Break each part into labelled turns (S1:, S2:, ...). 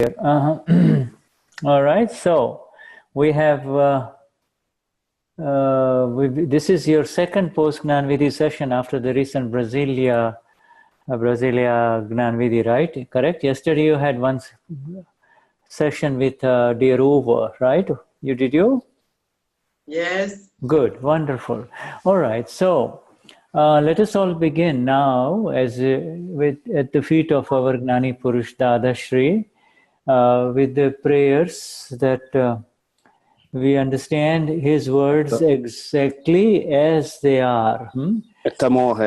S1: All right, so we have, this is your second post-Gnan Vidhi session after the recent Brazilia Gnan Vidhi, right? Correct? Yesterday you had one session with dear Uwe, right? Did you?
S2: Yes.
S1: Good, wonderful. All right, so let us all begin now at the feet of our Gnani Purush Dadashri with the prayers that we understand his words exactly as they are.
S3: Estamos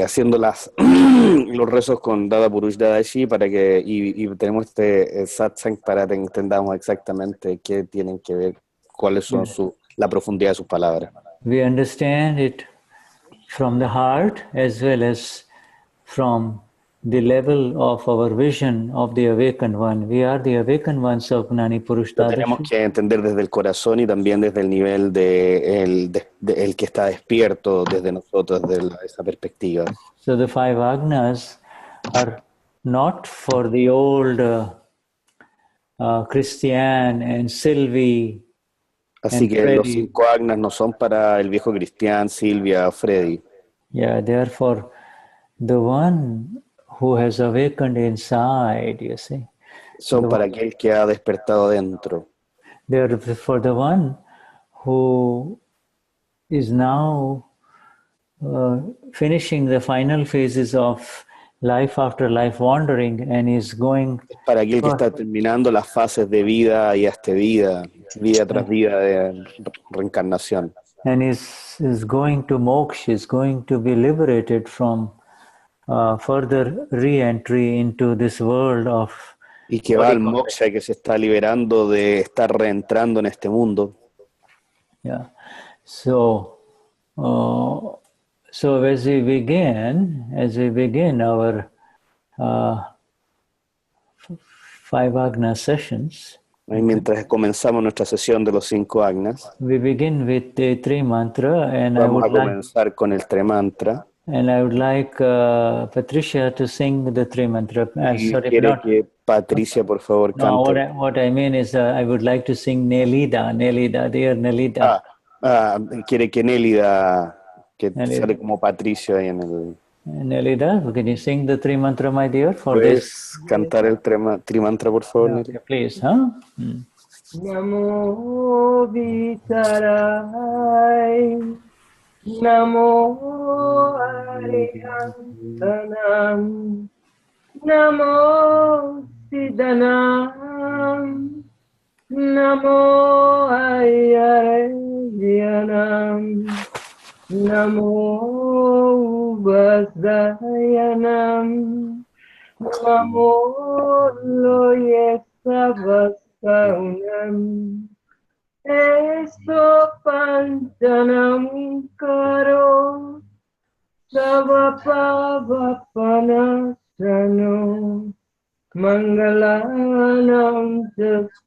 S3: haciendo los rezos con Dada Purush Dadashri para que y tenemos este satsang para que entendamos exactamente qué tienen que ver, cuáles son la profundidad de sus palabras.
S1: We understand it from the heart as well as from the level of our vision of the awakened one. We are the awakened ones of Gnani Purush
S3: Lo tenemos
S1: Dadashri.
S3: que entender desde el corazón y también desde el nivel de el que está despierto desde nosotros, desde esa perspectiva.
S1: So the five Agnas are not for the old Cristian and Sylvie.
S3: Así que los 5 Agnas no son para el viejo Cristian, Silvia, Freddy.
S1: Yeah, they are for the one who has awakened inside, you see.
S3: Son para aquel que ha despertado dentro.
S1: They are for the one who is now finishing the final phases of life after life wandering and is going.
S3: Para aquel que está terminando las fases de vida y hasta vida tras vida de reencarnación.
S1: And is going to moksha, is going to be liberated from further re-entry into this world of.
S3: Y que va al moksha, que se está liberando de estar reentrando en este mundo.
S1: Yeah. So as we begin our 5 Agna sessions,
S3: mientras comenzamos nuestra sesión de los 5 Agnas,
S1: we begin with the 3 mantra, and
S3: vamos a comenzar con el 3 mantra.
S1: And I would like Patricia to sing the 3 mantra.
S3: Quiere que Patricia, por favor, cante.
S1: No, what I mean is I would like to sing Nelida, dear Nelida.
S3: Quiere que Nelida, que sale como Patricia ahí en el...
S1: Nelida, can you sing the 3 mantra, my dear?
S3: ¿Puedes cantar el 3 mantra, por favor, Nelida?
S1: Please, huh?
S2: Namo Vitarai, Namo Arihantanam, Namo Siddhanam, Namo Ayyareyanam, Namo Vasayanam, Namo Loyesavasaunam, Eso Panchanam Karo Savapavapanasano Mangalanam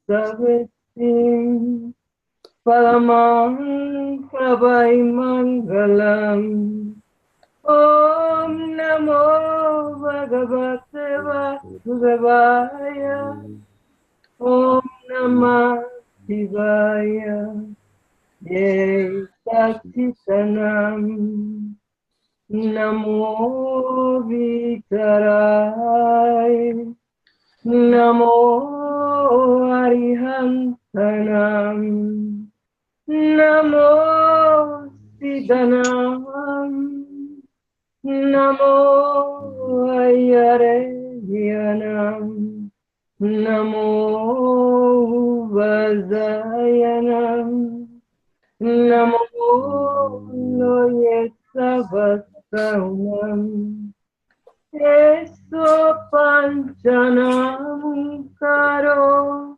S2: Jasavitim Palamam Pravai Mangalam Om Namo Bhagavate Vasudevaya Om Namah Shivaya Jai Satchitanam Namo Vitarai Namo Arihantanam Namo Siddhanam Namo Ayyareyanam Namo Vasayanam Namo Loyesavasaunam Eso Panchanam Karo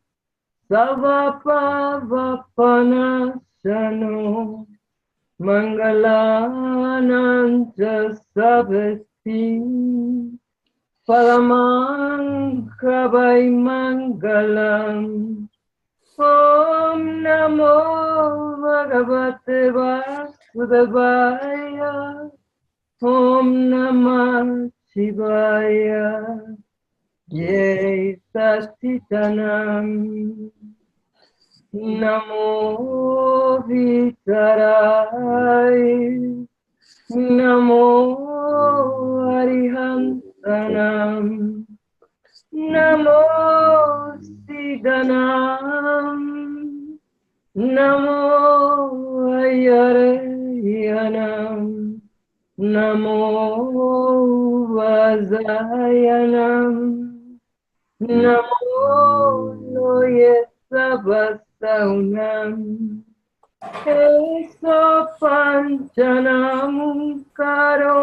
S2: Savapavapanasano Mangalanam Jasavati Palamam Kravai Mangalam Om Namo Bhagavate Vasudevaya Om Namah Shivaya Ye Sachitanam. Namo Vitarai. Namo Arihantanam. Namo Siddhanam. Namo Ayareyanam. Namo Vazayanam. Namo Loye Sabasaunam. Eso Panchanam Karo.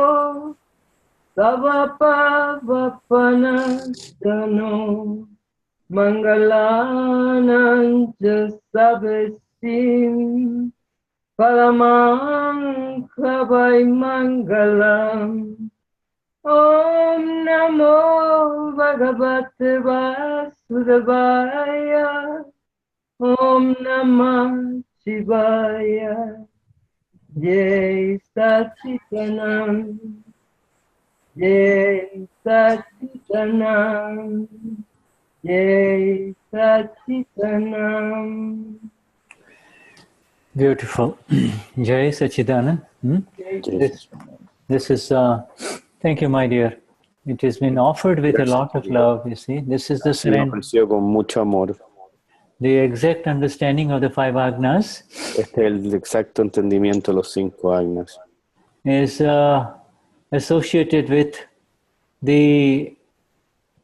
S2: Savapavapanastano. Mangalananja Sabesim. Palamang Kavai Mangalam. Om Namo Bhagavate Vasudevaya. Om Namah Shivaya. Jai Sachitanam. Jai Sachitanam. Jai Sachitanam.
S1: Beautiful. Jai Sachidanand. This is, thank you, my dear. It has been offered with a lot of love, you see. This is the surrender.
S3: Con mucho amor.
S1: The exact understanding of the five Agnas
S3: Este es el exacto entendimiento de los 5 Agnas.
S1: is associated with the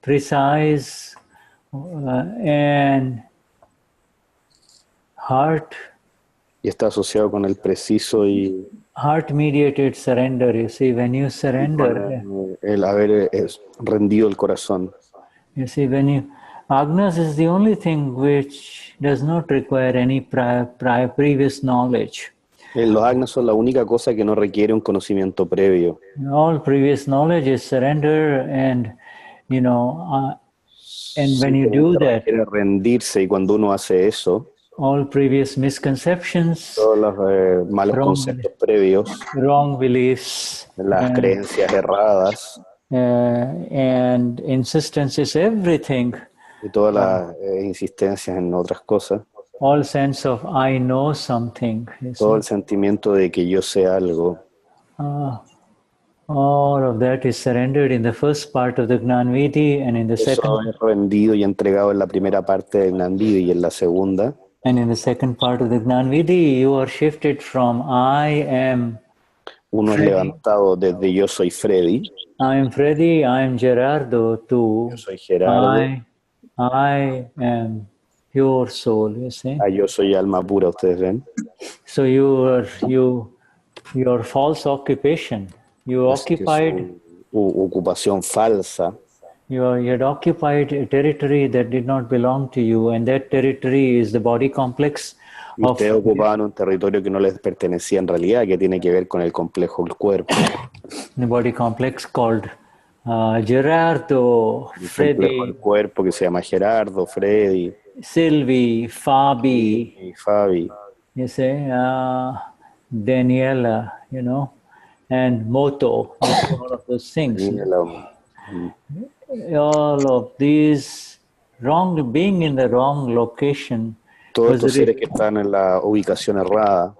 S1: precise and heart.
S3: Y está asociado con el preciso y
S1: Heart-mediated surrender. You see, when you surrender,
S3: el haber rendido el corazón.
S1: you see, when you Agnas is the only thing which does not require any previous knowledge.
S3: Los Agnas son la única cosa que no requiere un conocimiento previo.
S1: All previous knowledge is surrender, and and when you do that,
S3: Quiere rendirse, y cuando uno hace eso,
S1: all previous misconceptions,
S3: todos los malos conceptos previos,
S1: wrong beliefs,
S3: las creencias erradas
S1: and insistences, everything,
S3: y todas las insistencias en otras cosas,
S1: all sense of I know something,
S3: todo el sentimiento de que yo sé algo,
S1: all of that is surrendered in the first part of the Gnan Vidhi, and in the
S3: eso
S1: second,
S3: es rendido y entregado en la primera parte de Gnan Vidhi, y en la segunda,
S1: and in the second part of the Gnan Vidhi, you are shifted from I am
S3: uno es levantado desde yo soy Freddy,
S1: I am Freddy, I am Gerardo, to
S3: yo soy Gerardo,
S1: I am pure soul, you see.
S3: yo soy alma pura, ustedes ven.
S1: So your false occupation, you occupied,
S3: ocupación falsa,
S1: you had occupied a territory that did not belong to you, and that territory is the body complex
S3: y ustedes ocupaban un territorio que no les pertenecía en realidad, que tiene que ver con el complejo del cuerpo.
S1: The body complex called Gerardo,
S3: El
S1: Freddy,
S3: complejo del cuerpo que se llama Gerardo, Freddy,
S1: Sylvie, Fabi,
S3: y Fabi,
S1: you say, Daniela, and Moto, all of those things. All of these being in the wrong location.
S3: Todos estos seres que están en la ubicación errada.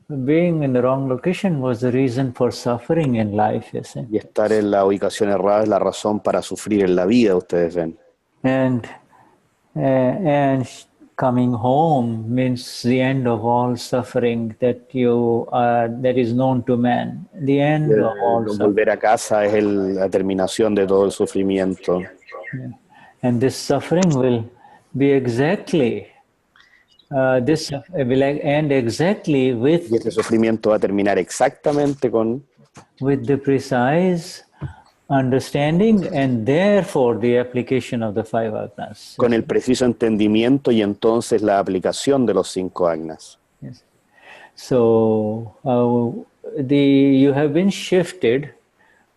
S1: Being in the wrong location was the reason for suffering in life, you see.
S3: Y estar en la ubicación errada es la razón para sufrir en la vida, ustedes ven.
S1: And coming home means the end of all suffering that is known to man. The end of all suffering.
S3: Volver a casa es la terminación de todo el sufrimiento.
S1: Yeah. And this suffering will be exactly this will end exactly with.
S3: Y este sufrimiento va a terminar exactamente
S1: with the precise understanding and therefore the application of the five Agnas.
S3: Con el preciso entendimiento y entonces la aplicación de los 5 Agnas.
S1: Yes. So you have been shifted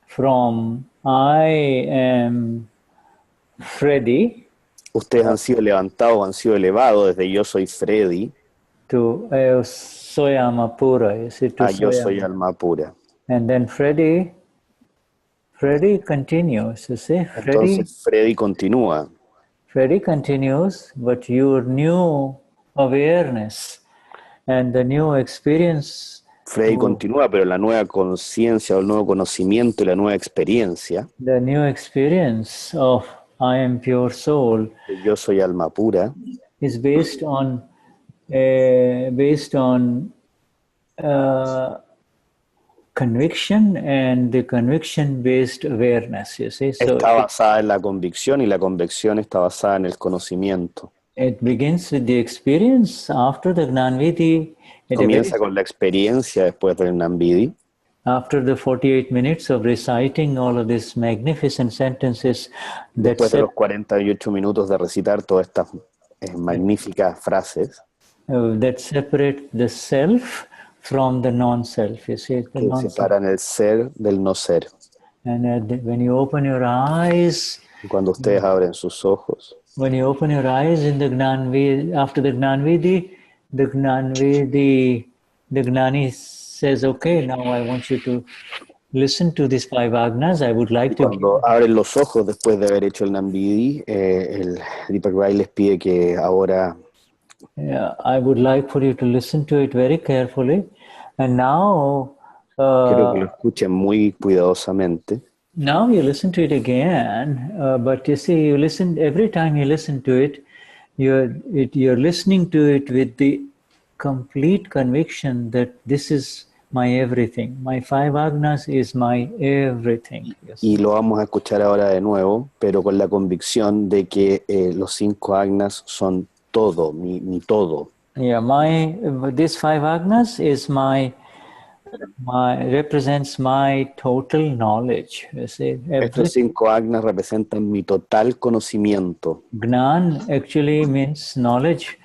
S1: from I am Freddy.
S3: Ustedes han sido levantados, han sido elevados desde yo soy Freddy.
S1: To soy alma pura.
S3: Yo soy alma pura.
S1: And then Freddy Freddy continues, you see.
S3: Entonces Freddy continúa.
S1: Freddy continues, but your new awareness and the new experience.
S3: Freddy continúa, pero la nueva conciencia o el nuevo conocimiento y la nueva experiencia,
S1: The new experience of I am pure soul,
S3: de yo soy alma pura,
S1: is based on conviction and the conviction-based awareness. You see, so
S3: está basada en la convicción y la convicción está basada en el conocimiento.
S1: it begins with the experience after the Gnan Vidhi.
S3: Comienza con la experiencia después del Gnan Vidhi.
S1: After the 48 minutes of reciting all of these magnificent sentences,
S3: Después de los 48 minutos de recitar todas estas magníficas frases
S1: that separate the self from the non-self. You see, the
S3: que
S1: non-self.
S3: separan el ser del no ser.
S1: And when you open your eyes,
S3: Y cuando ustedes abren sus ojos,
S1: when you open your eyes in the Gnan Vidhi, after the Gnan Vidhi, the Gnani says, okay, now I want you to listen to these 5 Agnas. I would like to...
S3: Cuando abren los ojos después de haber hecho el Gnan Vidhi, el Deepak Rai les pide que ahora...
S1: I would like for you to listen to it very carefully. And now...
S3: quiero que lo escuchen muy cuidadosamente.
S1: Now you listen to it again, but you see, you listen every time you listen to it, you're listening to it with the complete conviction that this is my everything. My 5 Agnas is my everything. Yes.
S3: Y lo vamos a escuchar ahora de nuevo, pero con la convicción de que los 5 Agnas son todo, mi todo.
S1: Yeah, this 5 Agnas is represents my total knowledge. You see,
S3: estos 5 Agnas representan mi total conocimiento.
S1: Gnan actually means knowledge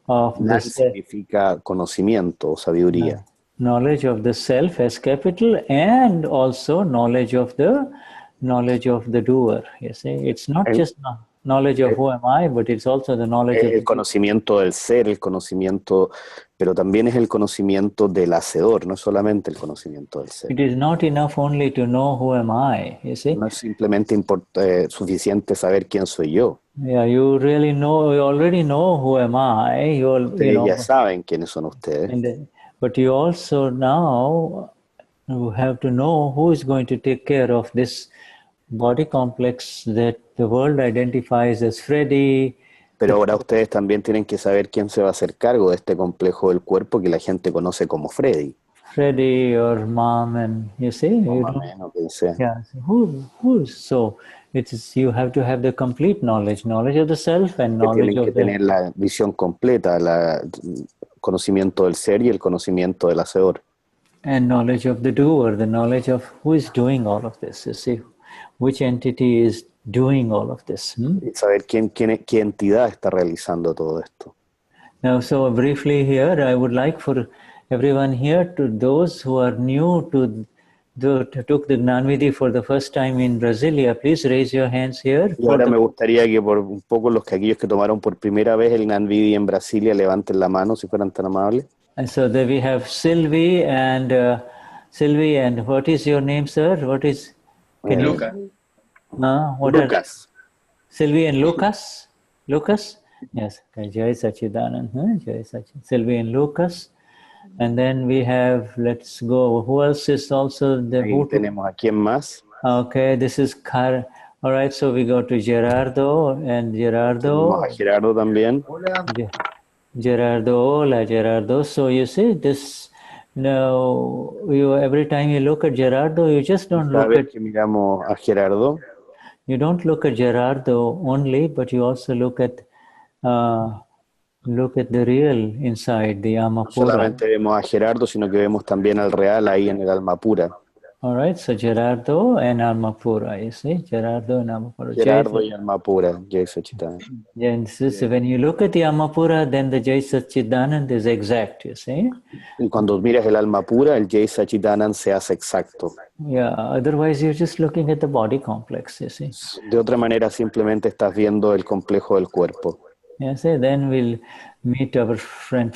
S1: of
S3: Gnan significa conocimiento o sabiduría.
S1: Knowledge of the self as capital, and also knowledge of the doer. You see, it's not just knowledge of who am I, but it's also the knowledge of
S3: el conocimiento del ser, el conocimiento, pero también es el conocimiento del hacedor, no es solamente el conocimiento del ser.
S1: It is not enough only to know who am I, you see.
S3: No es simplemente suficiente saber quién soy yo.
S1: Yeah, you already know who am I.
S3: Ustedes ya saben quiénes son ustedes.
S1: But you also now have to know who is going to take care of this body complex that the world identifies as Freddy.
S3: Pero ahora ustedes también tienen que saber quién se va a hacer cargo de este complejo del cuerpo que la gente conoce como Freddy.
S1: Freddy or mom, and you see, yeah. So you have to have the complete knowledge of the self and knowledge of
S3: tener la visión completa, el conocimiento del ser y el conocimiento del hacedor.
S1: And knowledge of the doer, the knowledge of who is doing all of this. You see, which entity is doing all of this.
S3: Y saber qué entidad está realizando todo esto.
S1: Now, so briefly here, I would like for everyone here, to those who are new to took the Gnan Vidhi for the first time in Brazilia, please raise your hands here.
S3: Y ahora me gustaría que por un poco aquellos que tomaron por primera vez el Gnan Vidhi en Brasilia levanten la mano si fueran tan amables.
S1: And so there we have Sylvie, and what is your name, sir? What is?
S3: Lucas.
S1: Lucas. Sylvie and Lucas. Lucas. Yes. Okay. Jai Sachidanand. Jai Sachidanand. Sylvie and Lucas. And then we have, let's go. Who else is also there?
S3: Tenemos a quién más.
S1: Okay, this is all right, so we go to Gerardo, and Gerardo.
S3: Tenemos a Gerardo también.
S1: Gerardo. So you see this. Now, every time you look at Gerardo, you just don't look at.
S3: Que miramos a Gerardo.
S1: You don't look at Gerardo only, but you also look at the real inside, the alma pura.
S3: No solamente vemos a Gerardo, sino que vemos también al real ahí en el alma pura.
S1: All right, so Gerardo and alma pura, you see, Gerardo and alma pura.
S3: Gerardo y alma pura, Jai Sachidanand.
S1: When you look at the alma pura, then the Jai Sachidanand is exact, you see.
S3: Y cuando miras el alma pura, el Jai Sachidanand se hace exacto.
S1: Yeah, otherwise you're just looking at the body complex, you see.
S3: De otra manera, simplemente estás viendo el complejo del cuerpo.
S1: Yes, then we'll meet our friend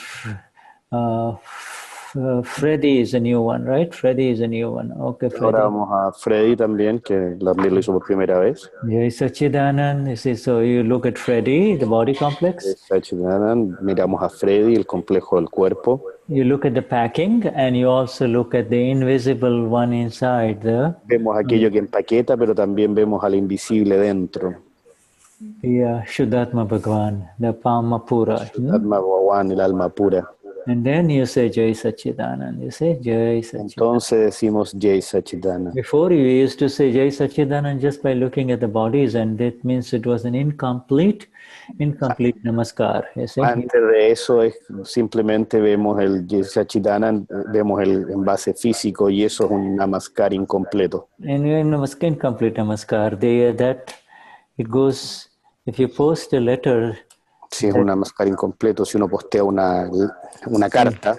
S1: Freddy is a new one, right? Freddy is a new one. Okay,
S3: Ahora
S1: Freddy.
S3: vamos a Freddy también, que también lo hizo por primera vez.
S1: Jai Sachidanand. You see, so you look at Freddy, the body complex.
S3: Miramos a Freddy, el complejo del cuerpo.
S1: You look at the packing, and you also look at the invisible one inside the.
S3: Vemos aquello que empaqueta, pero también vemos al invisible dentro.
S1: Yeah, Shuddhatma Bhagwan, the Pama Pura.
S3: Vishuddhatma Bhagavan, el alma pura.
S1: And then you say Jai Sachidanand. You say Jai Sachidanand.
S3: Entonces decimos Jai Sachidanand.
S1: Before you used to say Jai Sachidanand just by looking at the bodies, and that means it was an incomplete namaskar. You see?
S3: Antes de eso simplemente vemos el Jai Sachidanand, vemos el envase físico y eso es un namaskar incompleto.
S1: And in incomplete namaskar, that it goes, if you post a letter,
S3: Si es un namaskar incompleto, si uno postea una carta,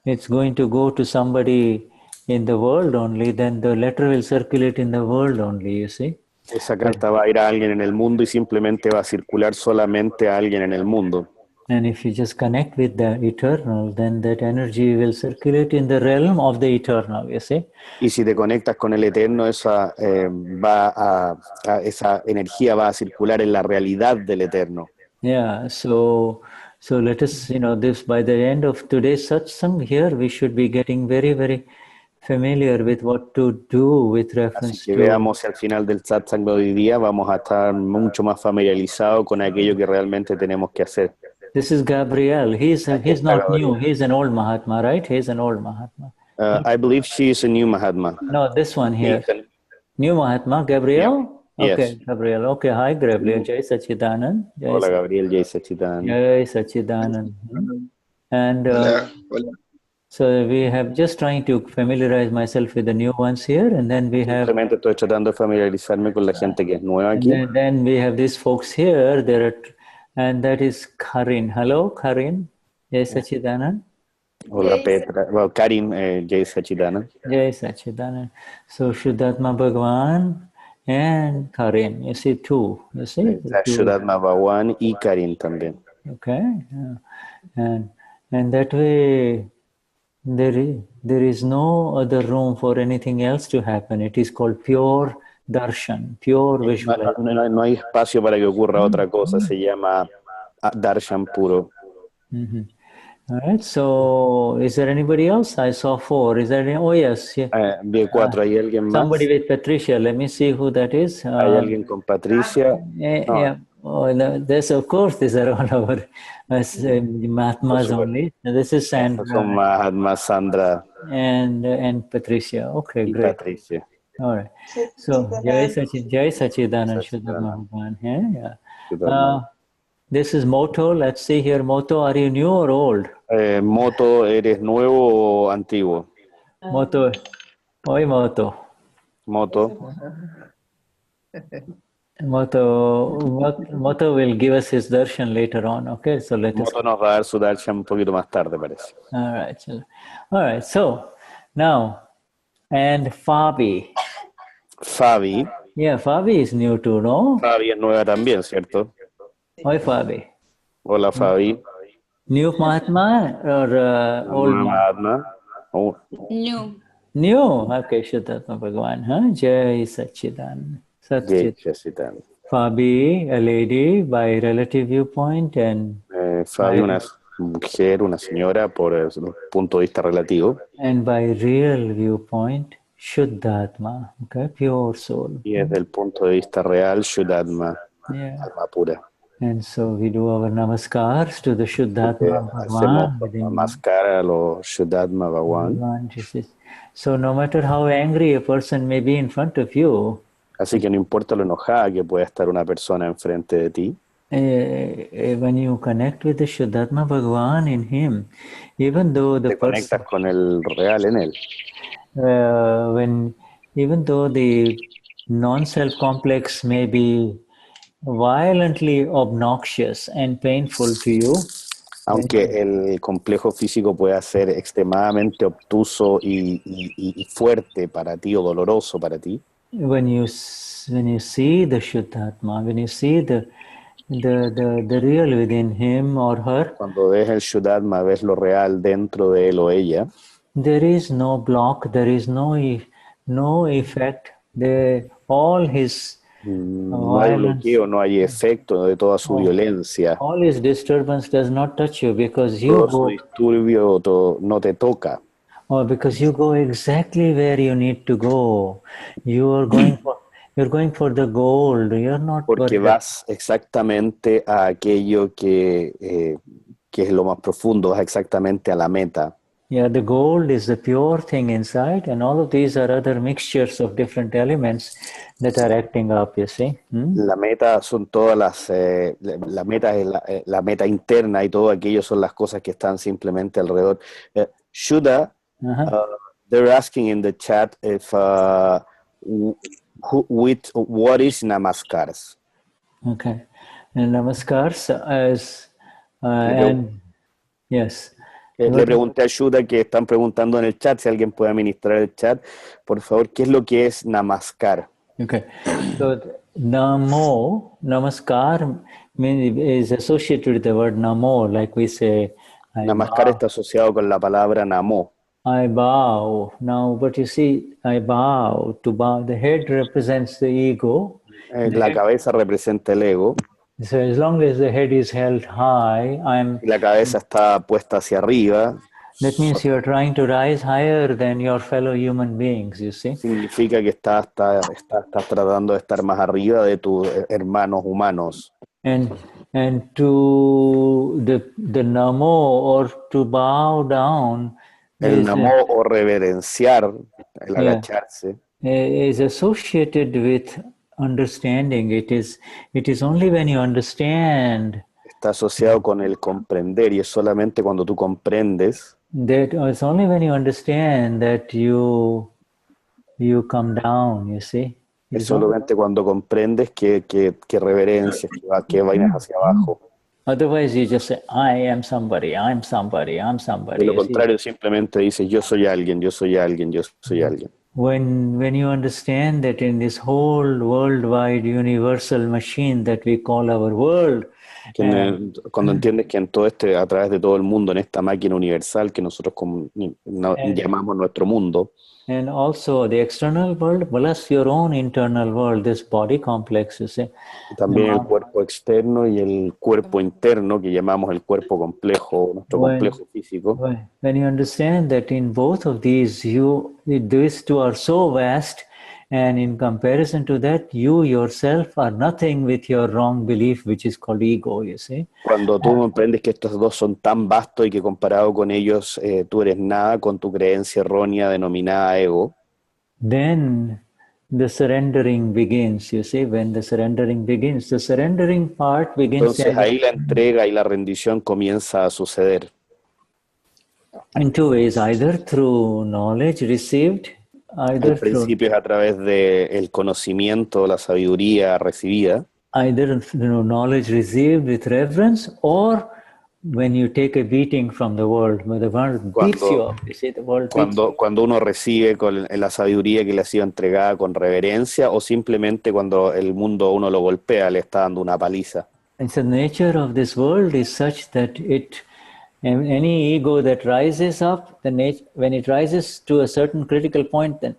S1: it's going to go to somebody in the world only, then the letter will circulate in the world only, you see.
S3: esa carta va a ir a alguien en el mundo y simplemente va a circular solamente a alguien en el mundo.
S1: And if you just connect with the eternal, then that energy will circulate in the realm of the eternal, you see.
S3: Y si te conectas con el Eterno, esa energía va a circular en la realidad del Eterno.
S1: Yeah, so let us, this by the end of today's satsang here, we should be getting very, very familiar with what to do with reference
S3: Así que
S1: to.
S3: veamos al final del satsang de hoy día, vamos a estar mucho más familiarizados con aquello que realmente tenemos que hacer.
S1: This is Gabriel. He's not new. He's an old Mahatma, right? He's an old Mahatma.
S3: I believe she is a new Mahatma.
S1: No, this one here. New Mahatma, Gabriel?
S3: Yeah.
S1: Okay,
S3: Yes.
S1: Gabriel. Okay, hi, Gabriel. Jai Sachidanand.
S3: Hola, Gabriel, Jai Sachidanand.
S1: Jai Sachidanand. And
S4: Hola, hola.
S1: so we have just trying to familiarize myself with the new ones here, and then we have.
S3: Simplemente estoy tratando de familiarizarme con la gente que es nueva aquí.
S1: And then we have these folks here. And that is Karin. Hello, Karin. Jai Sachidanand.
S3: Hola, Petra. Well, Karin, Jai Sachidanand.
S1: Jai Sachidanand. So Shuddhatma Bhagwan and Karin. You see two. You see? The two.
S3: Vishuddhatma Bhagavan y Karin también.
S1: Okay. Yeah. And that way there is no other room for anything else to happen. It is called pure darshan, pure visualization.
S3: No hay espacio para que ocurra otra cosa. Se llama darshan puro.
S1: Mm-hmm. All right. So, is there anybody else? I saw 4. Is there any? Oh, yes. Yeah.
S3: Vi 4. ¿Hay alguien más?
S1: Somebody with Patricia. Let me see who that is.
S3: ¿Hay alguien con Patricia? No.
S1: Yeah. Oh, no, this, of course, these are all our Mahatmas only. This is Sandra.
S3: Son Mahatmas, Sandra
S1: and Patricia. Okay,
S3: y
S1: great.
S3: Patricia.
S1: All right. So, Jai Sachidanand Shuddha Bhagavan. Yeah. This is Moto. Let's see here. Moto, are you new or old?
S3: Moto, ¿eres nuevo o antiguo?
S1: Moto. Oi, Moto.
S3: Moto.
S1: Moto will give us his darshan later on. Okay, so let us.
S3: Moto nos va a dar su darshan un poquito más tarde, parece.
S1: All right. So now, and Fabi.
S3: Fabi.
S1: Yeah, Fabi is new too, no?
S3: Fabi es nueva también, ¿cierto?
S1: Hi, Fabi.
S3: Hola, Fabi.
S1: New Mahatma or old
S3: Mahatma? Oh.
S1: New. Okay, Shuddhatma Bhagavan. Jai Sachidanand.
S3: Jai Sachidanand.
S1: Fabi, a lady by relative viewpoint, and
S3: Fabi, una mujer, una señora por el punto de vista relativo.
S1: And by real viewpoint, Shuddhatma, okay, pure soul.
S3: Y desde el punto de vista real, Shuddhatma, alma pura.
S1: And so we do our namaskars to the Shuddhatma Bhagavan.
S3: Hacemos namaskar a los Shuddhatma Bhagavan.
S1: So no matter how angry a person may be in front of you,
S3: así que no importa lo enojada que pueda estar una persona enfrente de ti,
S1: when you connect with the Shuddhatma Bhagavan in him, even though the
S3: te conectas con el real en él.
S1: Even though the non-self complex may be violently obnoxious and painful to you,
S3: aunque el complejo físico pueda ser extremadamente obtuso y fuerte para ti o doloroso para ti,
S1: when you see the Shuddhatma, when you see the the real within him or her,
S3: Cuando ves el Shuddhatma, ves lo real dentro de él o ella.
S1: there is no block, there is no effect. All his
S3: No hay
S1: violence,
S3: bloqueo, no hay efecto de toda su violencia.
S1: all his disturbance does not touch you because you
S3: Todo su
S1: go,
S3: disturbio no te toca.
S1: or because you go exactly where you need to go. You're going for the gold. You're not
S3: Porque
S1: worried.
S3: vas exactamente a aquello que es lo más profundo, vas exactamente a la meta.
S1: Yeah, the gold is the pure thing inside, and all of these are other mixtures of different elements that are acting up, you see.
S3: La meta son todas la meta es la meta interna y todo aquello son las cosas que están simplemente alrededor. Shuddha, they're asking in the chat if what is namaskars.
S1: Okay. And namaskars and yes.
S3: Le pregunté a Shuddha, que están preguntando en el chat, si alguien puede administrar el chat, por favor, ¿qué es lo que es namaskar?
S1: Okay. So namaskar is associated with the word namo, like we say.
S3: Namaskar está asociado con la palabra namo.
S1: I bow. Now, but you see, I bow. To bow, the head represents the ego.
S3: La cabeza representa el ego.
S1: So as long as the head is held high,
S3: Y la cabeza está puesta hacia arriba.
S1: That means you are trying to rise higher than your fellow human beings, you see.
S3: Significa que estás tratando de estar más arriba de tus hermanos humanos.
S1: And to the namo, or to bow down,
S3: el namo o reverenciar, el agacharse,
S1: is associated with understanding. It is only when you understand.
S3: Está asociado con el comprender, y es solamente cuando tú comprendes.
S1: That it's only when you understand that you come down, you see.
S3: Es solamente cuando comprendes que reverencias, que vainas hacia abajo.
S1: Otherwise you just say, I am somebody, I'm somebody, I'm somebody.
S3: De lo contrario, simplemente dices, yo soy alguien, yo soy alguien, yo soy alguien.
S1: When you understand that in this whole worldwide universal machine that we call our world,
S3: cuando entiendes que en todo a través de todo el mundo, en esta máquina universal que nosotros llamamos nuestro mundo,
S1: and also the external world plus your own internal world, this body complex, you see.
S3: También el cuerpo externo y el cuerpo interno que llamamos el cuerpo complejo, nuestro complejo físico.
S1: When you understand that in both of these, these two are so vast, and in comparison to that, you yourself are nothing with your wrong belief, which is called ego, you see.
S3: Cuando tú comprendes que estos dos son tan vastos y que comparado con ellos tú eres nada con tu creencia errónea denominada ego,
S1: then the surrendering begins, you see. When the surrendering begins, the surrendering part begins.
S3: Entonces ahí la entrega y la rendición comienza a suceder.
S1: In two ways, either through knowledge received,
S3: al principio es a través del conocimiento, la sabiduría recibida.
S1: Either knowledge received with reverence, or when you take a beating from the world, when the world beats you up, you see, the world
S3: cuando uno recibe con la sabiduría que le ha sido entregada con reverencia, o simplemente cuando el mundo uno lo golpea, le está dando una paliza.
S1: And so the nature of this world is such that any ego that rises up, when it rises to a certain critical point, then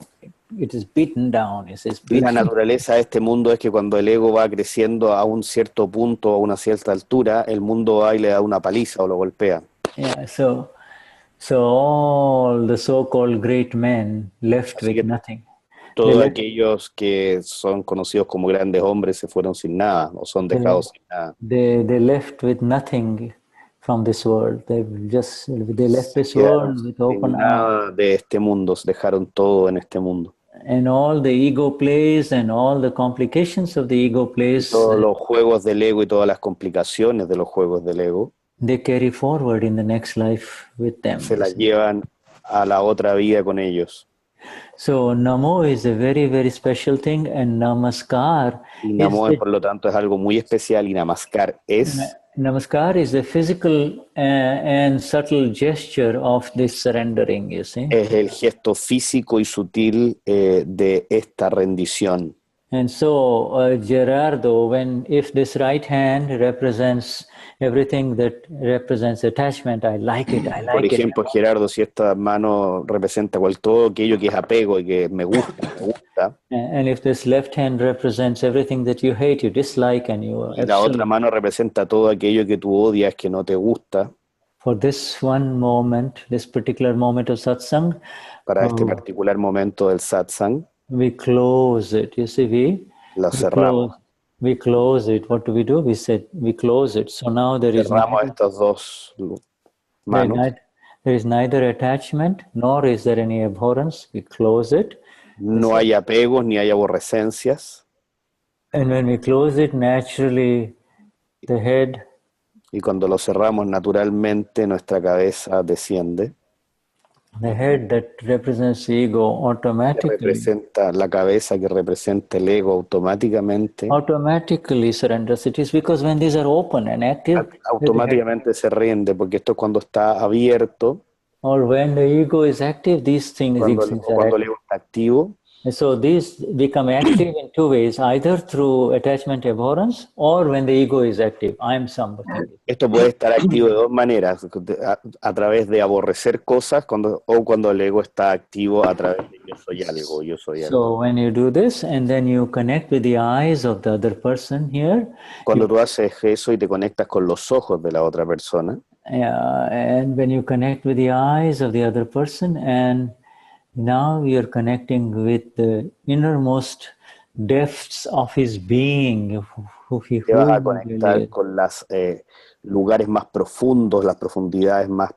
S1: it is beaten down.
S3: La naturaleza de este mundo es que cuando el ego va creciendo a un cierto punto, a una cierta altura, el mundo va y le da una paliza o lo golpea.
S1: Yeah, so all the so-called great men left with nothing.
S3: Todos aquellos que son conocidos como grandes hombres se fueron sin nada, o son dejados sin nada.
S1: They left with nothing from this world. They left this world with open
S3: arms. De este mundo, dejaron todo en este mundo.
S1: And all the ego plays and all the complications of the ego plays.
S3: Todos los juegos del ego y todas las complicaciones de los juegos del ego.
S1: They carry forward in the next life with them.
S3: Se las llevan a la otra vida con ellos.
S1: So Namo is a very, very special thing, and Namaskar.
S3: Y Namo, por lo tanto, es algo muy especial, y Namaskar es.
S1: Namaskar is the physical and subtle gesture of this surrendering, you see.
S3: Es el gesto físico y sutil de esta rendición.
S1: And so, Gerardo, if this right hand represents everything that represents attachment, I like it, I
S3: Por
S1: like it.
S3: ejemplo, Gerardo, si esta mano representa todo aquello que es apego y que me gusta,
S1: And if this left hand represents everything that you hate, you dislike, and you
S3: y la otra
S1: absolutely,
S3: mano representa todo aquello que tú odias, que no te gusta,
S1: for this one moment, this particular moment of satsang,
S3: para este particular momento del satsang,
S1: we close it. You see,
S3: lo cerramos.
S1: we close it. What do? We said we close it. So now there is
S3: Cerramos
S1: neither,
S3: estas dos manos.
S1: there is neither attachment nor is there any abhorrence. We close it.
S3: No hay apegos ni hay aborrecencias.
S1: And when we close it, naturally the head,
S3: Y cuando lo cerramos, naturalmente nuestra cabeza desciende.
S1: the head that represents the ego,
S3: Que
S1: automatically
S3: representa la cabeza, que representa el ego, automáticamente
S1: surrenders. It is because when these are open and active,
S3: automáticamente se rinde, porque esto es cuando está abierto,
S1: or when the ego is active, these things
S3: cuando
S1: are
S3: el ego está activo.
S1: And so these become active in two ways, either through attachment abhorrence or when the ego is active. I am somebody.
S3: Esto puede estar activo de dos maneras, a través de aborrecer cosas o cuando el ego está activo a través de yo soy algo, yo soy algo.
S1: So when you do this and then you connect with the eyes of the other person here,
S3: Cuando tú haces eso y te conectas con los ojos de la otra persona,
S1: and when you connect with the eyes of the other person, and now you're connecting with the innermost depths of his being, who he
S3: te vas a
S1: really
S3: conectar
S1: is.
S3: con los lugares más profundos, las profundidades más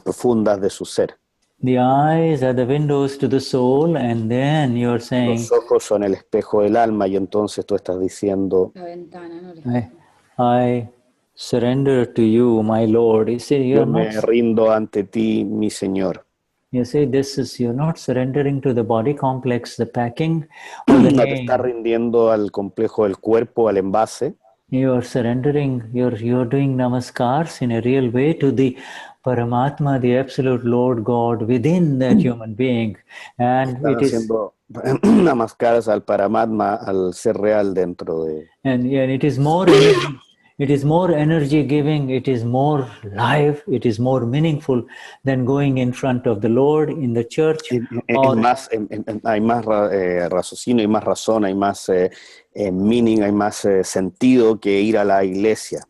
S3: profundas de su ser.
S1: The eyes are the windows to the soul, and then you're saying,
S3: Los ojos son el espejo del alma y entonces tú estás diciendo,
S4: La ventana, ¿no?
S1: I surrender to you, my Lord. You see,
S3: yo me rindo ante ti, mi Señor.
S1: You see, you're not surrendering to the body complex, the packing, or the
S3: No te
S1: name.
S3: estás rindiendo al complejo del cuerpo, al envase.
S1: You're surrendering, you're doing namaskars in a real way to the Paramatma, the absolute Lord God within that human being. And
S3: Estás haciendo namaskaras al Paramatma, al ser real dentro de...
S1: And it is more energy, it is more energy giving, it is more live, it is more meaningful than going in front of the Lord in the church.
S3: Hay más raciocinio, hay más razón, hay más meaning, hay más sentido que ir a la iglesia.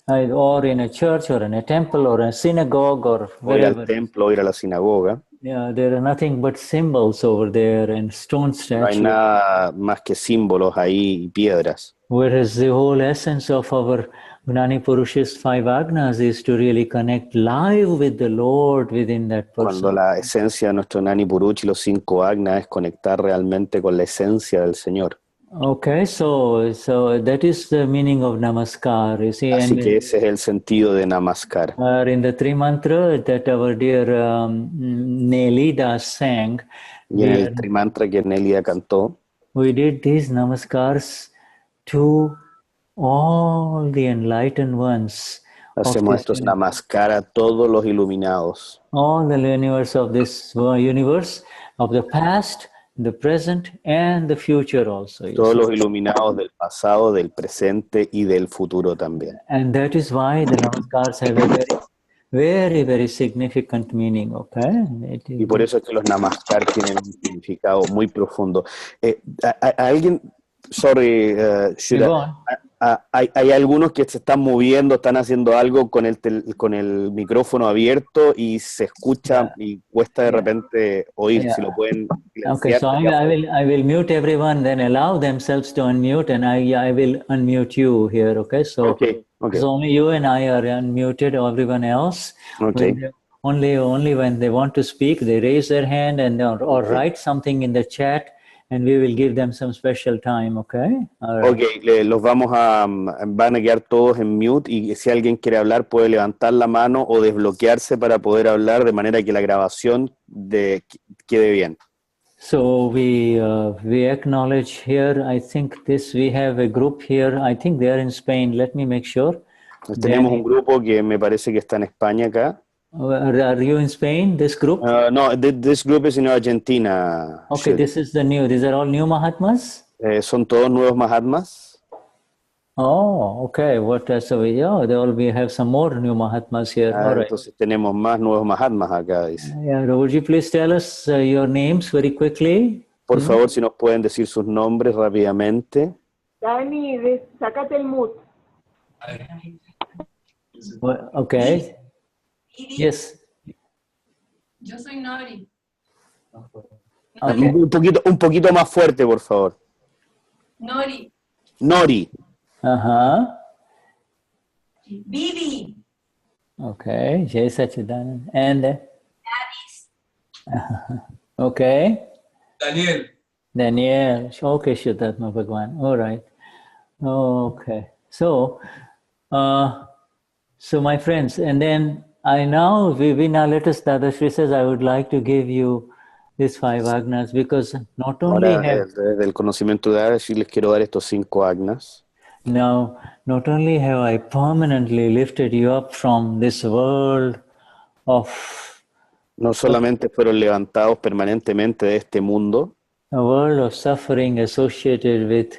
S1: Or in a church or in a temple or a synagogue or
S3: Ir al
S1: wherever.
S3: templo, ir a la sinagoga.
S1: Yeah, there are nothing but symbols over there and stone
S3: No
S1: statues.
S3: hay nada más que símbolos ahí y piedras.
S1: Whereas the whole essence of our Gnani Purush's 5 Agnas is to really connect live with the Lord within that person.
S3: Cuando la esencia de nuestro Gnani Purush y los 5 Agnas es conectar realmente con la esencia del Señor.
S1: Okay, so that is the meaning of Namaskar, you see.
S3: Así que ese es el sentido de Namaskar.
S1: In the three mantra that our dear Nelida sang,
S3: Y en el trimantra que Nelida cantó,
S1: we did these Namaskars to all the enlightened ones.
S3: hacemos estos Namaskar a todos los iluminados.
S1: All the universe of this universe, of the past, the present, and the future also.
S3: Todos los iluminados del pasado, del presente y del futuro también.
S1: And that is why the Namaskars have a very, very significant meaning, okay?
S3: Y por eso es que los Namaskar tienen un significado muy profundo. Alguien, sorry, Shuddha, hay algunos que se están moviendo, están haciendo algo con el micrófono abierto y se escucha y cuesta de repente oír, si lo pueden
S1: Okay, so I will mute everyone, then allow themselves to unmute, and I will unmute you here, okay? So,
S3: okay.
S1: So only you and I are unmuted, everyone else.
S3: Okay.
S1: Only when they want to speak, they raise their hand and or write something in the chat, and we will give them some special time, okay?
S3: Okay, los van a quedar todos en mute y si alguien quiere hablar puede levantar la mano o desbloquearse para poder hablar de manera que la grabación quede bien.
S1: So we acknowledge here, I think we have a group here, I think they are in Spain, let me make sure.
S3: Tenemos un grupo que me parece que está en España acá.
S1: Are you in Spain, this group?
S3: No, this group is in Argentina.
S1: Okay, these are all new Mahatmas?
S3: Son todos nuevos Mahatmas.
S1: Oh, okay. What so we have some more new Mahatmas here. All right.
S3: Entonces tenemos más nuevos Mahatmas acá, dice.
S1: Yeah, would you please tell us your names very quickly?
S3: Por favor, si nos pueden decir sus nombres rápidamente.
S4: Dani, sácate el mood.
S1: Well, okay. Yes.
S5: Yo soy Nori.
S1: Okay.
S3: Un poquito más fuerte, por favor.
S5: Nori.
S1: Uh-huh.
S5: Vivi.
S1: Okay. Jai Sachidanand. And
S5: Davis.
S1: okay.
S6: Daniel.
S1: Daniel. Okay, Vishuddhatma Bhagwan. All right. Okay. So my friends, and then we now let us, Dadashri says, I would like to give you these 5 Agnas because not only
S3: Ahora, desde el conocimiento de Dadashri les quiero dar estos 5 Agnas.
S1: now, not only have I permanently lifted you up from this world of
S3: No solamente fueron levantados permanentemente de este mundo,
S1: a world of suffering associated with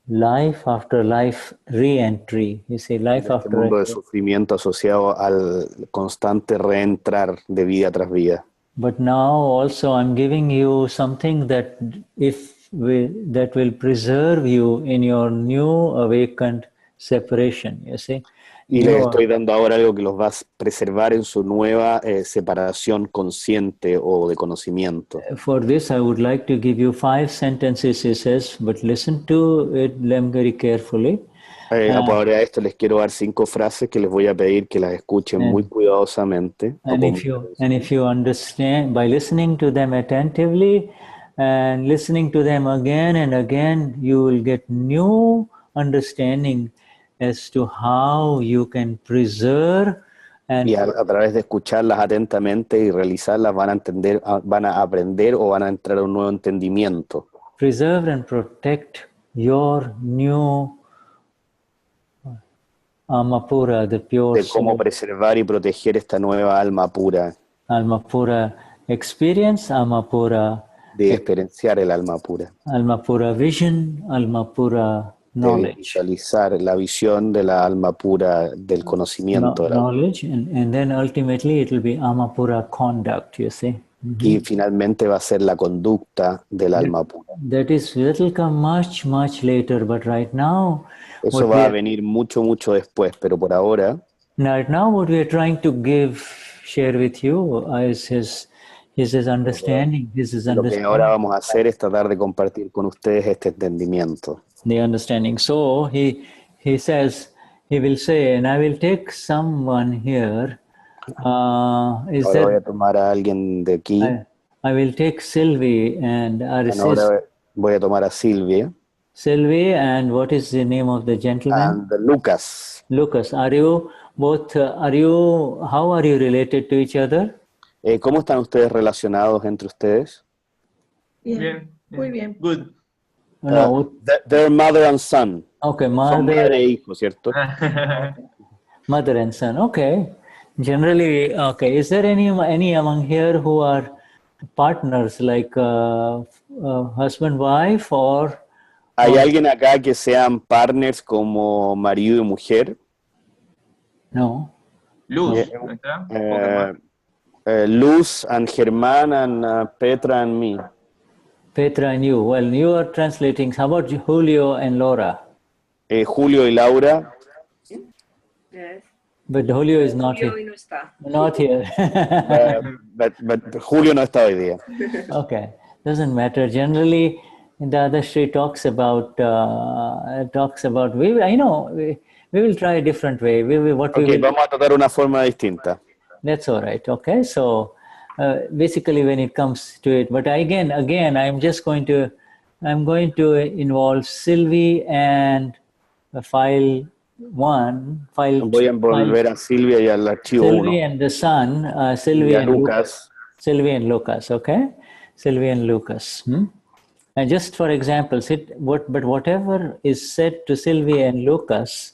S1: life after life re-entry. You see, life
S3: este
S1: after
S3: mundo de
S1: life.
S3: sufrimiento asociado al constante reentrar de vida tras vida.
S1: But now also I'm giving you something that that will preserve you in your new awakened separation, you see.
S3: Y les estoy dando ahora algo que los va a preservar en su nueva separación consciente o de conocimiento.
S1: For this I would like to give you 5 sentences, he says, but listen to them very carefully.
S3: Ahora a esto les quiero dar 5 frases que les voy a pedir que las escuchen muy cuidadosamente.
S1: And if you understand, by listening to them attentively and listening to them again and again, you will get new understanding as to how you can preserve and
S3: Y a través de escucharlas atentamente y realizarlas van a entender, van a aprender o van a entrar a un nuevo entendimiento.
S1: preserve and protect your new Amapura, the pure
S3: De cómo preservar y proteger esta nueva alma pura.
S1: Almapura experience, Almapura
S3: De experienciar el alma pura.
S1: Almapura vision, Almapura
S3: De
S1: knowledge.
S3: visualizar la visión de la alma pura del conocimiento.
S1: Knowledge, and then ultimately it will be Amapura conduct, you see.
S3: Y finalmente va a ser la conducta del alma pura.
S1: That will come much, much later, but right now,
S3: Eso va a venir mucho, mucho después, pero por ahora,
S1: right now what we are trying to share with you is his understanding.
S3: lo que ahora vamos a hacer es tratar de compartir con ustedes este entendimiento.
S1: The understanding. So he says, he will say, and I will take someone here.
S3: Ahora voy a tomar a alguien de aquí.
S1: I will take Sylvie and
S3: Ahora voy a tomar a Silvia.
S1: Sylvie, and what is the name of the gentleman?
S3: And Lucas.
S1: Lucas. Are you both? How are you related to each other?
S3: ¿Cómo están ustedes relacionados entre ustedes?
S5: Bien. Muy bien.
S6: Good.
S1: No.
S3: They're mother and son.
S1: Okay,
S3: Son
S1: mother.
S3: madre e hijo, ¿cierto?
S1: Mother and son. Okay. Generally, okay. Is there any among here who are partners, like husband, wife, or?
S3: ¿Hay alguien acá que sean partners como marido y mujer?
S1: No.
S6: Luz.
S3: Luz and Germán and Petra and me.
S1: Petra and you. Well, you are translating. How about Julio and Laura?
S3: Julio y Laura.
S4: Yes.
S1: But Julio is not
S4: Julio
S1: here.
S4: no está.
S1: Not here.
S3: But Julio no está hoy día.
S1: Okay. Doesn't matter. Generally, Dadashri talks about we will try a different way.
S3: Vamos a tratar una forma distinta.
S1: That's all right. Okay. So basically, when it comes to it, but again, I'm going to involve Sylvie and file 1.
S3: Voy a envolver a Silvia y al archivo 1.
S1: Sylvie and the son, Sylvie and
S3: Lucas.
S1: Sylvie and Lucas. Okay. Sylvie and Lucas. And just for example, whatever is said to Sylvie and Lucas,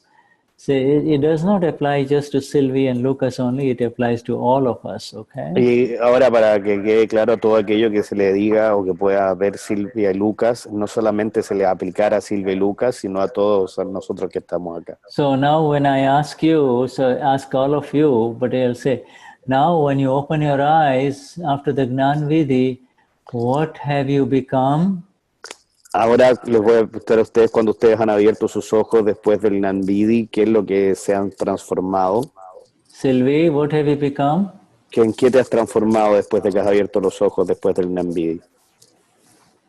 S1: So it does not apply just to Sylvie and Lucas only, it applies to all of us, okay?
S3: Y ahora para que quede claro todo aquello que se le diga o que pueda ver Silvia y Lucas, no solamente se le aplicará a Silvia y Lucas, sino a todos a nosotros que estamos acá.
S1: So now when I ask you, so ask all of you, but I'll say, now when you open your eyes after the Gnan Vidhi, what have you become?
S3: Ahora les voy a preguntar a ustedes, cuando ustedes han abierto sus ojos después del Gnan Vidhi, ¿qué es lo que se han transformado?
S1: Sylvie, what have you become?
S3: ¿En qué te has transformado después de que has abierto los ojos después del Gnan Vidhi?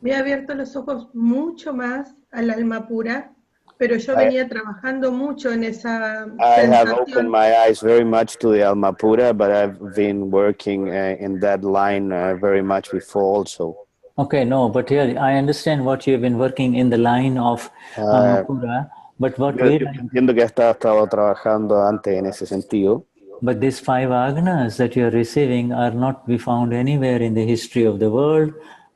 S5: Me he abierto los ojos mucho más al alma pura, pero yo venía trabajando mucho en esa
S3: I have opened
S5: sensación.
S3: my eyes very much to the Alma Pura, but I've been working in that line very much before also.
S1: Okay, no, but here I understand what you've been working in the line of Amapura, but what
S3: Yo entiendo que has estado trabajando antes en ese sentido.
S1: But these 5 Agnas that you are receiving are not be found anywhere in the history of the world.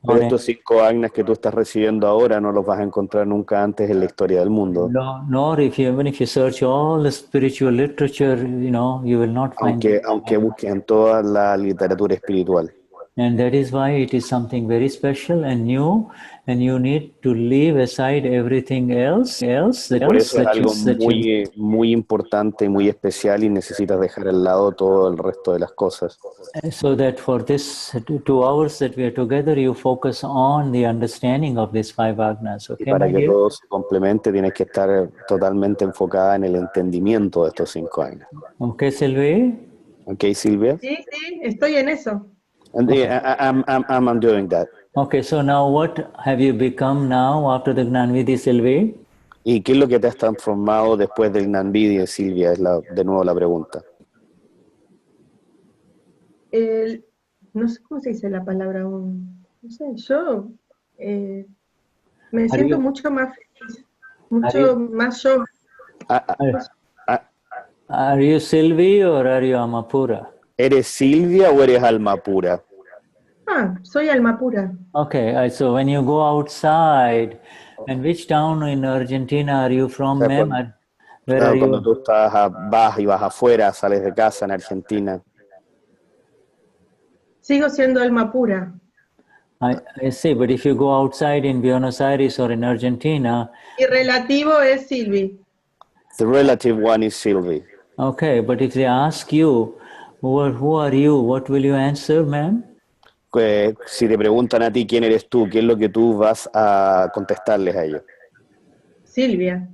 S3: Pero estos 5 Agnas que tú estás recibiendo ahora no los vas a encontrar nunca antes en la historia del mundo.
S1: Nor even if you search all the spiritual literature, you will not find
S3: aunque busquen toda la literatura espiritual.
S1: And that is why it is something very special and new, and you need to leave aside everything else.
S3: Por eso es algo muy importante, muy especial, y necesitas dejar al lado todo el resto de las cosas.
S1: So that for this 2 hours that we are together, you focus on the understanding of these 5 Agnas. Okay,
S3: y para que todo se complemente, tienes que estar totalmente enfocada en el entendimiento de estos 5 Agnas.
S1: Okay, Sylvie?
S3: Okay, Silvia?
S5: Sí, estoy en eso.
S3: And I'm doing that.
S1: Okay, so now what have you become now after the Gnan Vidhi, Sylvie?
S3: ¿Y qué es lo que te has transformado después del Gnan Vidhi, Silvia? Es de nuevo la pregunta.
S5: No sé cómo se dice la palabra aún. No sé, yo me siento mucho más feliz, mucho más yo.
S1: Are you Sylvie or are you Amapura?
S3: ¿Eres Silvia o eres alma pura?
S5: Soy alma pura.
S1: Okay, so when you go outside, and which town in Argentina are you from, ma'am? Where are
S3: Cuando
S1: you?
S3: tú vas y vas afuera, sales de casa en Argentina.
S5: Sigo siendo alma pura.
S1: I see, but if you go outside in Buenos Aires or in Argentina...
S5: Mi relativo es Silvi.
S3: The relative one is Sylvie.
S1: Okay, but if they ask you, who are you, what will you answer, ma'am?
S3: Si te preguntan a ti quién eres tú, ¿qué es lo que tú vas a contestarles a ellos?
S5: Silvia.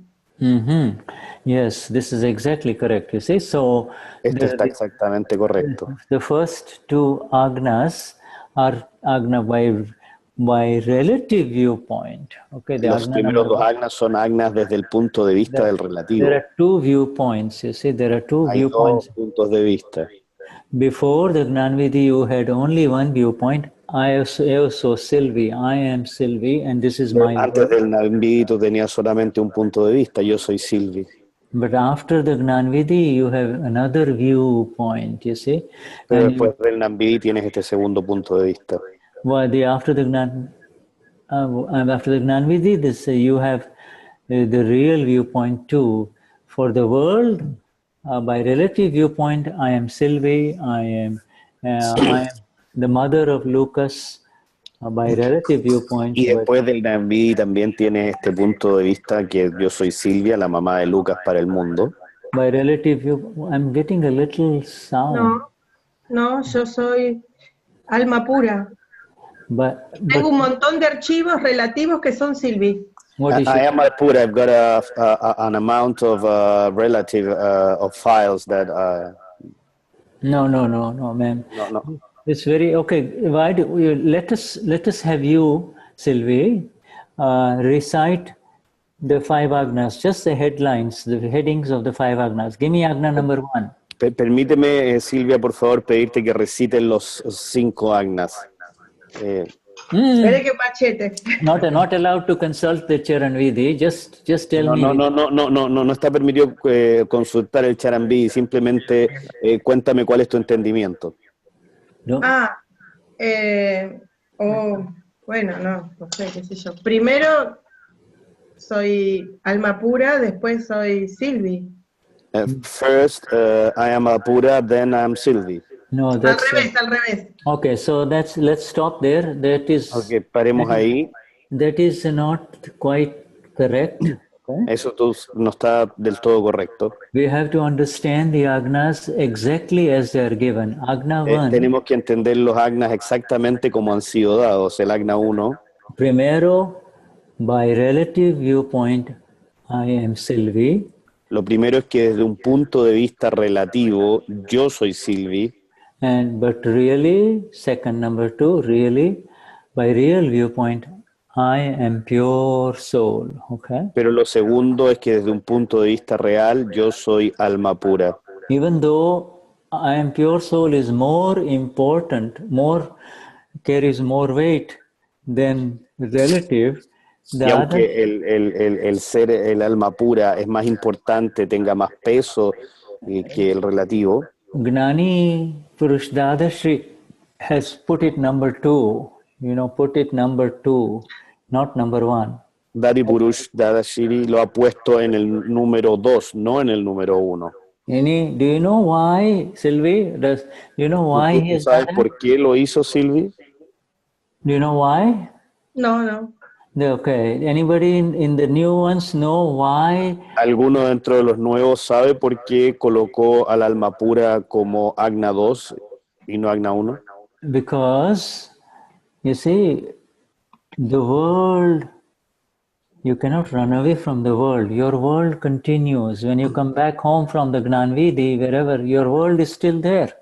S1: Yes, this is exactly correct. You see, so
S3: esto está exactamente correcto.
S1: The first 2 Agnas are Agna by relative viewpoint. Okay,
S3: Los primeros 2 Agnas son Agnas desde el punto de vista del relativo.
S1: There are 2 viewpoints. You see, there are 2 viewpoints.
S3: 2 puntos de vista.
S1: Before the Gnan Vidhi, you had only one viewpoint. I also Sylvie. I am Sylvie, and this is my
S3: Antes del Gnan Vidhi tú tenías solamente un punto de vista. Yo soy Sylvie.
S1: But after the Gnan Vidhi, you have another viewpoint. You see.
S3: Pero después del Gnan Vidhi tienes este segundo punto de vista.
S1: After the Gnan Vidhi, you have the real viewpoint too. For the world, by relative viewpoint, I am Sylvie, I am the mother of Lucas, by relative viewpoint.
S3: Y después del Gnan Vidhi también tienes este punto de vista que yo soy Silvia, la mamá de Lucas para el mundo.
S1: By relative view, I'm getting a little sound.
S5: No, yo soy alma pura. Tengo un montón de archivos relativos que son Silvi.
S3: I am alma pura. I've got an amount of relative of files that.
S1: No, ma'am.
S3: No.
S1: It's very okay. Why do you, let us have you, Sylvie, recite the 5 Agnas, just the headlines, the headings of the 5 Agnas. Give me Agna number 1.
S3: Permíteme, Silvia, por favor, pedirte que recites los 5 Agnas.
S5: Espere que machete.
S1: Not allowed to consult the Charan Vidhi. Just tell me.
S3: No está permitido consultar el Charan Vidhi. Simplemente cuéntame cuál es tu entendimiento.
S5: Bueno, no sé, qué sé yo. Primero soy alma pura, después soy Silvi.
S3: First, I am Apura, then I am Sylvie.
S1: No,
S5: Al
S1: that's
S5: revés, al revés.
S1: okay. So let's stop there.
S3: Ok, paremos ahí.
S1: That is not quite correct. Okay?
S3: Eso no está del todo correcto.
S1: We have to understand the agnas exactly as they are given. Agna 1,
S3: Tenemos que entender los agnas exactamente como han sido dados. El agna 1,
S1: primero, by relative viewpoint, I am Sylvie.
S3: lo primero es que desde un punto de vista relativo, yo soy Sylvie.
S1: But really, second, number 2, really, by real viewpoint, I am pure soul. Okay.
S3: Pero lo segundo es que desde un punto de vista real, yo soy alma pura.
S1: Even though I am pure soul is more important, carries more weight than relative,
S3: Y aunque el ser, el alma pura es más importante, tenga más peso que el relativo,
S1: Gnani Purush Dadashri has put it number 2, put it number 2, not number 1.
S3: Gnani Purush Dadashri lo ha puesto en el número 2, no en el número 1.
S1: Do you know why, Sylvie? Do you know why he
S3: ¿Tú
S1: has
S3: sabes
S1: done
S3: por qué lo hizo Sylvie?
S1: Do you know why?
S5: No.
S1: Okay. Anybody in the new ones know why?
S3: ¿Alguno dentro de los nuevos sabe por qué colocó al alma pura como Agna 2 y no Agna 1?
S1: Because, you see, the world, you cannot run away from the world. Your world continues. When you come back home from the Gnan Vidhi, wherever, your world is still there.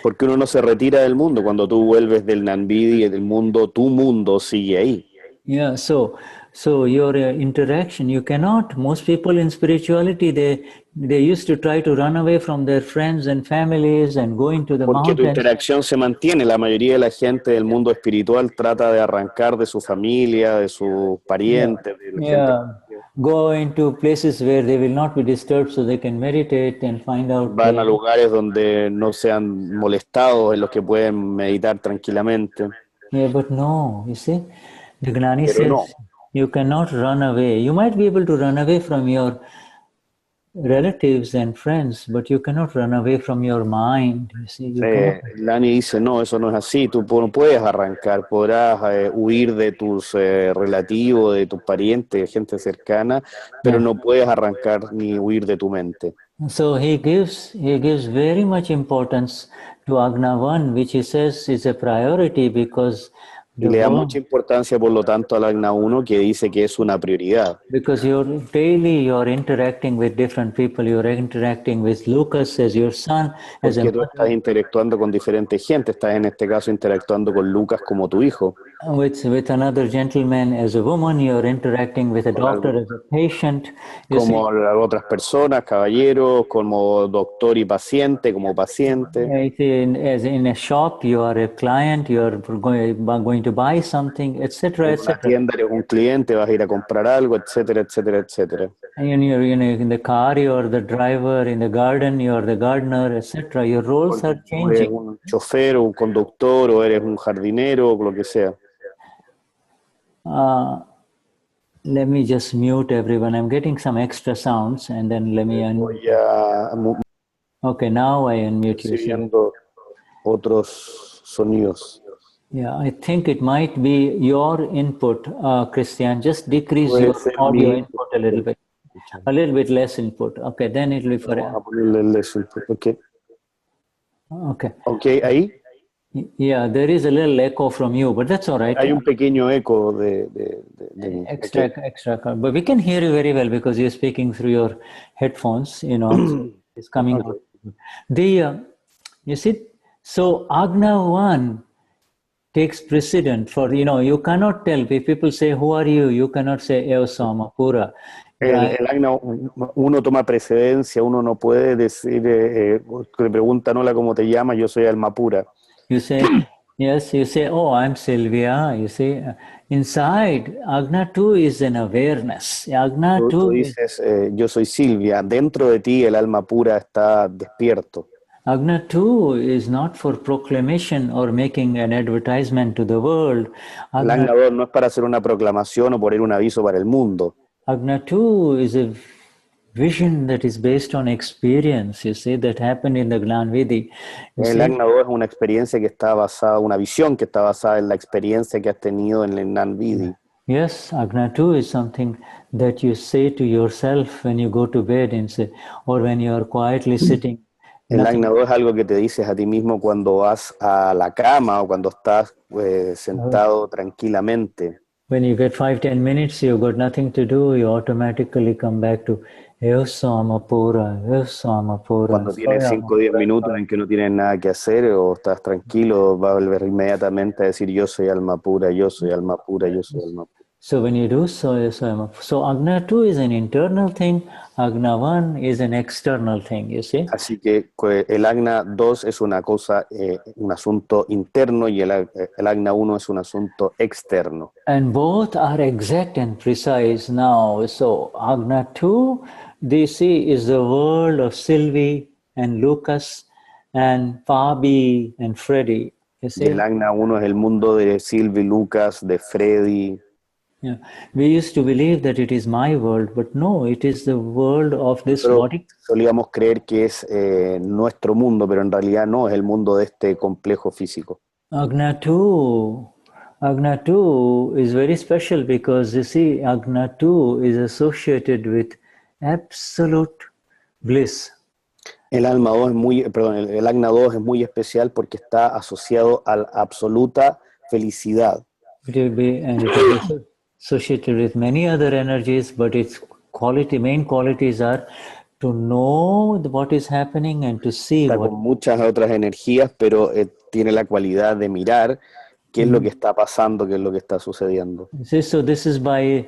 S3: Porque uno no se retira del mundo. Cuando tú vuelves del Gnan Vidhi y del mundo, tu mundo sigue ahí.
S1: Yeah, so your interaction, you cannot. Most people in spirituality, they used to try to run away from their friends and families and go into the
S3: Porque tu
S1: mountains.
S3: interacción se mantiene. La mayoría de la gente del mundo espiritual trata de arrancar de su familia, de sus parientes, de la gente.
S1: Go into places where they will not be disturbed so they can meditate and find out.
S3: Van a lugares donde no sean molestados, en los que pueden meditar tranquilamente.
S1: Yeah, but no, you see, the Gnani
S3: Pero
S1: says
S3: no.
S1: you cannot run away. You might be able to run away from your relatives and friends, but you cannot run away from your mind. You see,
S3: Gnani dice, no, eso no es así, tú no puedes arrancar, podrás huir de tus relativos, de tus parientes, gente cercana, pero no puedes arrancar ni huir de tu mente.
S1: So he gives very much importance to Agna 1, which he says is a priority because
S3: y le da mucha importancia, por lo tanto, al Agna 1, que dice que es una prioridad.
S1: Because you're interacting with different people. You're interacting with Lucas as your son.
S3: Porque tú estás interactuando con diferentes gente. Estás, en este caso, interactuando con Lucas como tu hijo.
S1: With another gentleman as a woman. You're interacting with a doctor as a patient.
S3: Como otras personas, caballeros, como doctor y paciente, como paciente.
S1: As in a shop, you are a client. You're going to buy something, etc.
S3: En una tienda eres un cliente, vas a ir a comprar algo, etcétera, etcétera, etcétera.
S1: And you're in the car, you're the driver. In the garden, you're the gardener, etc. Your roles are changing.
S3: Eres un chofer o un conductor, o eres un jardinero, o lo que sea.
S1: Let me just mute everyone. I'm getting some extra sounds, and then let me unmute. Okay, now I unmute you.
S3: Recibiendo otros sonidos.
S1: Yeah, I think it might be your input, Cristian. Just decrease your audio input a little bit less input. Okay, then it will be for.
S3: Less input. Okay.
S1: Okay.
S3: Okay, ahí.
S1: Yeah, there is a little echo from you, but that's all right.
S3: Hay un pequeño eco de
S1: extra, but we can hear you very well because you're speaking through your headphones. It's coming out. You see, so Agna 1 takes precedent for, you cannot tell. If people say, who are you? You cannot say, Eosama Pura.
S3: El Agna 1 toma precedencia, uno no puede decir, le preguntan, hola, ¿cómo te llamas? Yo soy alma pura.
S1: You say, yes, you say, oh, I'm Sylvia. You see, inside, Agna 2 is an awareness. Agna 2
S3: tú dices, yo soy Silvia. Dentro de ti el alma pura está despierto.
S1: Agna 2 is not for proclamation or making an advertisement to the world.
S3: El Agna 2 no es para hacer una proclamación o poner un aviso para el mundo.
S1: Agna 2 is vision that is based on experience, you see, that happened in the Gnan Vidhi. You
S3: El
S1: see?
S3: Agna 2 es una experiencia que está basada, una visión que está basada en la experiencia que has tenido en el Gnan Vidhi.
S1: Yes, Agna 2 is something that you say to yourself when you go to bed and say, or when you are quietly sitting.
S3: El
S1: Nothing.
S3: Agna 2 es algo que te dices a ti mismo cuando vas a la cama o cuando estás sentado tranquilamente.
S1: When you get 5-10 minutes, you've got nothing to do, you automatically come back to Samapura.
S3: Cuando tienes 5 o 10 minutos en que no tienes nada que hacer o estás tranquilo, vas a volver inmediatamente a decir yo soy alma pura, yo soy alma pura, yo soy alma pura.
S1: So when you do so Agna 2 is an internal thing, Agna 1 is an external thing, you see?
S3: Así que el Agna 2 es una cosa, un asunto interno y el Agna 1 es un asunto externo.
S1: And both are exact and precise now. So Agna 2, they see, is the world of Sylvie and Lucas and Fabi and Freddy. You see?
S3: Y el Agna 1 es el mundo de Sylvie, Lucas, de Freddy.
S1: Yeah. We used to believe that it is my world, but no, it is the world of this body.
S3: Solíamos creer que es nuestro mundo, pero en realidad no, es el mundo de este complejo físico.
S1: Agna 2 is very special because you see, Agna 2 is associated with absolute bliss.
S3: El Agna 2 es muy especial porque está asociado a la absoluta felicidad.
S1: It will be associated with many other energies, but its main qualities are to know what is happening and to see
S3: Está
S1: what.
S3: con muchas otras energías, pero tiene la cualidad de mirar qué es lo que está pasando, qué es lo que está sucediendo.
S1: So this is the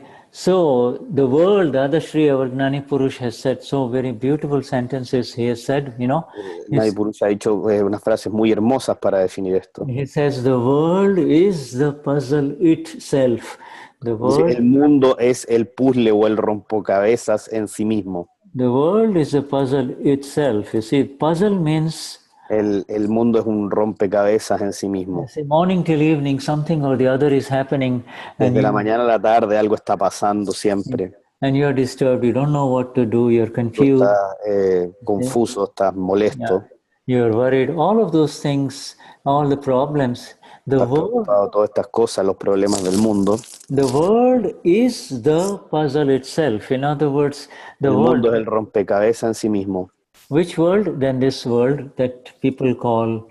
S1: world, Dadashri, our Gnani Purush, has said so very beautiful sentences. He has said,
S3: Gnani Purush ha dicho unas frases muy hermosas para definir esto.
S1: He says the world is the puzzle itself.
S3: El mundo es el puzzle o el rompecabezas en sí mismo.
S1: The world is a puzzle itself. You see, puzzle means
S3: el mundo es un rompecabezas en sí mismo.
S1: Morning till evening, something or the other is happening.
S3: Desde la mañana a la tarde algo está pasando siempre.
S1: And you're disturbed, you don't know what to do, you're confused.
S3: Tú estás confuso, estás molesto.
S1: You're worried, all of those things, all the problems.
S3: Estás preocupado, todas estas cosas, los problemas del mundo.
S1: The world is the puzzle itself. In other words,
S3: el mundo es el rompecabezas en sí mismo.
S1: Which world? Then this world that people call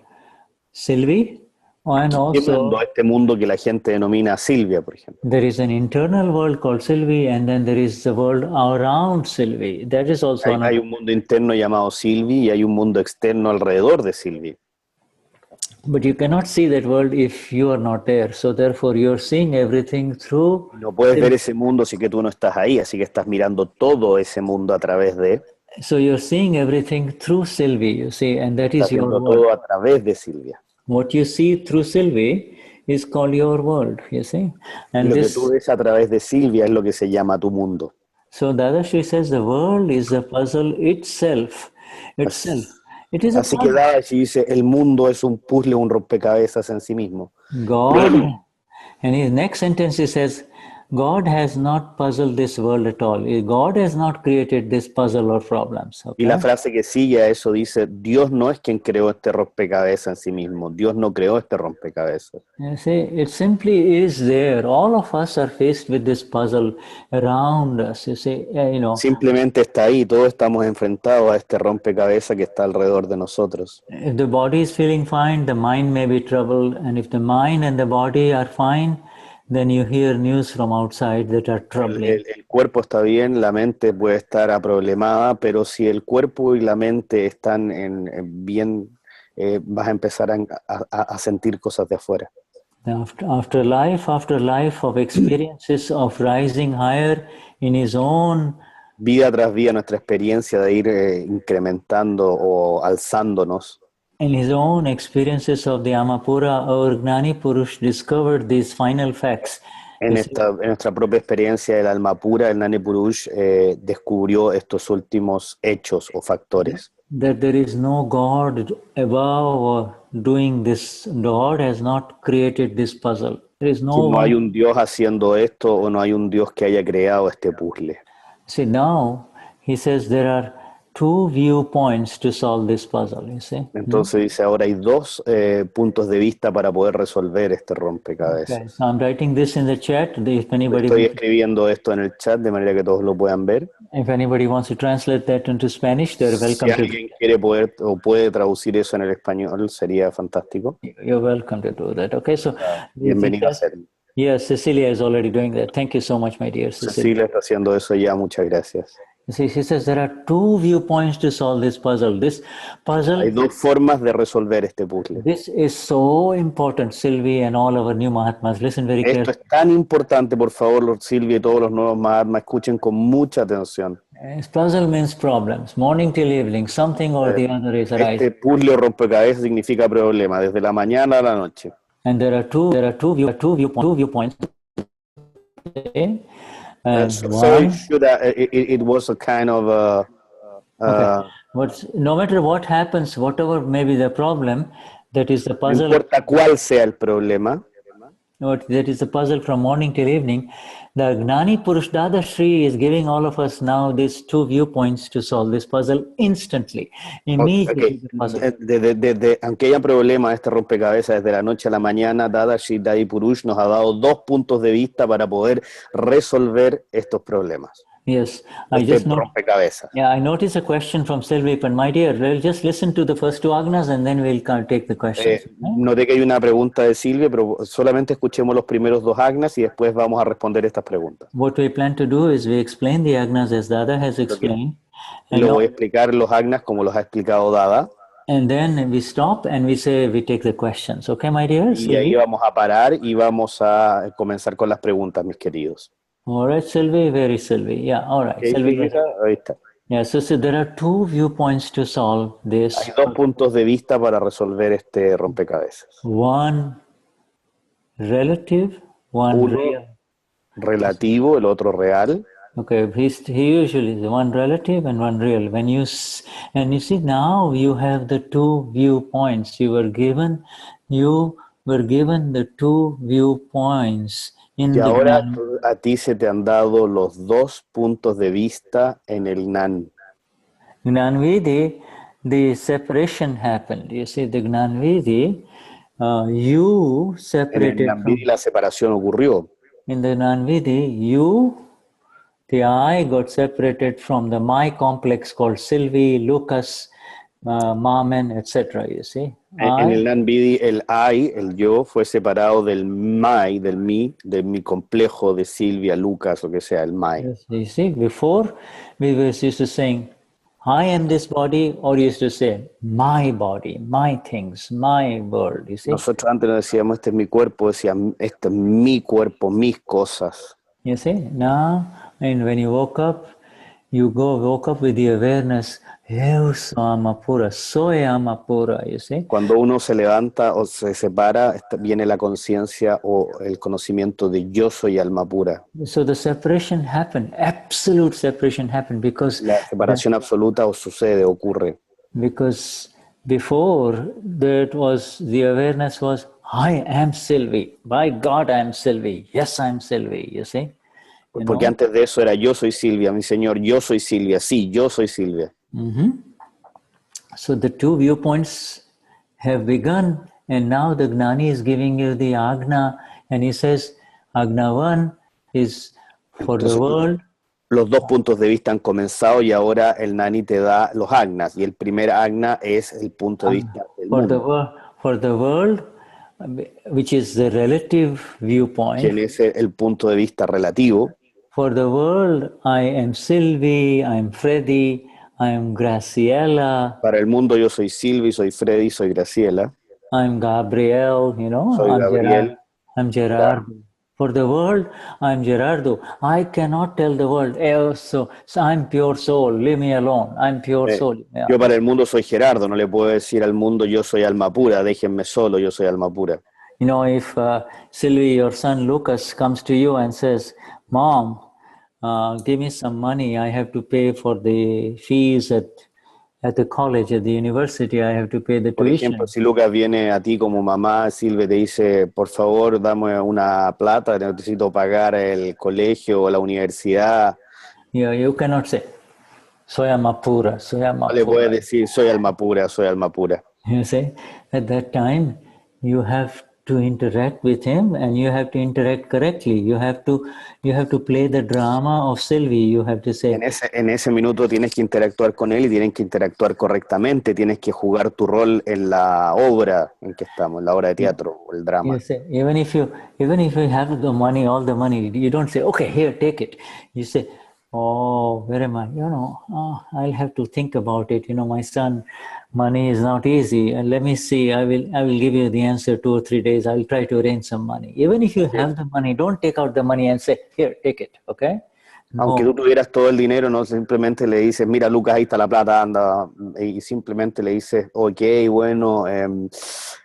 S1: Sylvie. And also,
S3: este mundo que la gente denomina Silvia, por ejemplo.
S1: There is an internal world called Sylvie, and then there is the world around Sylvie. That is also
S3: hay un mundo interno llamado Sylvie y hay un mundo externo alrededor de Sylvie.
S1: But you cannot see that world if you are not there. So therefore you are seeing everything through.
S3: No puedes ver ese mundo si que tú no estás ahí, así que estás mirando todo ese mundo a través de.
S1: So you're seeing everything through Sylvie, you see, and that is your world.
S3: Todo a través de Silvia.
S1: What you see through Sylvie is called your world, you see. And
S3: lo que tú ves a través de Silvia es lo que se llama tu mundo.
S1: So Dadashri says the world is a puzzle itself. It is
S3: así que Dadashri dice el mundo es un puzzle, un rompecabezas en sí mismo.
S1: God, and his next sentence he says, God has not puzzled this world at all. God has not created this puzzle or problems. Okay?
S3: Y la frase que sigue a eso dice, Dios no es quien creó este rompecabezas en sí mismo. Dios no creó este rompecabezas.
S1: You see, it simply is there. All of us are faced with this puzzle around us. You see,
S3: Simplemente está ahí. Todos estamos enfrentados a este rompecabezas que está alrededor de nosotros.
S1: If the body is feeling fine, the mind may be troubled. And if the mind and the body are fine, then you hear news from outside that are troubling.
S3: El cuerpo está bien, la mente puede estar problemada, pero si el cuerpo y la mente están bien, vas a empezar a sentir cosas de afuera.
S1: After life of experiences of rising higher in his own.
S3: Vida tras vida, nuestra experiencia de ir incrementando o alzándonos.
S1: In his own experiences of the Amapura, our Gnani Purush discovered these final facts.
S3: En nuestra propia experiencia del alma pura, el Gnani Purush descubrió estos últimos hechos o factores.
S1: That there is no God above or doing this. God has not created this puzzle. There is
S3: no hay un Dios haciendo esto o no hay un Dios que haya creado este puzzle.
S1: See, now he says there are two viewpoints to solve this puzzle, you see.
S3: Entonces dice, ahora hay dos puntos de vista para poder resolver este
S1: Okay,
S3: rompecabezas.
S1: so I'm writing this in the chat. If anybody,
S3: Estoy escribiendo esto en el chat de manera que todos lo puedan ver.
S1: if anybody wants to translate that into Spanish, they're
S3: Si
S1: welcome to.
S3: alguien quiere poder o puede traducir eso en el español, sería fantástico.
S1: You're welcome to do that. Okay, so
S3: Bienvenido a ser.
S1: yes, Cecilia is already doing that. Thank you so much, my dear Cecilia.
S3: Cecilia está haciendo eso ya, muchas gracias.
S1: You see, she says there are two viewpoints to solve this puzzle. This puzzle,
S3: Hay dos formas de resolver este puzzle.
S1: this is so important, Sylvie and all our new Mahatmas. Listen very
S3: Esto
S1: carefully.
S3: es tan importante, por favor, Silvia y todos los nuevos Mahatmas, escuchen con mucha atención.
S1: This puzzle means problems. Morning till evening, something or the other is
S3: Este
S1: arising.
S3: puzzle o rompecabezas significa problema, desde la mañana a la noche.
S1: And there are two viewpoints. Okay? And
S3: So
S1: one,
S3: it was a kind of
S1: okay. No matter what happens, whatever may be the problem, that is the
S3: no
S1: puzzle.
S3: importa cuál sea el problema,
S1: That is the puzzle from morning till evening. The Gnani Purush Dadashri is giving all of us now these two viewpoints to solve this puzzle instantly, immediately. The puzzle.
S3: aunque haya problema este rompecabezas desde la noche a la mañana, Dadashri Gnani Purush nos ha dado dos puntos de vista para poder resolver estos problemas.
S1: Yes, I just
S3: rompecabezas.
S1: I noticed a question from Sylvie, but my dear, we'll just listen to the first two Agnas and then we'll take the questions.
S3: Noté que hay una pregunta de Silvia, pero solamente escuchemos los primeros dos Agnas y después vamos a responder estas preguntas.
S1: What we plan to do is we explain the Agnas as Dada has explained.
S3: Lo voy a explicar los Agnas como los ha explicado Dada.
S1: And then we stop and we say we take the questions. Okay, my dear?
S3: Y ahí vamos a parar y vamos a comenzar con las preguntas, mis queridos.
S1: All right, Sylvie, where is Sylvie? Yeah, all right.
S3: Okay,
S1: Sylvie,
S3: ahí está.
S1: yeah, so there are two viewpoints to solve this.
S3: Hay dos puntos de vista para resolver este rompecabezas.
S1: One relative, one
S3: Uno
S1: real.
S3: relativo, el otro real.
S1: Okay, he usually is one relative and one real. When you and you see now you have the two viewpoints. You were given the two viewpoints.
S3: Y ahora a ti se te han dado los dos puntos de vista en el Gnan.
S1: Gnan Vidhi, the separation happened. You see, the Gnan Vidhi, you separated.
S3: En el Gnan Vidhi la separación ocurrió.
S1: In the Gnan Vidhi, the I got separated from the my complex called Sylvie, Lucas, Mamen, etc. You see.
S3: En el Gnan Vidhi, el I, el yo, fue separado del my, del mi complejo de Silvia, Lucas, o que sea, el my.
S1: Yes, you see, before we were used to saying, I am this body, or used to say, my body, my things, my world, you see.
S3: Nosotros antes no decíamos, este es mi cuerpo, decíamos, este es mi cuerpo, mis cosas.
S1: You see, now, and when you woke up with the awareness, eu sou Amapura, soy Amapura, you see.
S3: Cuando uno se levanta o se separa, viene la conciencia o el conocimiento de yo soy alma pura.
S1: So the separation happened, absolute separation happened because
S3: la separación absoluta ocurre.
S1: Because before that was the awareness was I am Sylvie. By God I am Sylvie. Yes, I am Sylvie, you see.
S3: Porque antes de eso era yo soy Silvia, mi señor, yo soy Silvia, sí, yo soy Silvia.
S1: So the two viewpoints have begun, and now the Gnani is giving you the Agna, and he says, Agna 1 is for the world.
S3: Los dos puntos de vista han comenzado y ahora el Gnani te da los Agnas, y el primer Agna es el punto de vista del mundo.
S1: For the world, which is the relative viewpoint.
S3: Quien es el punto de vista relativo.
S1: For the world, I am Sylvie, I am Freddy, I am Graciela.
S3: Para el mundo yo soy Sylvie, soy Freddy, soy Graciela.
S1: I'm Gabriel, you know.
S3: Soy Gabriel.
S1: I'm Gerardo. For the world, I'm Gerardo. I cannot tell the world, oh, so I'm pure soul, leave me alone, I'm pure soul. Yeah.
S3: Yo para el mundo soy Gerardo, no le puedo decir al mundo yo soy alma pura, déjenme solo, yo soy alma pura.
S1: You know, if Sylvie, your son Lucas, comes to you and says, Mom, give me some money, I have to pay for the fees at the college, at the university, I have to pay the tuition.
S3: Por ejemplo, si Lucas viene a ti como mamá, Silvia te dice, por favor, dame una plata, necesito pagar el colegio o la universidad.
S1: Yeah, you cannot say. soy alma pura, soy alma
S3: No le puedes
S1: pura.
S3: decir, soy alma pura, soy alma pura.
S1: You see, at that time, you have to interact with him, and you have to interact correctly. You have to play the drama of Sylvie. You have to say,
S3: En ese minuto tienes que interactuar con él y tienes que interactuar correctamente, tienes que jugar tu rol en la obra en que estamos, en la obra de teatro o el drama.
S1: you say, even if you have the money, all the money, you don't say, okay, here, take it. You say, oh, where am I? I'll have to think about it. My son, money is not easy, and let me see. I will give you the answer 2 or 3 days. I'll try to arrange some money. Even if you have the money, don't take out the money and say, here, take it. Okay?
S3: Aunque tú tuvieras todo el dinero, no simplemente le dices, mira Lucas, ahí está la plata, anda, y simplemente le dices, ok, bueno,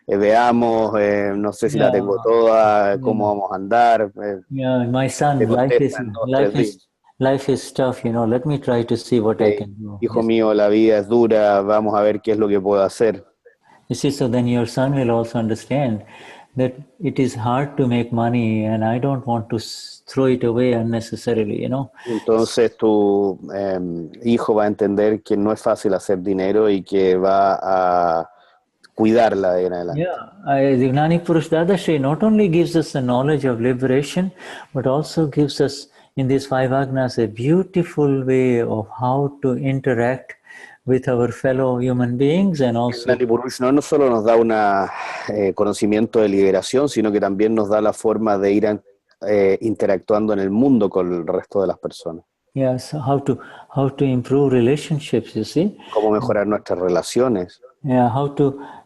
S3: veamos, no sé si la tengo toda, cómo vamos a andar.
S1: My son,
S3: Te contesta en 2, 3 días.
S1: life is tough. Let me try to see what I can do.
S3: Hijo mío, la vida es dura, vamos a ver qué es lo que puedo hacer.
S1: You see, so then your son will also understand that it is hard to make money, and I don't want to throw it away unnecessarily,
S3: Entonces tu hijo va a entender que no es fácil hacer dinero y que va a cuidarla de en adelante.
S1: The Gnani Purush Dadashri not only gives us the knowledge of liberation, but also gives us in these 5 Agnas a beautiful way of how to interact with our fellow human beings, and also
S3: Gnani Purush no solo nos da un conocimiento de liberación, sino que también nos da la forma de ir interactuando en el mundo con el resto de las personas.
S1: yes, how to improve relationships, you see.
S3: Cómo mejorar nuestras relaciones.
S1: Yeah,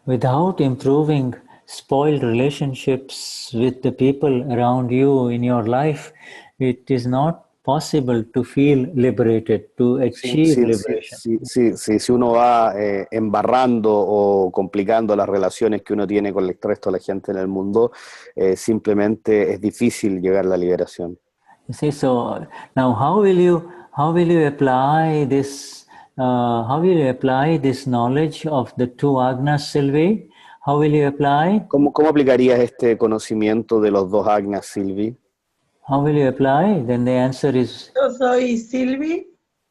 S1: without improving spoiled relationships with the people around you in your life, it is not possible to feel liberated, to achieve liberation.
S3: Si uno va embarrando o complicando las relaciones que uno tiene con el resto de la gente en el mundo, simplemente es difícil llegar a la liberación.
S1: You see, so now how will you apply this? How will you apply this knowledge of the 2 Agnas, Sylvie? How will you apply?
S3: ¿Cómo aplicarías este conocimiento de los 2 Agnas, Sylvie?
S1: How will you apply? Then the answer is...
S5: Yo soy Sylvie,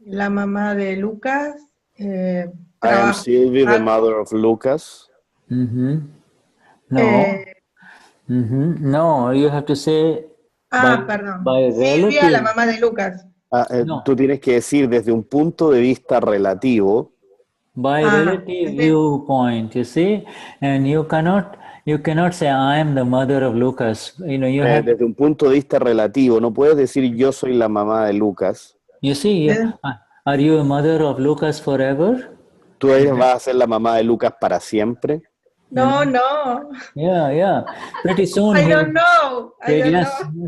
S5: la mamá de Lucas.
S3: I am Sylvie, the mother of Lucas.
S1: No. No, you have to say...
S5: perdón.
S1: By
S5: Silvia, la mamá de Lucas.
S1: No.
S3: Tú tienes que decir desde un punto de vista relativo.
S1: By relative viewpoint, you see, and you cannot say I am the mother of Lucas.
S3: Desde un punto de vista relativo, no puedes decir yo soy la mamá de Lucas.
S1: You see, are you a mother of Lucas forever?
S3: ¿Tú vas a ser la mamá de Lucas para siempre?
S5: No.
S1: Yeah. Pretty soon.
S5: I don't know.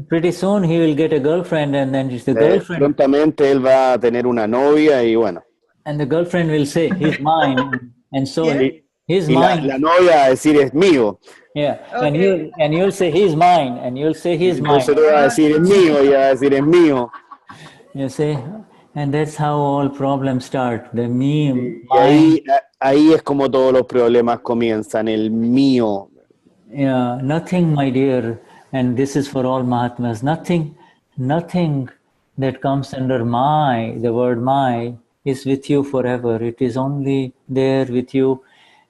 S1: Pretty soon he will get a girlfriend, and then the girlfriend.
S3: Prontamente él va a tener una novia y bueno.
S1: And the girlfriend will say, he's mine, and so he's mine.
S3: La novia va a decir es mío.
S1: Yeah, okay. and you'll say he's mine, and you'll say he's mine.
S3: Entonces tú vas a decir es mío y va a decir es mío.
S1: You see, and that's how all problems start. The me.
S3: Ahí es como todos los problemas comienzan, el mío.
S1: Yeah, nothing, my dear, and this is for all Mahatmas. Nothing that comes under the word my, is with you forever. It is only there with you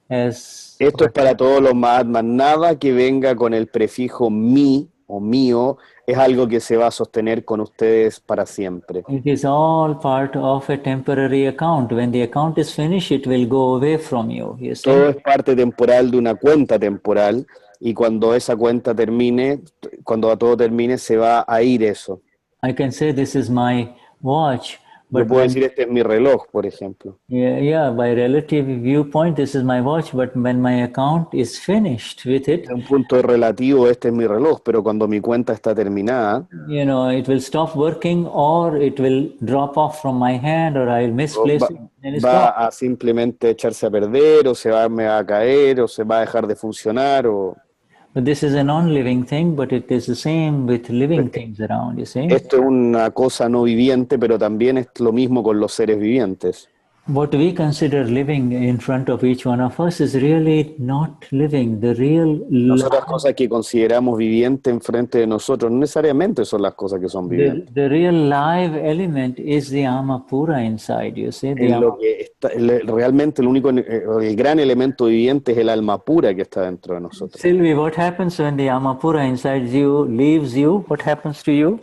S1: as...
S3: Esto es para todos los Mahatmas. Nada que venga con el prefijo mi o mío es algo que se va a sostener con ustedes para siempre.
S1: It is all part of a temporary account. When the account is finished, it will go away from you. You see?
S3: Todo es parte temporal de una cuenta temporal y cuando esa cuenta termine, cuando todo termine, se va a ir eso.
S1: I can say this is my watch.
S3: Yo puedo decir este es mi reloj, por ejemplo.
S1: Yeah, by relative viewpoint, this is my watch, but when my account is finished with it,
S3: de un punto relativo, este es mi reloj, pero cuando mi cuenta está terminada,
S1: it will stop working, or it will drop off from my hand, or I'll misplace it.
S3: Va a simplemente echarse a perder, o me va a caer, o se va a dejar de funcionar, o...
S1: But this is a non-living thing, but it is the same with living things around, you see.
S3: Esto es una cosa no viviente, pero también es lo mismo con los seres vivientes.
S1: what we consider living in front of each one of us is really not living. The real
S3: Nosotras cosas que consideramos vivientes enfrente de nosotros no necesariamente son las cosas que son vivientes.
S1: the real live element is the Amapura inside, you see.
S3: En lo que está, realmente el único, el gran elemento viviente es el alma pura que está dentro de nosotros.
S1: Sylvie, what happens when the Amapura inside you leaves you? What happens to you?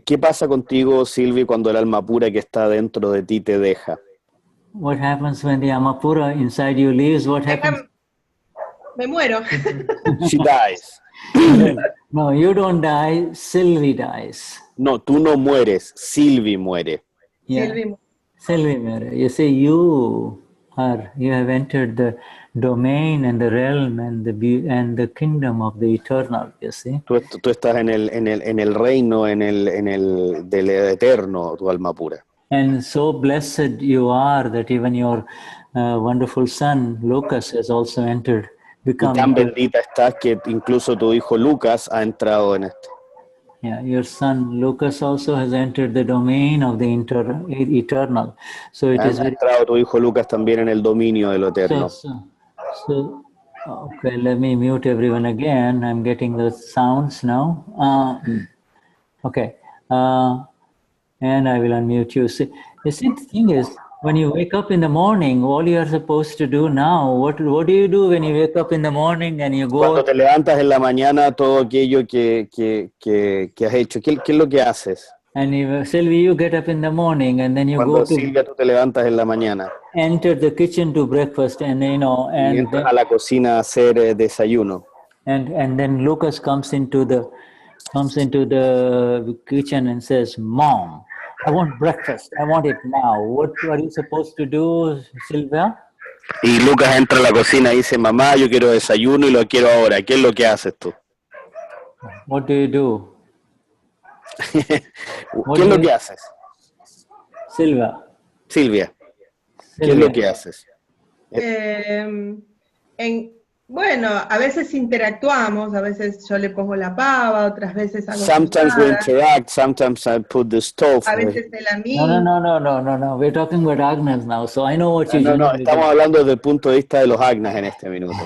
S3: ¿Qué pasa contigo, Sylvie, cuando el alma pura que está dentro de ti te deja?
S1: What happens when the Amapura inside you leaves? What happens?
S5: Me muero.
S3: She dies.
S1: No, you don't die, Sylvie dies.
S3: No, tú no mueres, Sylvie muere.
S1: Yeah. Sylvie muere. You see, you have entered the domain and the realm and the kingdom of the eternal, you see.
S3: Tú estás en el reino, en el del eterno, tu alma pura.
S1: And so blessed you are that even your wonderful son, Lucas, has also entered.
S3: Y tan bendita estás que incluso tu hijo Lucas ha entrado en esto.
S1: Yeah, your son Lucas also has entered the domain of the eternal. So it is
S3: Ha entrado tu hijo Lucas también en el dominio de lo eterno.
S1: So, okay, let me mute everyone again. I'm getting the sounds now. Okay. And I will unmute you. See, the thing is, when you wake up in the morning, all you are supposed to do now, what do you do when you wake up in the morning and you go?
S3: Cuando te levantas en la mañana, todo aquello que has hecho, ¿qué es lo que haces?
S1: And Sylvie, you get up in the morning and then you
S3: Cuando,
S1: go to
S3: Silvia, tú te levantas en la mañana.
S1: Enter the kitchen to breakfast, and
S3: Y entras a la cocina a hacer desayuno.
S1: And then Lucas comes into the kitchen and says, "Mom, I want breakfast. I want it now." What are you supposed to do, Sylvia?
S3: Y Lucas entra a la cocina y dice, mamá, yo quiero desayuno y lo quiero ahora. ¿Qué es lo que haces tú?
S1: What do you do?
S3: ¿Qué es lo que haces?
S1: Silvia.
S3: Silvia, ¿qué es lo que haces?
S5: Bueno, a veces interactuamos, a veces yo le pongo la pava, otras veces hago
S3: Sometimes we interact, sometimes I put the stove.
S5: a veces él a mí.
S1: No. We're talking about Agnas now, so I know what you
S3: No,
S1: generally
S3: estamos
S1: do.
S3: hablando desde el punto de vista de los Agnas en este minuto.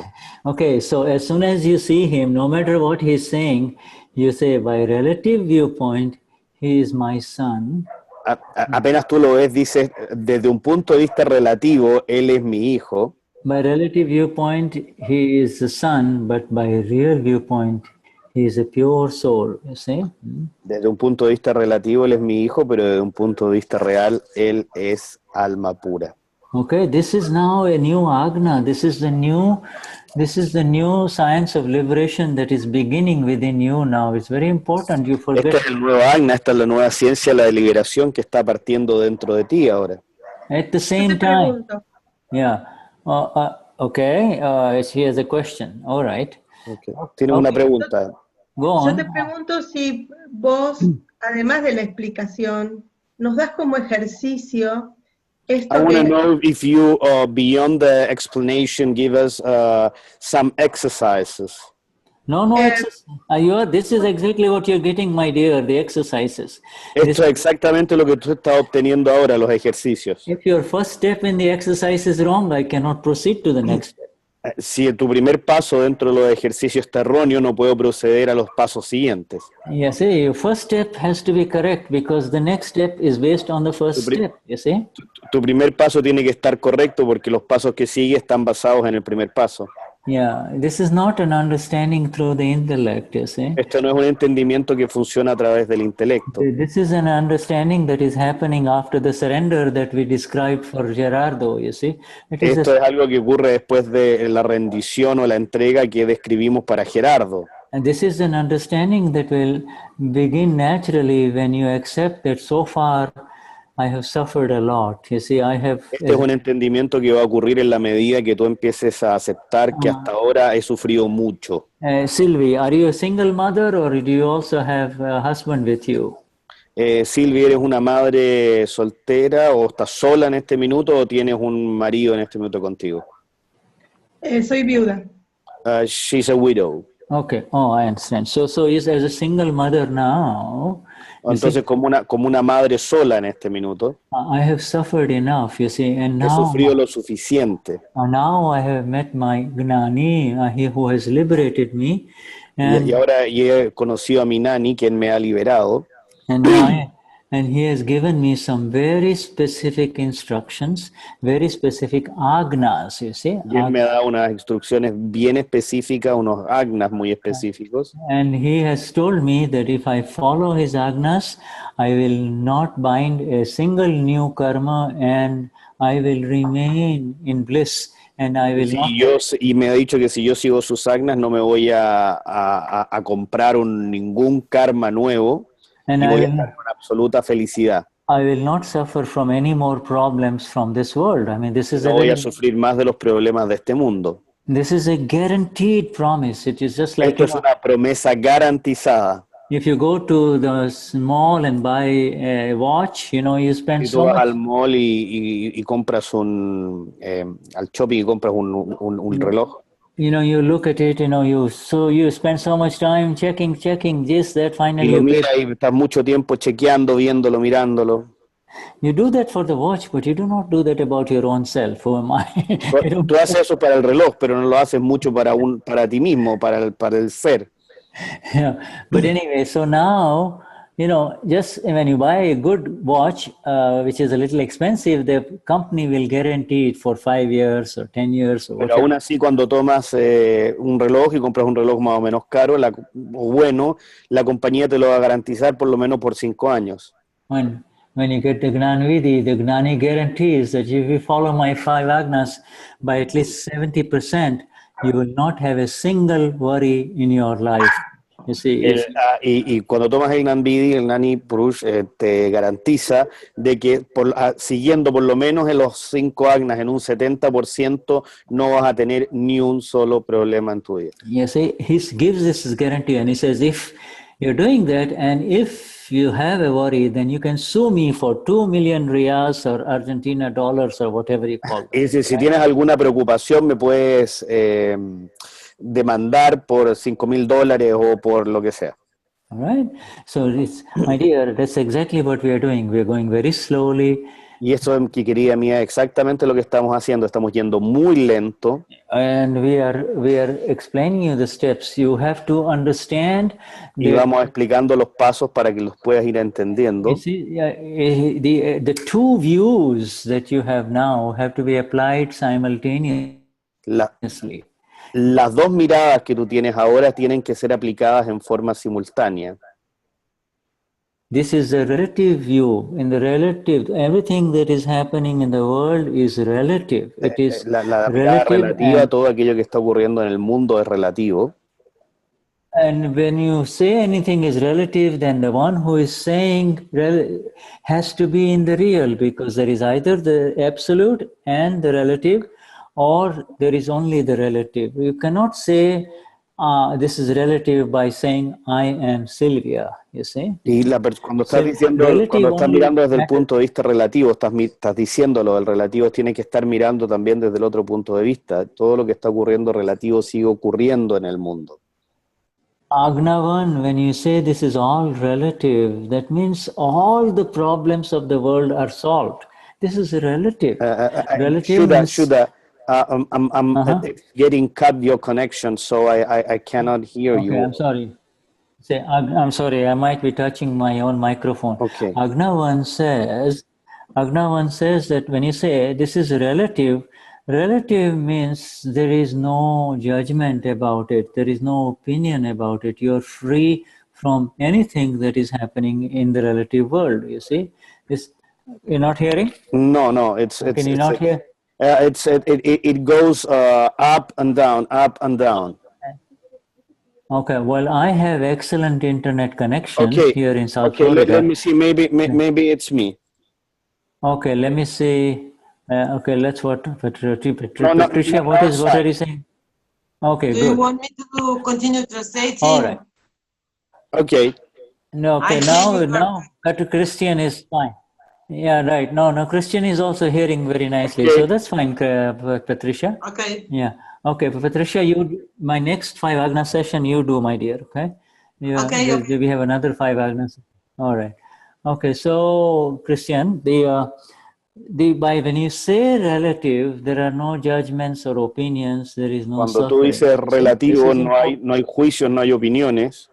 S1: Okay, so as soon as you see him, no matter what he's saying, you say, by relative viewpoint, he is my son.
S3: Apenas tú lo ves, dices, desde un punto de vista relativo, él es mi hijo.
S1: By relative viewpoint, he is the son, but by real viewpoint, he is a pure soul, you see?
S3: Desde un punto de vista relativo, él es mi hijo, pero desde un punto de vista real, él es alma pura.
S1: Okay, this is now a new Agna. This is the new science of liberation that is beginning within you now. It's very important. You forget.
S3: Este es el nuevo Agna, esta es la nueva ciencia, la de liberación que está partiendo dentro de ti ahora.
S1: At the same time. Yeah. Okay. She has a question. All right.
S3: Okay. Tienes una pregunta.
S1: Go on.
S5: Yo te pregunto si vos, además de la explicación, nos das como ejercicio esto
S3: I want to
S5: que...
S3: know if you, beyond the explanation, give us some exercises.
S1: No, this is exactly what you're getting, my dear, the exercises.
S3: Esto es exactamente lo que tú estás obteniendo ahora, los ejercicios.
S1: If your first step in the exercise is wrong, I cannot proceed to the next step.
S3: Si tu primer paso dentro de los ejercicios está erróneo, no puedo proceder a los pasos siguientes.
S1: You see, your first step has to be correct because the next step is based on the first step, you see?
S3: Tu primer paso tiene que estar correcto porque los pasos que sigue están basados en el primer paso.
S1: Yeah, this is not an understanding through the intellect, you see?
S3: Esto no es un entendimiento que funciona a través del intelecto.
S1: This is an understanding that is happening after the surrender that we described for Gerardo, you see?
S3: Esto es algo que ocurre después de la rendición o la entrega que describimos para Gerardo.
S1: And this is an understanding that will begin naturally when you accept that so far I have suffered a lot. You see,
S3: Este es un entendimiento que va a ocurrir en la medida que tú empieces a aceptar que hasta ahora he sufrido mucho.
S1: Sylvie, are you a single mother or do you also have a husband with you?
S3: Silvia, ¿eres una madre soltera o estás sola en este minuto o tienes un marido en este minuto contigo?
S5: Soy viuda.
S3: She's a widow.
S1: Okay. Oh, I understand. So as a single mother now,
S3: Entonces, como una madre sola en este minuto,
S1: I have suffered enough, you see, and
S3: he sufrido lo suficiente.
S1: now I have met my Gnani, he who has liberated me,
S3: Y ahora he conocido a mi Gnani, quien me ha liberado.
S1: And he has given me some very specific instructions, very specific agnas, you see.
S3: Y él me ha dado unas instrucciones bien específicas, unos agnas muy específicos.
S1: And he has told me that if I follow his agnas, I will not bind a single new karma and I will remain in bliss. And I will
S3: Y me ha dicho que si yo sigo sus agnas no me voy a comprar ningún karma nuevo y voy a estar con absoluta felicidad.
S1: I will not suffer from any more problems from this world. I mean, this is
S3: no voy a sufrir más de los problemas de este mundo.
S1: This is a guaranteed promise. It is just like
S3: Esto es una promesa garantizada.
S1: If you go to the mall and buy a watch, you know, you spend
S3: si tú vas al mall y compras al shopping y compras un reloj.
S1: You know, you look at it, you know, you spend so much time checking, just that finally.
S3: Y lo mira y estás mucho tiempo chequeando, viéndolo, mirándolo.
S1: You do that for the watch, but you do not do that about your own self. Who am I?
S3: Tú haces eso para el reloj, pero no lo haces mucho para ti mismo, para el ser.
S1: Yeah. But anyway, so now, you know, just when you buy a good watch, which is a little expensive, the company will guarantee it for 5 years or 10 years. Or
S3: Pero aún así, cuando tomas un reloj y compras un reloj más o menos caro, o bueno, la compañía te lo va a garantizar por lo menos por 5 años.
S1: When you get the Gnan Vidhi, the Gnani guarantees that if you follow my 5 Agnas by at least 70%, you will not have a single worry in your life. You see,
S3: y cuando tomas el Gnan Vidhi, el Gnani Purush te garantiza de que siguiendo por lo menos en los 5 Agnas en un 70% no vas a tener ni un solo problema en tu vida.
S1: You see, he gives this guarantee and he says, if you're doing that and if you have a worry, then you can sue me for 2 million riyals or Argentina dollars or whatever you call it.
S3: Y si tienes alguna preocupación, me puedes demandar por $5,000 o por lo que sea.
S1: All right. So, my dear, that's exactly what we are doing. We are going very slowly.
S3: Y eso, mi querida mía, exactamente lo que estamos haciendo. Estamos yendo muy lento.
S1: And we are explaining you the steps. You have to understand.
S3: Y vamos explicando los pasos para que los puedas ir entendiendo.
S1: You see, the 2 views that you have now have to be applied simultaneously.
S3: Las 2 miradas que tú tienes ahora tienen que ser aplicadas en forma simultánea.
S1: This is a relative view. In the relative, everything that is happening in the world is relative. It is
S3: la mirada relativa, todo aquello que está ocurriendo en el mundo es relativo.
S1: And when you say anything is relative, then the one who is saying has to be in the real, because there is either the absolute and the relative, or there is only the relative. You cannot say this is relative by saying I am Sylvia, you see.
S3: Y cuando estás cuando estás mirando desde el punto de vista relativo, estás diciéndolo, el relativo tiene que estar mirando también desde el otro punto de vista. Todo lo que está ocurriendo relativo sigue ocurriendo en el mundo.
S1: Agnavan, when you say this is all relative, that means all the problems of the world are solved. This is relative. Relative
S3: Shuddha, I'm getting cut your connection, so I cannot hear you.
S1: I'm sorry. I'm sorry, I might be touching my own microphone.
S3: Okay.
S1: Agnavan says that when you say this is relative means there is no judgment about it. There is no opinion about it. You're free from anything that is happening in the relative world, you see. You're not hearing?
S3: No,
S1: Can you not hear?
S3: It goes up and down, up and down.
S1: Okay, well, I have excellent internet connection here in South Florida.
S3: Let me see. Maybe it's me.
S1: Okay, let me see. Okay, let's Patricia, what are you saying? Okay,
S6: Do
S1: good.
S6: you want me to continue translating?
S1: All right.
S3: Okay.
S1: No, okay, now Cristian is fine. Yeah, right. No, Cristian is also hearing very nicely. So that's fine, Patricia.
S6: Okay.
S1: Yeah. Okay, Patricia, my next 5 Agna session, you do, my dear, okay?
S6: Okay.
S1: We have another 5 Agnas. All right. Okay, so Cristian, when you say relative, there are no judgments or opinions, there is no
S3: Cuando tú
S1: suffering.
S3: dices
S1: You see? This
S3: relativo,
S1: is important
S3: no hay juicios, no hay opiniones,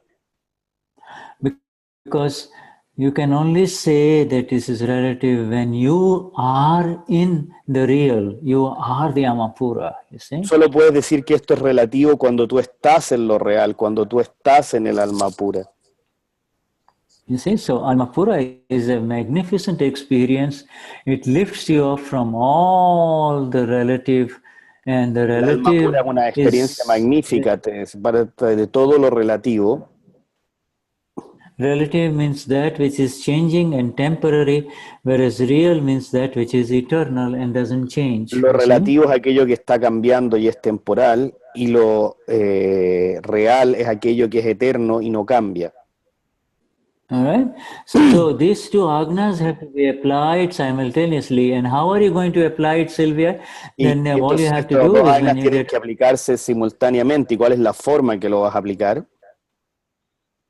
S1: because you can only say that this is relative when you are in the real, you are the Amapura, you see?
S3: solo puedes decir que esto es relativo cuando tú estás en lo real, cuando tú estás en el alma pura.
S1: You see, so Almapura is a magnificent experience. It lifts you up from all the relative, and the
S3: El alma pura es una experiencia magnífica, te separa de todo lo relativo.
S1: Relative means that which is changing and temporary, whereas real means that which is eternal and doesn't change.
S3: Lo relativo es aquello que está cambiando y es temporal, y lo real es aquello que es eterno y no cambia.
S1: All right. So these two agnas have to be applied simultaneously. And how are you going to apply it, Sylvia? Then all you have to
S3: Estos
S1: do
S3: dos
S1: is
S3: agnas
S1: when you
S3: tienen
S1: get
S3: que aplicarse simultáneamente. ¿Y cuál es la forma en que lo vas a aplicar?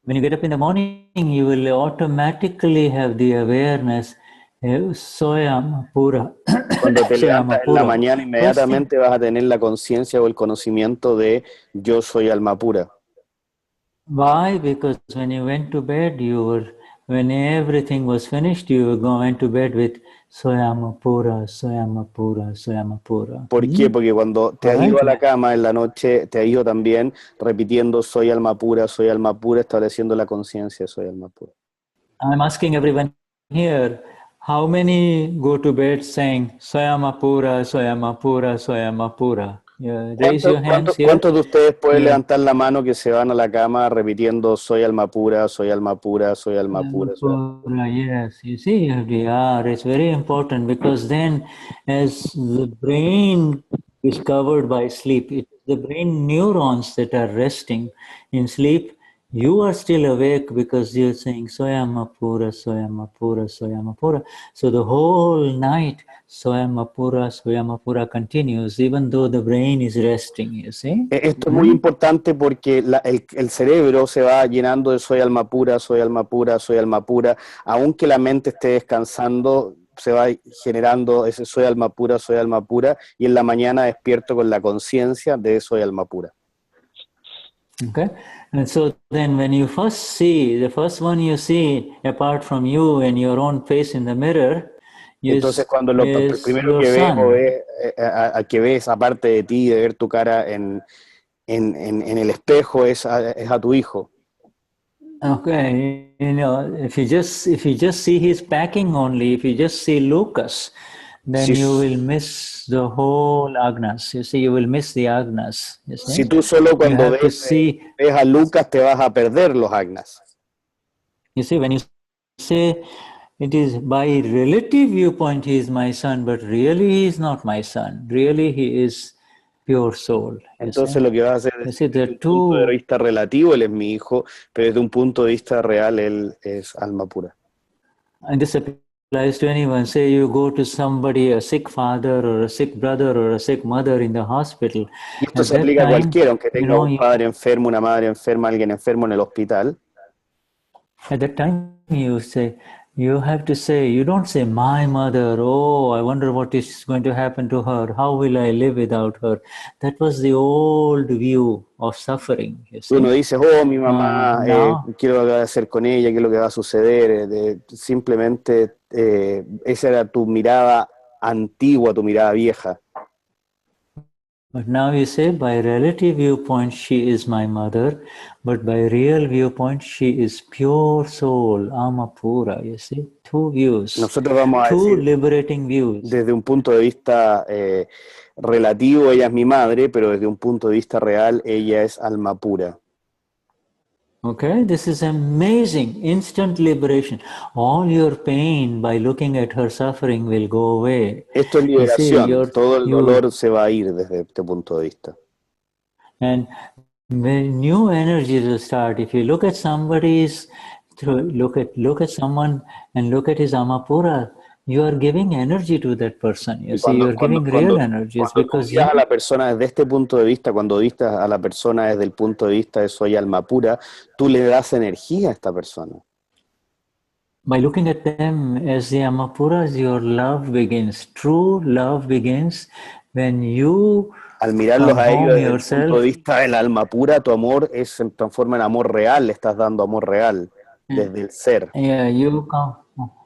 S1: when you get up in the morning, you will automatically have the awareness. Soyam Pura.
S3: Cuando te levantas en la
S1: Soyamapura.
S3: mañana,
S1: First thing,
S3: inmediatamente vas a tener la conciencia o el conocimiento de yo soy alma pura.
S1: why? Because when you went to bed, when everything was finished, you went to bed with Soyamapura, Soyamapura, Soyamapura.
S3: ¿Por qué? Porque cuando te has ido a la
S1: Alright?
S3: cama en la noche, te has ido también repitiendo soy alma pura, estableciendo la conciencia, soy alma pura.
S1: I'm asking everyone here, how many go to bed saying Soyamapura, Soyamapura, Soyamapura? Yeah, raise your hands here.
S3: ¿Cuántos de ustedes pueden
S1: Yeah.
S3: levantar la mano que se van a la cama repitiendo soy alma pura, soy alma pura, soy alma pura? Soy alma pura?
S1: Yes, you see, it's very important because then as the brain is covered by sleep, it's the brain neurons that are resting in sleep. You are still awake because you're saying Soyamapura, Soyamapura, Soyamapura. So the whole night Soyamapura continues even though the brain is resting, you see.
S3: Esto es muy importante porque el cerebro se va llenando de soy alma pura, soy alma pura, soy alma pura, aunque la mente esté descansando, se va generando ese soy alma pura, y en la mañana despierto con la conciencia de soy alma pura.
S1: Okay, and so then when you first see, the first one you see apart from you and your own face in the mirror,
S3: entonces cuando lo primero que ves o ves, que ves aparte de ti, de ver tu cara en el espejo es a tu hijo.
S1: Okay, if you just see his packing only, if you just see Lucas, then you will miss the whole Agnas. You see, you will miss the Agnas. You see?
S3: Si tú solo cuando ves a Lucas te vas a perder los Agnas.
S1: You see, when you say it is by relative viewpoint he is my son, but really he is not my son. Really he is pure soul.
S3: Entonces lo que vas a hacer es desde un punto de vista relativo, él es mi hijo, pero desde un punto de vista real, él es alma pura.
S1: And this applies to anyone. Say you go to somebody, a sick father or a sick brother or a sick mother in the hospital.
S3: Y esto se aplica a cualquiera, aunque tenga un padre enfermo, una madre enferma, alguien enfermo en el hospital.
S1: At that time you have to say, you don't say my mother, oh, I wonder what is going to happen to her, how will I live without her? That was the old view of suffering. You see?
S3: Tú no dices, oh, mi mamá, ¿qué es lo que va a hacer con ella? ¿Qué es lo que va a suceder? Simplemente esa era tu mirada antigua, tu mirada vieja.
S1: But now you say, by relative viewpoint, she is my mother, but by real viewpoint, she is pure soul, Amapura. You see, two views,
S3: nosotros vamos a
S1: two
S3: decir,
S1: liberating views.
S3: Desde un punto de vista relativo, ella es mi madre, pero desde un punto de vista real, ella es alma pura.
S1: Okay, this is amazing, instant liberation. All your pain by looking at her suffering will go away.
S3: Esto es liberación, todo el dolor se va a ir desde este punto de vista.
S1: And new energies will start. If you look at look at someone and look at his Amapura, you are giving energy to that person. You see, you are giving real energies because
S3: you a la persona desde este punto de vista, cuando vistas a la persona desde el punto de vista de soy alma pura, tú le das energía a esta persona.
S1: by looking at them as the Amapuras, your love begins. True love begins when you
S3: Al mirarlos
S1: come
S3: a ellos
S1: home
S3: desde el punto de
S1: yourself.
S3: vista del alma pura, tu amor se transforma en amor real, le estás dando amor real desde el ser.
S1: Yeah, you come,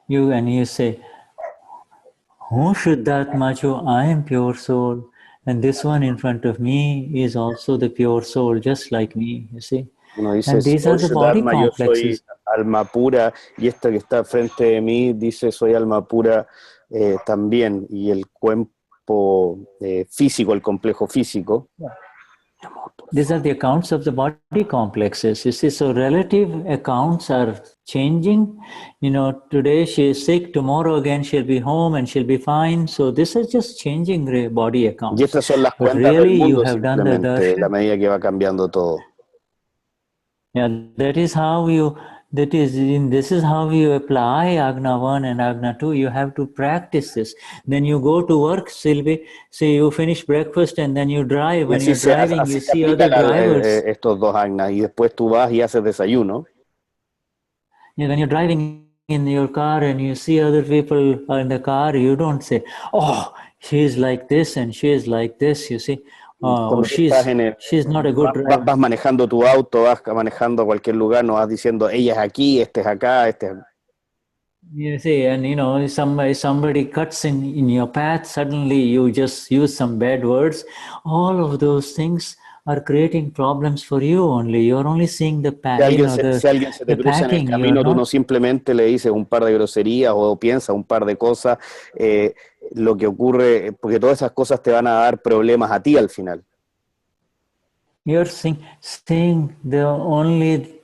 S1: you say, "Oh, Shuddhatma, I am pure soul, and this one in front of me is also the pure soul, just like me." You see,
S3: Uno dice,
S1: and these
S3: soy
S1: are the body
S3: Vishuddhatma, yo soy
S1: complexes.
S3: alma pura, y esta que está frente de mí dice, soy alma pura también, y el cuerpo físico, el complejo físico.
S1: These are the accounts of the body complexes. You see, so relative accounts are changing. You know, today she is sick, tomorrow again she'll be home and she'll be fine. So this is just changing body
S3: Y
S1: accounts.
S3: estas son las
S1: But
S3: cuentas del
S1: really, you
S3: mundo
S1: have done the
S3: simplemente, la
S1: darshan.
S3: medida que va cambiando todo.
S1: Yeah, that is how you. This is how you apply Agna 1 and Agna 2. You have to practice this. Then you go to work, Sylvie. Say you finish breakfast and then you drive.
S3: Y
S1: When you're driving,
S3: así
S1: you
S3: se
S1: see other
S3: aplican
S1: drivers.
S3: estos dos Agnas, y después tú vas y haces desayuno.
S1: Yeah, when you're driving in your car and you see other people in the car, you don't say, "Oh, she's like this and she's like this." You see, or
S3: Cuando tú estás
S1: she's not a good driver.
S3: vas manejando tu auto, vas manejando a cualquier lugar, no vas diciendo, ella es aquí, este es acá, este es...
S1: You see, and you know, somebody cuts in your path, suddenly you just use some bad words. All of those things are creating problems for you only. You're only seeing the
S3: Si alguien se te
S1: the
S3: cruza en el
S1: packing. You're
S3: camino, tú no
S1: not.
S3: simplemente le dices un par de groserías o piensas un par de cosas, lo que ocurre, porque todas esas cosas te van a dar problemas a ti al final.
S1: You're seeing the only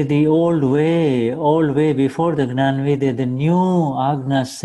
S1: the old way before the Gnan Vidhi. The new Agnas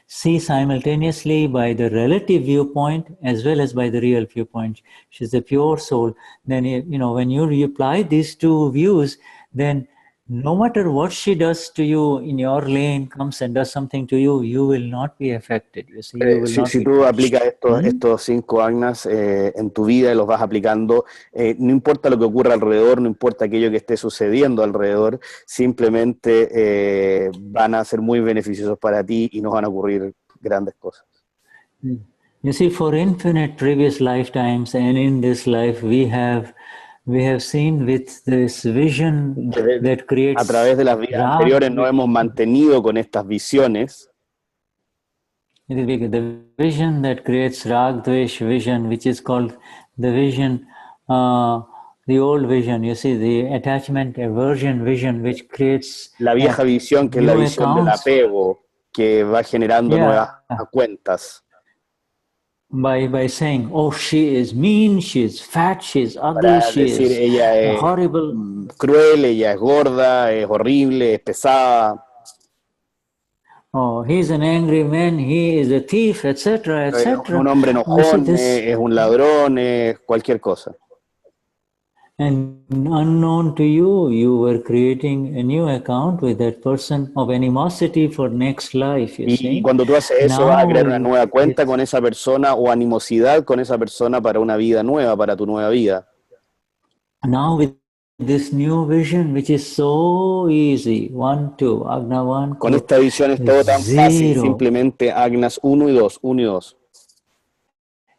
S1: see simultaneously by the relative viewpoint as well as by the real viewpoint. She's the pure soul. Then you know, when you apply these two views, then no matter what she does to you in your lane, comes and does something to you, you will not be affected. You see, you will not
S3: Si
S1: be
S3: tú
S1: touched.
S3: aplicas estos 5 Agnas en tu vida y los vas aplicando, no importa lo que ocurra alrededor, no importa aquello que esté sucediendo alrededor, simplemente van a ser muy beneficiosos para ti y nos van a ocurrir grandes cosas.
S1: You see, for infinite previous lifetimes and in this life, we have seen with this vision that creates
S3: A través de las vidas
S1: rag,
S3: anteriores nos hemos mantenido con estas visiones.
S1: the vision that creates rag, dvesh vision, which is called the vision, the old vision. You see, the attachment aversion vision, which creates
S3: La vieja visión, que es la
S1: new
S3: visión del
S1: accounts.
S3: apego, que va generando nuevas cuentas.
S1: By saying, "Oh, she is mean, she is fat, she is ugly,
S3: Para
S1: she
S3: decir,
S1: is
S3: ella es
S1: horrible."
S3: cruel, ella es gorda, es horrible, es pesada.
S1: Oh, he's an angry man, he is a thief, etc.,
S3: Es
S1: etc.
S3: un hombre
S1: You see
S3: enojón,
S1: this,
S3: es un ladrón, es cualquier cosa.
S1: and unknown to you, you were creating a new account with that person of animosity for next life, you
S3: Y
S1: see.
S3: cuando tú haces eso, vas a crear una
S1: Now,
S3: nueva cuenta con esa persona o animosidad con esa persona para una vida nueva, para tu nueva vida.
S1: now with this new vision, which is so easy, 1, 2, Agna 1, 2,
S3: Con esta visión es todo tan fácil, simplemente Agnas 1 y 2, 1 y 2.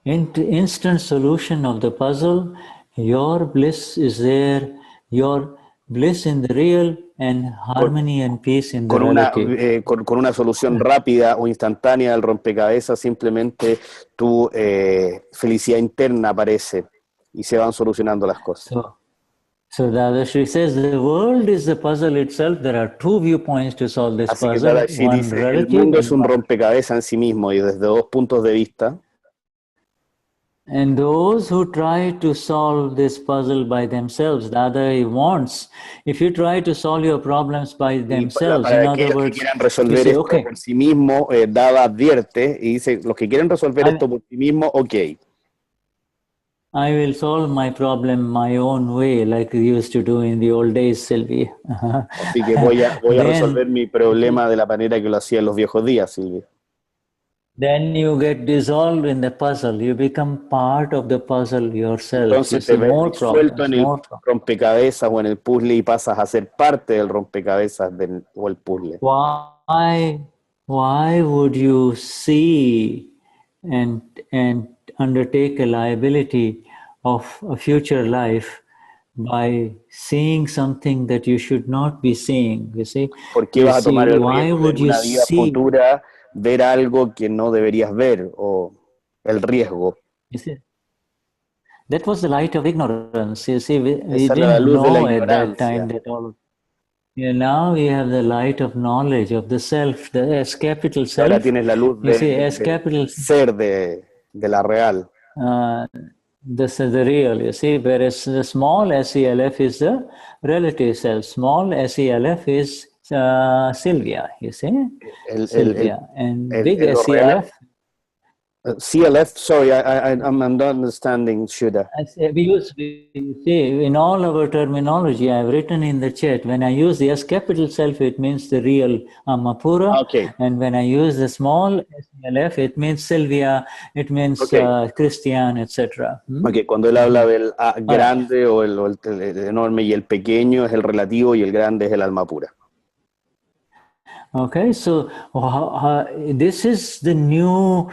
S1: Instant solution of the puzzle, your bliss is there, your bliss in the real and harmony and peace in the relative.
S3: Con una solución rápida o instantánea del rompecabezas, simplemente tu felicidad interna aparece y se van solucionando las cosas.
S1: So Dadashri says the world is the puzzle itself. There are two viewpoints to solve this
S3: Así que
S1: puzzle.
S3: Dadashri
S1: One
S3: dice, el
S1: relative
S3: mundo es
S1: and
S3: un
S1: one.
S3: rompecabezas en sí mismo y desde dos puntos de vista.
S1: And those who try to solve this puzzle by themselves, Dada wants, if you try to solve your problems by themselves, in other words,
S3: que quieran resolver
S1: you say,
S3: esto
S1: okay,
S3: por sí mismo, Dada advierte y dice, los que quieren resolver esto por sí mismo, ok.
S1: I will solve my problem my own way, like we used to do in the old days, Sylvia.
S3: Así que voy a resolver mi problema de la manera que lo hacía en los viejos días, Silvia.
S1: Then you get dissolved in the puzzle. You become part of the puzzle yourself. You
S3: Entonces te
S1: see
S3: ves
S1: more
S3: disuelto
S1: problems,
S3: en el
S1: more problems.
S3: rompecabezas o en el puzzle y pasas a ser parte del rompecabezas o el puzzle.
S1: Why would you see and undertake a liability of a future life by seeing something that you should not be seeing? You see,
S3: ¿Por qué vas a tomar el
S1: why
S3: riesgo de
S1: would
S3: en
S1: you
S3: una vida
S1: see?
S3: futura ver algo que no deberías ver o el riesgo?
S1: You see, that was the light of ignorance. You see, we
S3: Esa era la
S1: didn't
S3: luz de la
S1: know at that
S3: ignorancia.
S1: time that all. Yeah, now we have the light of knowledge of the self, the S capital
S3: Y ahora
S1: self.
S3: tienes la luz
S1: You see, S
S3: del
S1: capital,
S3: ser de la real.
S1: this is the real, you see, whereas the small SELF is the relative self. Small SELF is Sylvia, you see, Sylvia. And big
S3: Lo real.
S1: SELF.
S3: CLF, sorry, I'm not understanding, Shuddha.
S1: We see, in all our terminology, I've written in the chat, when I use the S capital self, it means the real Amapura.
S3: Okay.
S1: And when I use the small SLF, it means Sylvia, it means Cristian, etc.
S3: Okay, cuando él habla del grande o el enorme y el pequeño es el relativo y el grande es el alma pura.
S1: Okay, so this is the new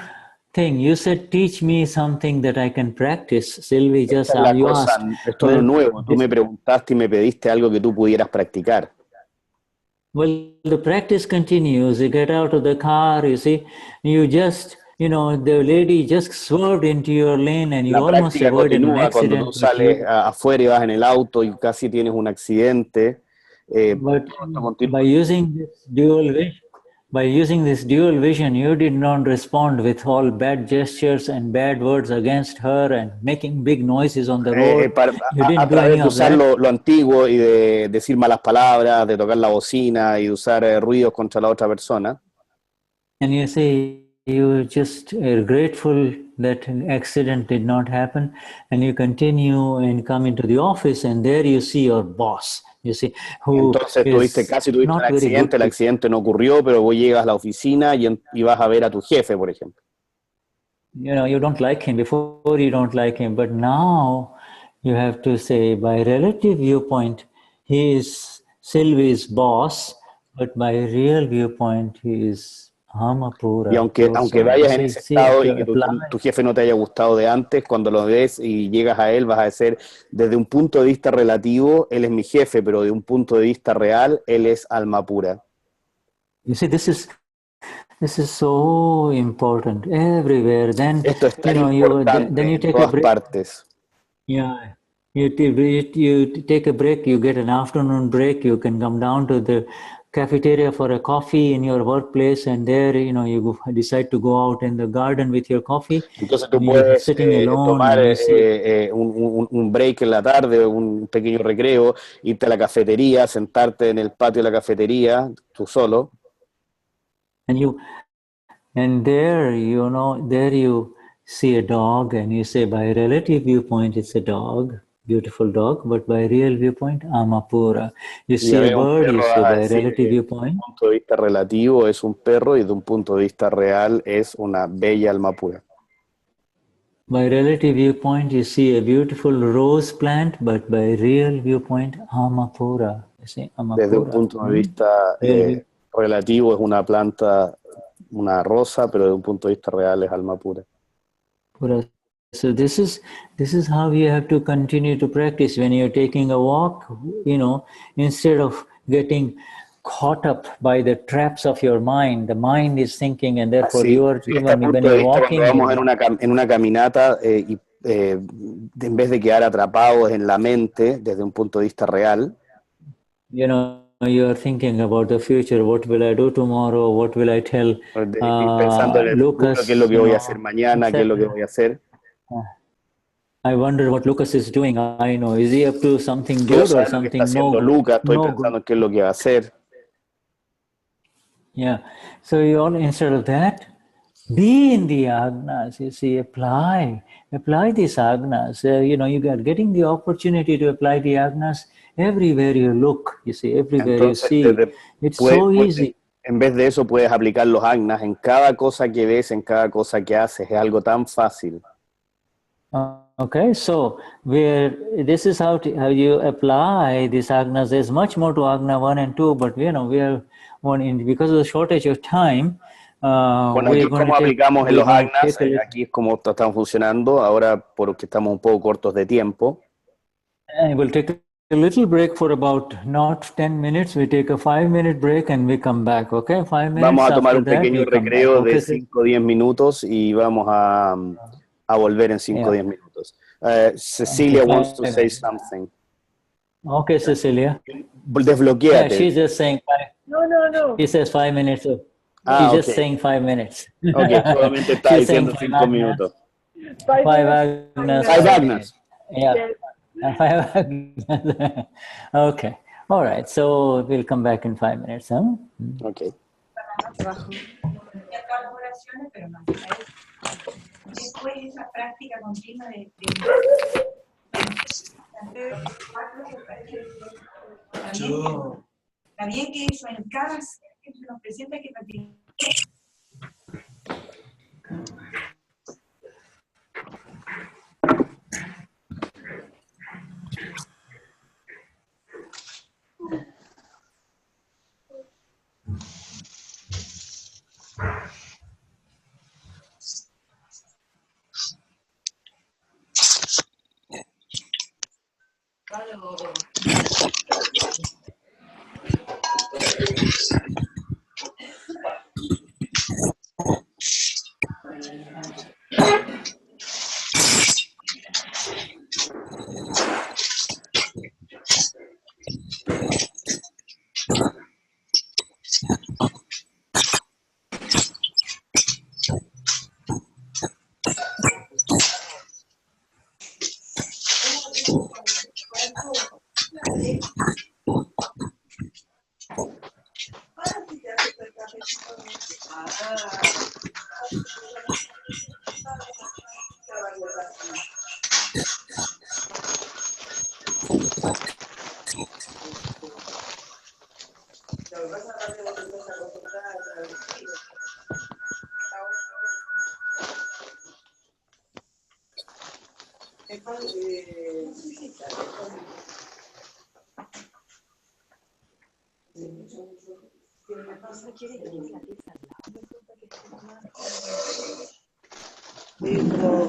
S1: thing. You said, teach me something that I can practice. Sylvie, just
S3: Esta es la
S1: you
S3: cosa,
S1: asked.
S3: esto es lo nuevo. Tú me preguntaste y me pediste algo que tú pudieras practicar.
S1: Well, the practice continues. You get out of the car, you see, you just, the lady just swerved into your lane and you
S3: La
S1: almost
S3: práctica
S1: avoided an
S3: continúa cuando
S1: accident.
S3: tú sales afuera y vas en el auto y casi tienes un accidente.
S1: But by using this dual vision, you did not respond with all bad gestures and bad words against her and making big noises on the road. You didn't
S3: A
S1: do
S3: través
S1: any
S3: de
S1: of
S3: usar
S1: that.
S3: lo antiguo y de decir malas palabras, de tocar la bocina y de usar ruidos contra la otra persona.
S1: And you say you just are grateful that an accident did not happen, and you continue and come into the office, and there you see your boss. You see, who
S3: Entonces casi tuviste un
S1: not very good.
S3: accidente, el accidente no ocurrió, pero vos llegas a la oficina y vas a ver a tu jefe, por ejemplo.
S1: You don't like him. Before you don't like him, but now you have to say, by relative viewpoint, he is Sylvie's boss, but by real viewpoint, he is Amapura.
S3: Y aunque vayas en ese estado y que tu jefe no te haya gustado de antes, cuando lo ves y llegas a él, vas a decir, desde un punto de vista relativo, él es mi jefe, pero de un punto de vista real, él es alma pura.
S1: You see, this is so important everywhere. Then,
S3: esto es tan importante
S1: then you
S3: en
S1: take
S3: todas
S1: a break.
S3: Partes.
S1: Yeah, you take a break. You get an afternoon break. You can come down to the cafeteria for a coffee in your workplace, and there, you decide to go out in the garden with your coffee.
S3: Entonces tú puedes
S1: sitting alone,
S3: tomar
S1: and you see,
S3: un break en la tarde, un pequeño recreo, irte a la cafetería, sentarte en el patio de la cafetería, tú solo.
S1: And there, there you see a dog, and you say, by relative viewpoint, it's a dog, beautiful dog, but by real viewpoint, Amapura. You see a bird, you say, by relative viewpoint.
S3: De un punto de vista relativo es un perro y de un punto de vista real es una bella alma pura.
S1: By relative viewpoint, you see a beautiful rose plant, but by real viewpoint, Amapura. You see, Amapura.
S3: Desde un punto de vista relativo es una planta, una rosa, pero de un punto de vista real es alma pura.
S1: So this is how you have to continue to practice when you're taking a walk. Instead of getting caught up by the traps of your mind, the mind is thinking, and therefore you are even when you're walking.
S3: Cuando vamos en una caminata en vez de quedar atrapados en la mente desde un punto de vista real.
S1: You are thinking about the future. What will I do tomorrow? What will I tell
S3: pensando en el
S1: Lucas?
S3: Futuro, qué es lo que voy a hacer mañana, qué es lo que voy a hacer.
S1: I wonder what Lucas is doing. I know. Is he up to something good or something no?
S3: Lucas, estoy pensando en qué es lo que va a hacer.
S1: Yeah. So instead of that, be in the Agnas. You see, apply these Agnas. You are getting the opportunity to apply the Agnas everywhere you look. You see, everywhere you see. It's so easy.
S3: En vez de eso puedes aplicar los agnas en cada cosa que ves, en cada cosa que haces. Es algo tan fácil.
S1: Okay, so this is how you apply these agnas. There's much more to agna 1 and 2, but we are because of the shortage of time.
S3: Bueno, aquí es como aplicamos en los agnas, aquí es como están funcionando, ahora porque estamos un poco cortos de tiempo.
S1: We'll take a little break for about not 10 minutes. We take a 5-minute break and we come back, okay? 5 minutes.
S3: Vamos a tomar un pequeño recreo de 5 o 10 minutos y vamos a volver en 5 o 10 minutos. Cecilia wants to say something.
S1: Okay, Cecilia.
S3: Desbloquéate.
S1: Yeah, she's just saying
S4: No.
S1: She says 5 minutes. So she's just saying 5 minutes.
S3: Ok, solamente está diciendo 5 minutos.
S1: 5 Agnas.
S3: 5 Agnas.
S1: Yeah. 5 Agnas. Okay. All right. So we'll come back in 5 minutes, huh?
S3: Okay.
S6: Después esa práctica continua de está bien que eso en cada ser que se nos presenta que practicar.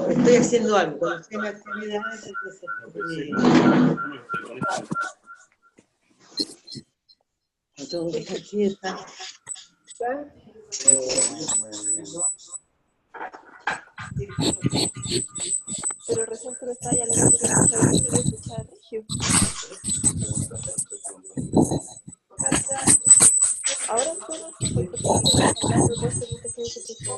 S7: Estoy haciendo algo, cuando estoy en la actividad, no tengo que estar quieta.
S4: Pero recién que me estaba hablando que no sabía que escuchar a Regio. Ahora solo porque estoy hablando de cosas que se escuchar.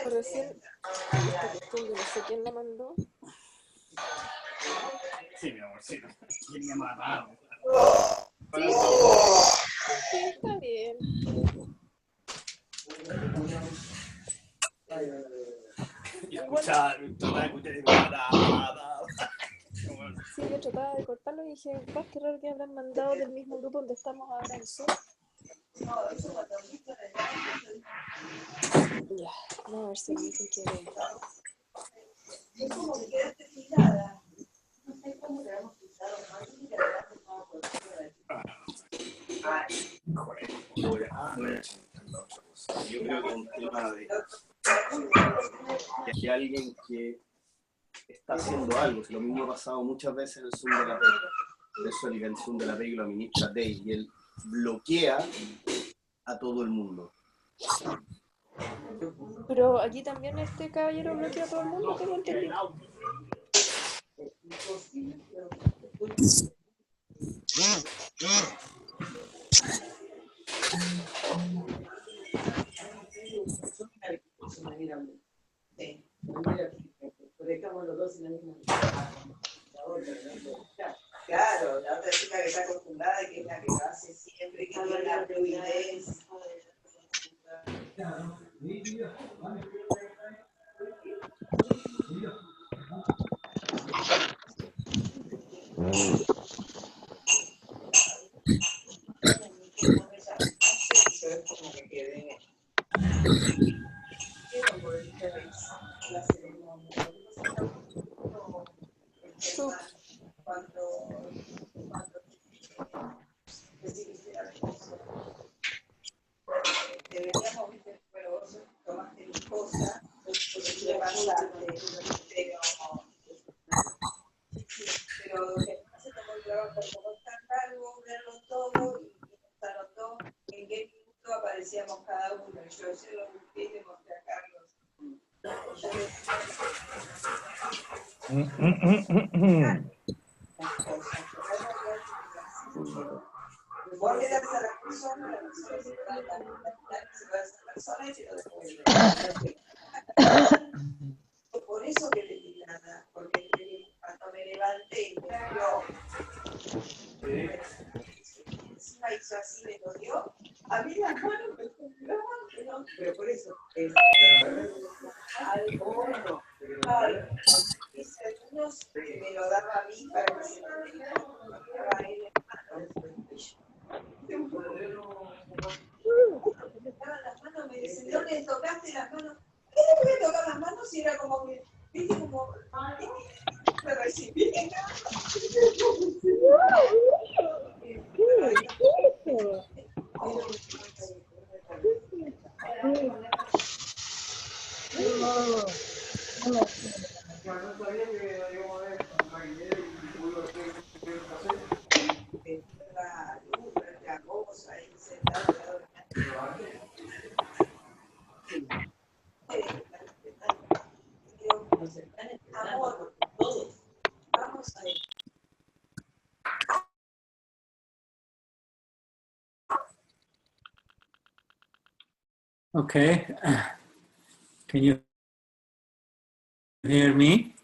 S4: Recién, esta cuestión yo no sé quién la mandó.
S3: Sí, mi amor, sí. Venía matado.
S4: Sí, está bien.
S3: Y escuchar,
S4: Sí, yo trataba de cortarlo y dije, qué raro que habrán mandado del mismo grupo donde estamos ahora en Zoom. Ya, vamos a ver si mi hijo quiere.
S6: Es como que quedaste tirada. No sé cómo le hemos quitado más.
S3: Yo creo que un tema de que hay alguien que está haciendo algo. Lo mismo ha pasado muchas veces en el Zoom de la P. Por eso el Zoom de la P y lo administra Dave. Y él bloquea a todo el mundo.
S4: Pero aquí también este caballero bloquea a todo el mundo, que no entendí.
S6: Claro, la otra chica que está acostumbrada, que es la que lo hace siempre, que tiene la fluidez. Es como que quede la ceremonia. Cuando deberíamos, pero vos tomaste mi cosa, le pasaste, pero lo que hace como el trabajo, como es tan largo, verlo todo y nos anotó en qué minuto aparecíamos cada uno. Yo lo busqué y le mostré a Carlos. Vos le das a la persona se va a dar esa persona y se lo devuelve. Por eso que le di nada, porque cuando me levanté y me dio, encima hizo así, me lo dio, a mí las manos me temblaban, pero por eso es algo bueno. Hice algunos que me lo daba a mí para que se lo diera a él en las manos, me dicen, ¿dónde tocaste las manos? ¿Qué le voy a tocar las manos? Y era como que, viste, como, me recibí.
S1: Okay. Can you hear me?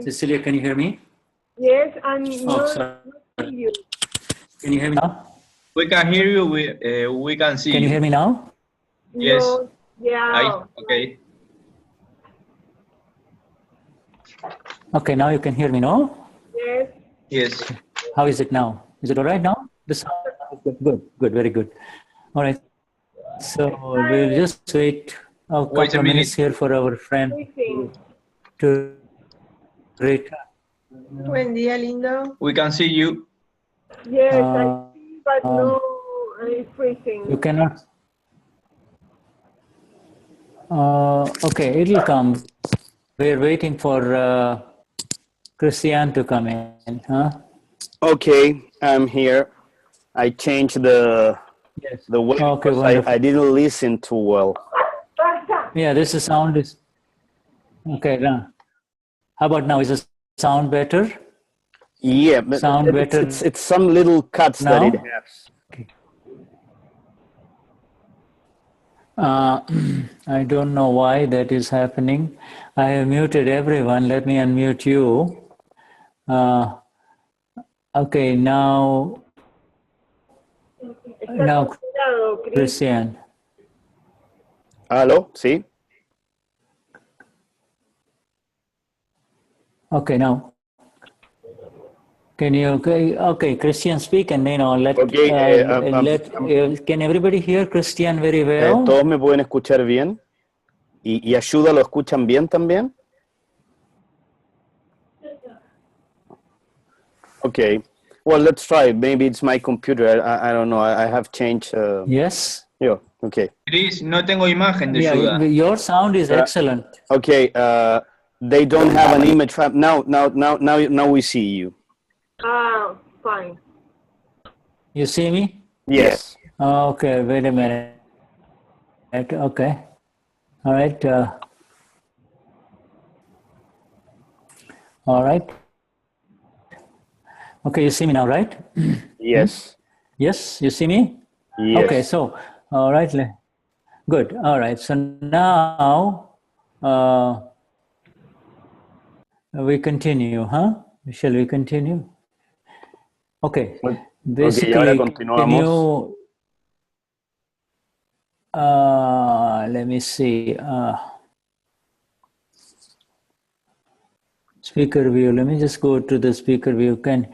S1: Cecilia, can you hear me?
S5: Yes, I'm
S1: sorry.
S5: not you.
S1: Can you hear me now?
S8: We can hear you. We can see
S1: Can you hear me now?
S8: Yes.
S5: No, yeah.
S8: Okay.
S1: Okay, now you can hear me, no?
S5: Yes.
S8: Yes.
S1: How is it now? Is it all right now? The sound is good, very good. All right. So we'll just wait a couple of minutes here for our friend to return.
S5: Buen día, lindo.
S8: We can see you.
S5: Yes, I see, but no, it's freezing.
S1: You cannot. Okay, it'll come. We're waiting for Cristian to come in, huh?
S3: Okay, I'm here. I changed the way
S1: okay,
S3: because I didn't listen too well.
S1: Yeah, this is sound is okay. Now, how about now? Is the sound better?
S3: Yeah, but
S1: sound better.
S3: It's some little cuts
S1: now?
S3: that it has.
S1: Okay. I don't know why that is happening. I have muted everyone. Let me unmute you. Okay, now Cristian.
S3: Hello, sí.
S1: Okay, now. Can you okay, Cristian speak and let can everybody hear Cristian very well?
S3: ¿Todos me pueden escuchar bien? ¿Y Shuddha lo escuchan bien también? Okay. Well, let's try. Maybe it's my computer. I don't know. I have changed.
S1: Yes.
S3: Yeah. Okay.
S8: Chris, no tengo imagen de
S1: Shuddha. Your sound is excellent.
S3: Okay. They don't have an image. Now we see you.
S5: Fine.
S1: You see me?
S3: Yes.
S1: Okay. Wait a minute. Okay. All right. All right. Okay, you see me now, right?
S3: Yes.
S1: Yes, you see me?
S3: Yes.
S1: Okay, so, all right. Good. All right. So now we continue, huh? Shall we continue? Okay.
S3: Ok, y
S1: Basically,
S3: ahora
S1: can
S3: continuamos.
S1: you, let me see, speaker view. Let me just go to the speaker view. Can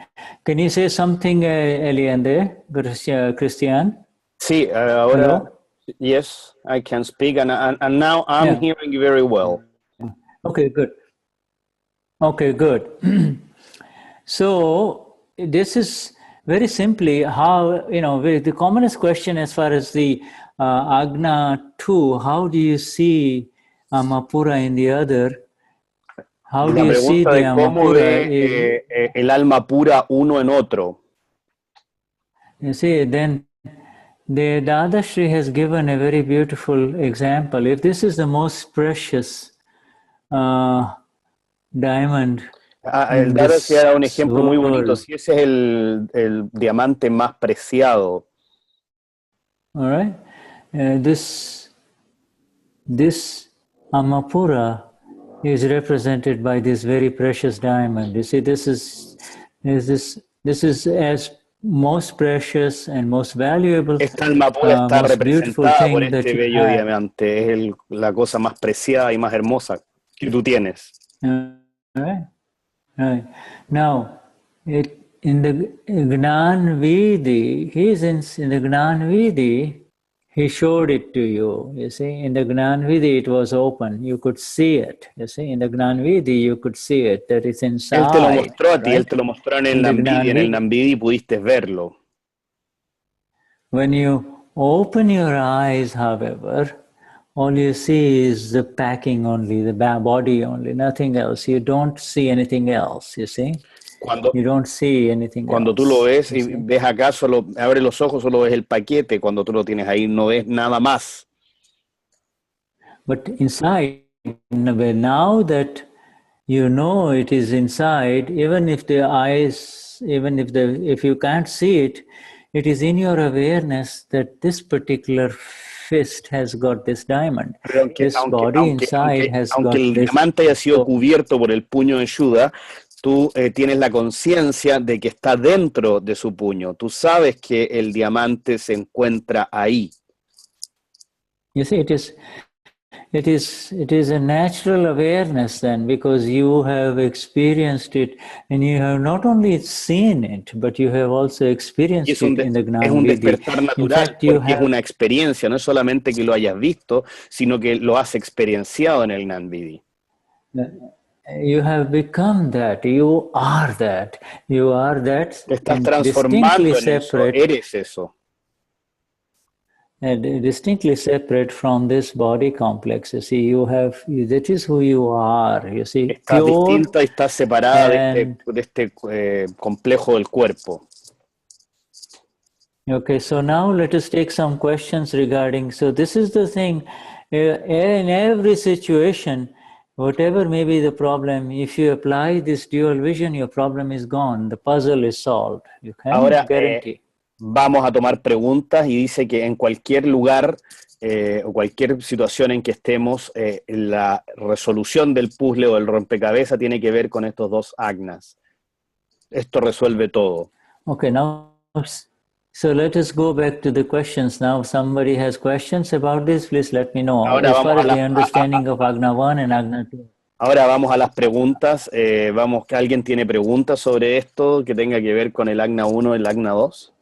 S1: you say something, Eliande, Cristian?
S3: Sí, ahora,
S1: Hello?
S3: yes, I can speak, and now I'm
S1: Yeah.
S3: hearing you very well.
S1: Okay, good. Okay, good. So this is very simply how, you know, the commonest question as far as the Agna 2, how do you see Amapura in the other? How do
S3: La
S1: you see
S3: pregunta
S1: the
S3: de cómo
S1: Amapura
S3: ve
S1: is,
S3: el alma pura uno en otro.
S1: you see, then the Dadashri has given a very beautiful example. If this is the most precious diamond
S3: El
S1: in
S3: Dado sí
S1: this
S3: era un ejemplo muy bonito.
S1: world,
S3: Si ese es el diamante más preciado,
S1: all right, this Amapura is represented by this very precious diamond. You see, this is as most precious and most valuable,
S3: esta alma pura está
S1: most beautiful
S3: representada por
S1: thing that
S3: este
S1: you
S3: bello
S1: have.
S3: diamante. Es la cosa más preciada y más hermosa que tú tienes.
S1: Right? Right. Now, in the Gnan Vidhi, in the Gnan Vidhi, he showed it to you. You see, in the Gnan Vidhi, it was open. You could see it. You see, in the Gnan Vidhi, you could see it, that it's
S3: Él te lo
S1: inside,
S3: mostró a ti, él
S1: right?
S3: te lo mostró en el
S1: In the
S3: Namvidhi.
S1: Gnan
S3: En el
S1: Vidhi.
S3: Namvidhi pudiste verlo.
S1: When you open your eyes, however, all you see is the packing only, the body only, nothing else. You don't see anything else, you see? You don't see anything
S3: Cuando tú lo
S1: else.
S3: ves y ves acá, solo abre los ojos, solo ves el paquete. Cuando tú lo tienes ahí, no ves nada más.
S1: But inside, now that you know it is inside, even if the eyes, if you can't see it, it is in your awareness that this particular fist has got this diamond.
S3: Pero
S1: This body inside has
S3: aunque
S1: got
S3: el
S1: this.
S3: diamante haya sido
S1: So,
S3: cubierto por el puño de Shuddha, tú tienes la conciencia de que está dentro de su puño. Tú sabes que el diamante se encuentra ahí.
S1: you see, it is a natural awareness then, because you have experienced it, and you have not only seen it, but you have also
S3: Y
S1: experienced it in the
S3: es
S1: Gnan
S3: un
S1: Vidhi.
S3: despertar
S1: In
S3: natural,
S1: fact, you
S3: porque es una experiencia, no es solamente que lo hayas visto, sino que lo has experienciado en el Gnan Vidhi.
S1: have become that. You are that. You are that,
S3: Te estás
S1: and distinctly
S3: transformando en eso,
S1: separate.
S3: eres eso.
S1: Distinctly separate from this body complex. You see, that is who you are. You see,
S3: Estás
S1: pure
S3: distinta y estás separada
S1: and
S3: de este complejo del cuerpo.
S1: okay. So now let us take some questions regarding. So this is the thing. In every situation, whatever may be the problem, if you apply this dual vision, your problem is gone. The puzzle is solved. You can
S3: Ahora
S1: guarantee.
S3: vamos a tomar preguntas y dice que en cualquier lugar o cualquier situación en que estemos, la resolución del puzzle o del rompecabezas tiene que ver con estos dos agnas. Esto resuelve todo.
S1: Okay, now, so let us go back to the questions now. If somebody has questions about this, please let me know.
S3: Ahora
S1: As
S3: vamos
S1: far
S3: a
S1: as the understanding of Agna 1 and Agna 2.
S3: Ahora vamos a las preguntas. Vamos, que alguien tiene preguntas sobre esto que tenga que ver con el Agna 1 y el Agna 2.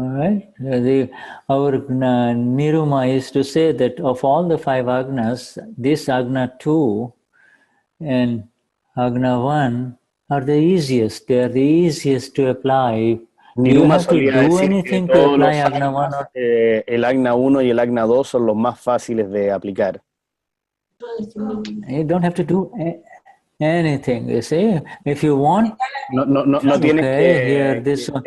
S1: All right. Our Niruma is to say that of all the 5 Agnas, this Agna 2 and Agna 1 are the easiest. They are the easiest to apply. Do you
S3: Niruma
S1: have to
S3: solía
S1: do
S3: decir que
S1: anything to
S3: todos
S1: apply
S3: los
S1: Agna 1?
S3: agnas, el Agna 1 y el Agna 2 son los más fáciles de aplicar.
S1: You don't have to do anything, you see. If you want,
S3: No tienes
S1: okay, here this one.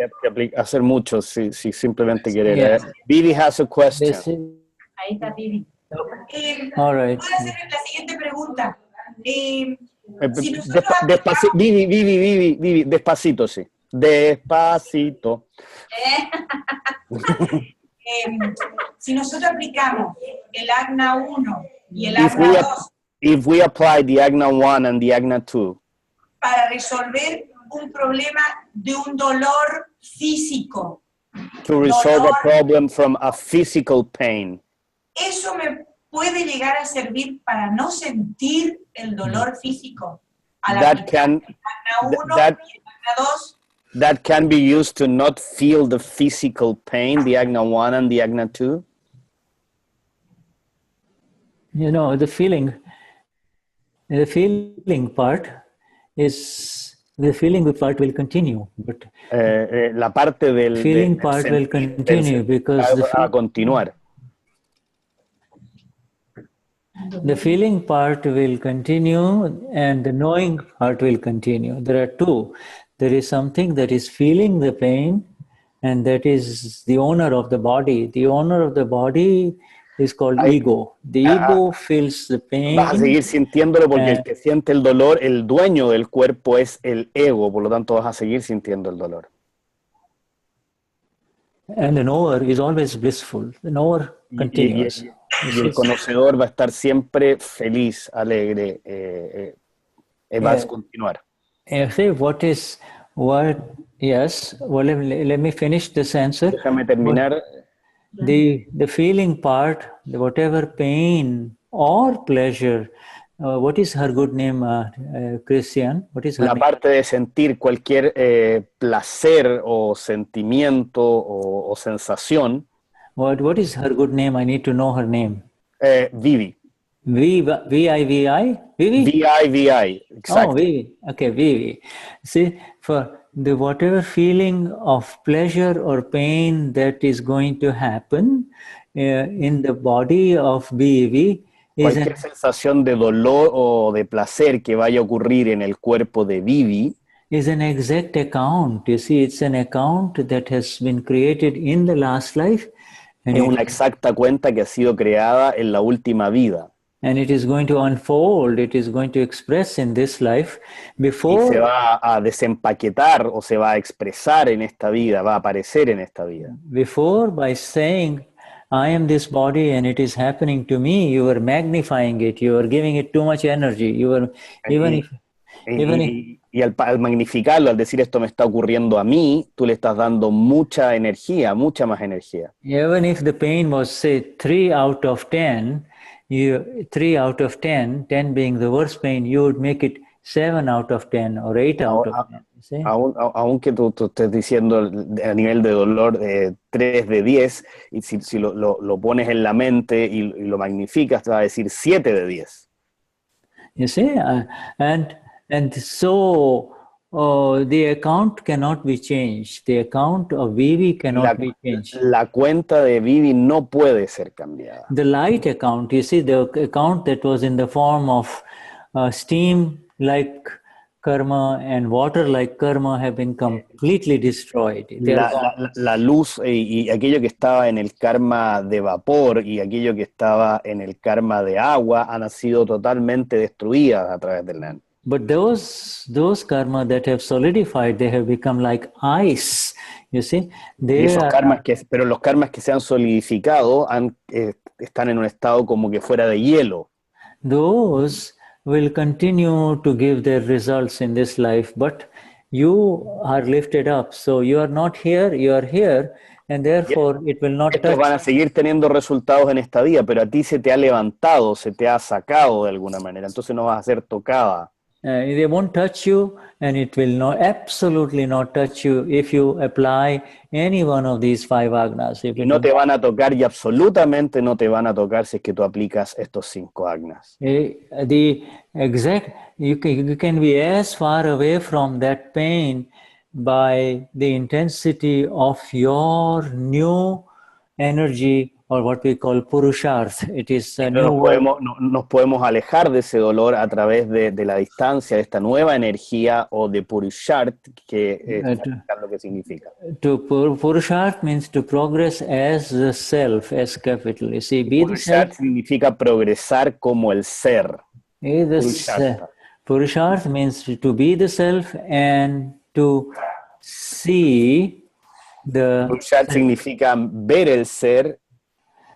S3: hacer mucho si simplemente quieres.
S1: Yeah.
S3: Vivi has a question.
S1: This is,
S7: Ahí está Vivi.
S1: all right.
S6: Voy a hacer la siguiente pregunta.
S3: Vivi, despacito, sí. Despacito.
S6: si nosotros aplicamos el Agna 1 y el
S3: If
S6: Agna
S3: we,
S6: 2
S3: if we apply the Agna 1 and the Agna 2
S6: para resolver un problema de un dolor físico,
S3: to resolve a
S6: dolor,
S3: problem from a physical pain,
S6: eso me puede llegar a servir para no sentir el dolor físico. Al
S3: that
S6: aplicar
S3: can,
S6: el Agna 1
S3: that,
S6: y el Agna 2,
S3: that can be used to not feel the physical pain, the Agna 1 and the Agna 2?
S1: You know, the feeling part is, the feeling part will continue, but
S3: La parte del
S1: feeling part will continue because
S3: a continuar.
S1: the feeling part will continue and the knowing part will continue. There are two. There is something that is feeling the pain, and that is the owner of the body. The owner of the body is called ego. The ego feels the pain.
S3: Vas a seguir sintiéndolo porque el que siente el dolor, el dueño del cuerpo es el ego, por lo tanto vas a seguir sintiendo el dolor.
S1: And the knower is always blissful. The knower continues.
S3: Y el conocedor va a estar siempre feliz, alegre, va a continuar.
S1: Yes, well, let me finish this answer.
S3: Déjame terminar.
S1: The feeling part, whatever pain or pleasure, what is her good name, Cristian? What is her
S3: La
S1: name?
S3: parte de sentir cualquier placer o sentimiento o sensación.
S1: What is her good name? I need to know her name.
S3: Vivi.
S1: V-I-V-I? Vivi?
S3: V-I-V-I, exactly.
S1: Oh, Vivi. Okay, Vivi. See, for the whatever feeling of pleasure or pain that is going to happen in the body of Vivi is
S3: cualquier sensación de dolor o de placer que vaya a ocurrir en el cuerpo de Vivi
S1: is an exact account. You see, it's an account that has been created in the last life. And
S3: es una exacta cuenta que ha sido creada en la última vida.
S1: And it is going to unfold, it is going to express in this life before.
S3: Y se va a desempaquetar o se va a expresar en esta vida, va a aparecer en esta vida.
S1: Before, by saying, I am this body and it is happening to me, you are magnifying it, you are giving it too much energy. You are,
S3: y al magnificarlo, al decir esto me está ocurriendo a mí, tú le estás dando mucha energía, mucha más energía.
S1: Even if the pain was, say, 3 out of 10, 3 out of 10, 10 being the worst pain, you would make it 7 out of 10 or 8 out of 10.
S3: Aunque tú estés diciendo a nivel de dolor 3 de 10, y si lo pones en la mente y lo magnificas, te va a decir 7 de 10.
S1: You see, and so the account cannot be changed. The account of Vivi cannot be changed.
S3: La cuenta de Vivi no puede ser cambiada.
S1: The light account, you see, the account that was in the form of steam-like karma and water-like karma have been completely destroyed.
S3: La luz y aquello que estaba en el karma de vapor y aquello que estaba en el karma de agua han sido totalmente destruidas a través del Gnan.
S1: But those karma that have solidified, they have become like ice. You see,
S3: pero los karmas que se han solidificado están en un estado como que fuera de hielo.
S1: Those will continue to give their results in this life, but you are lifted up. So you are not here, you are here, and therefore it will not touch.
S3: Van a seguir teniendo resultados en esta vida, pero a ti se te ha levantado, se te ha sacado de alguna manera, entonces no vas a ser tocada.
S1: They won't touch you, and it will absolutely not touch you if you apply any one of these 5 agnas.
S3: Y no te van a tocar y absolutamente no te van a tocar si es que tú aplicas estos 5 agnas.
S1: The exact, you can be as far away from that pain by the intensity of your new energy, or what we call Purusharth. It is a new
S3: nos podemos alejar de ese dolor a través de la distancia, de esta nueva energía o de Purusharth, que es lo que significa.
S1: Purusharth means to progress as the self, as capital. You see,
S3: Purusharth significa progresar como el ser.
S1: Purusharth means to be the self and to see
S3: Purushar significa ver el ser,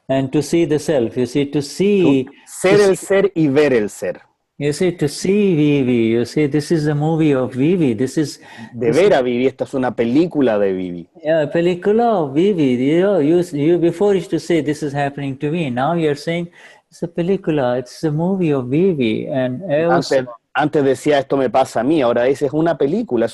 S1: and to see the self. You see, to see,
S3: ser el ser y ver el ser.
S1: you see, to see Vivi. You see, this is a movie of Vivi.
S3: De ver a Vivi, esta es una película de Vivi.
S1: Yeah, película of Vivi. You know, you before used to say this is happening to me. Now you're saying it's a película. It's a movie of Vivi. And
S3: Antes decía esto me pasa a mí, ahora dice es una película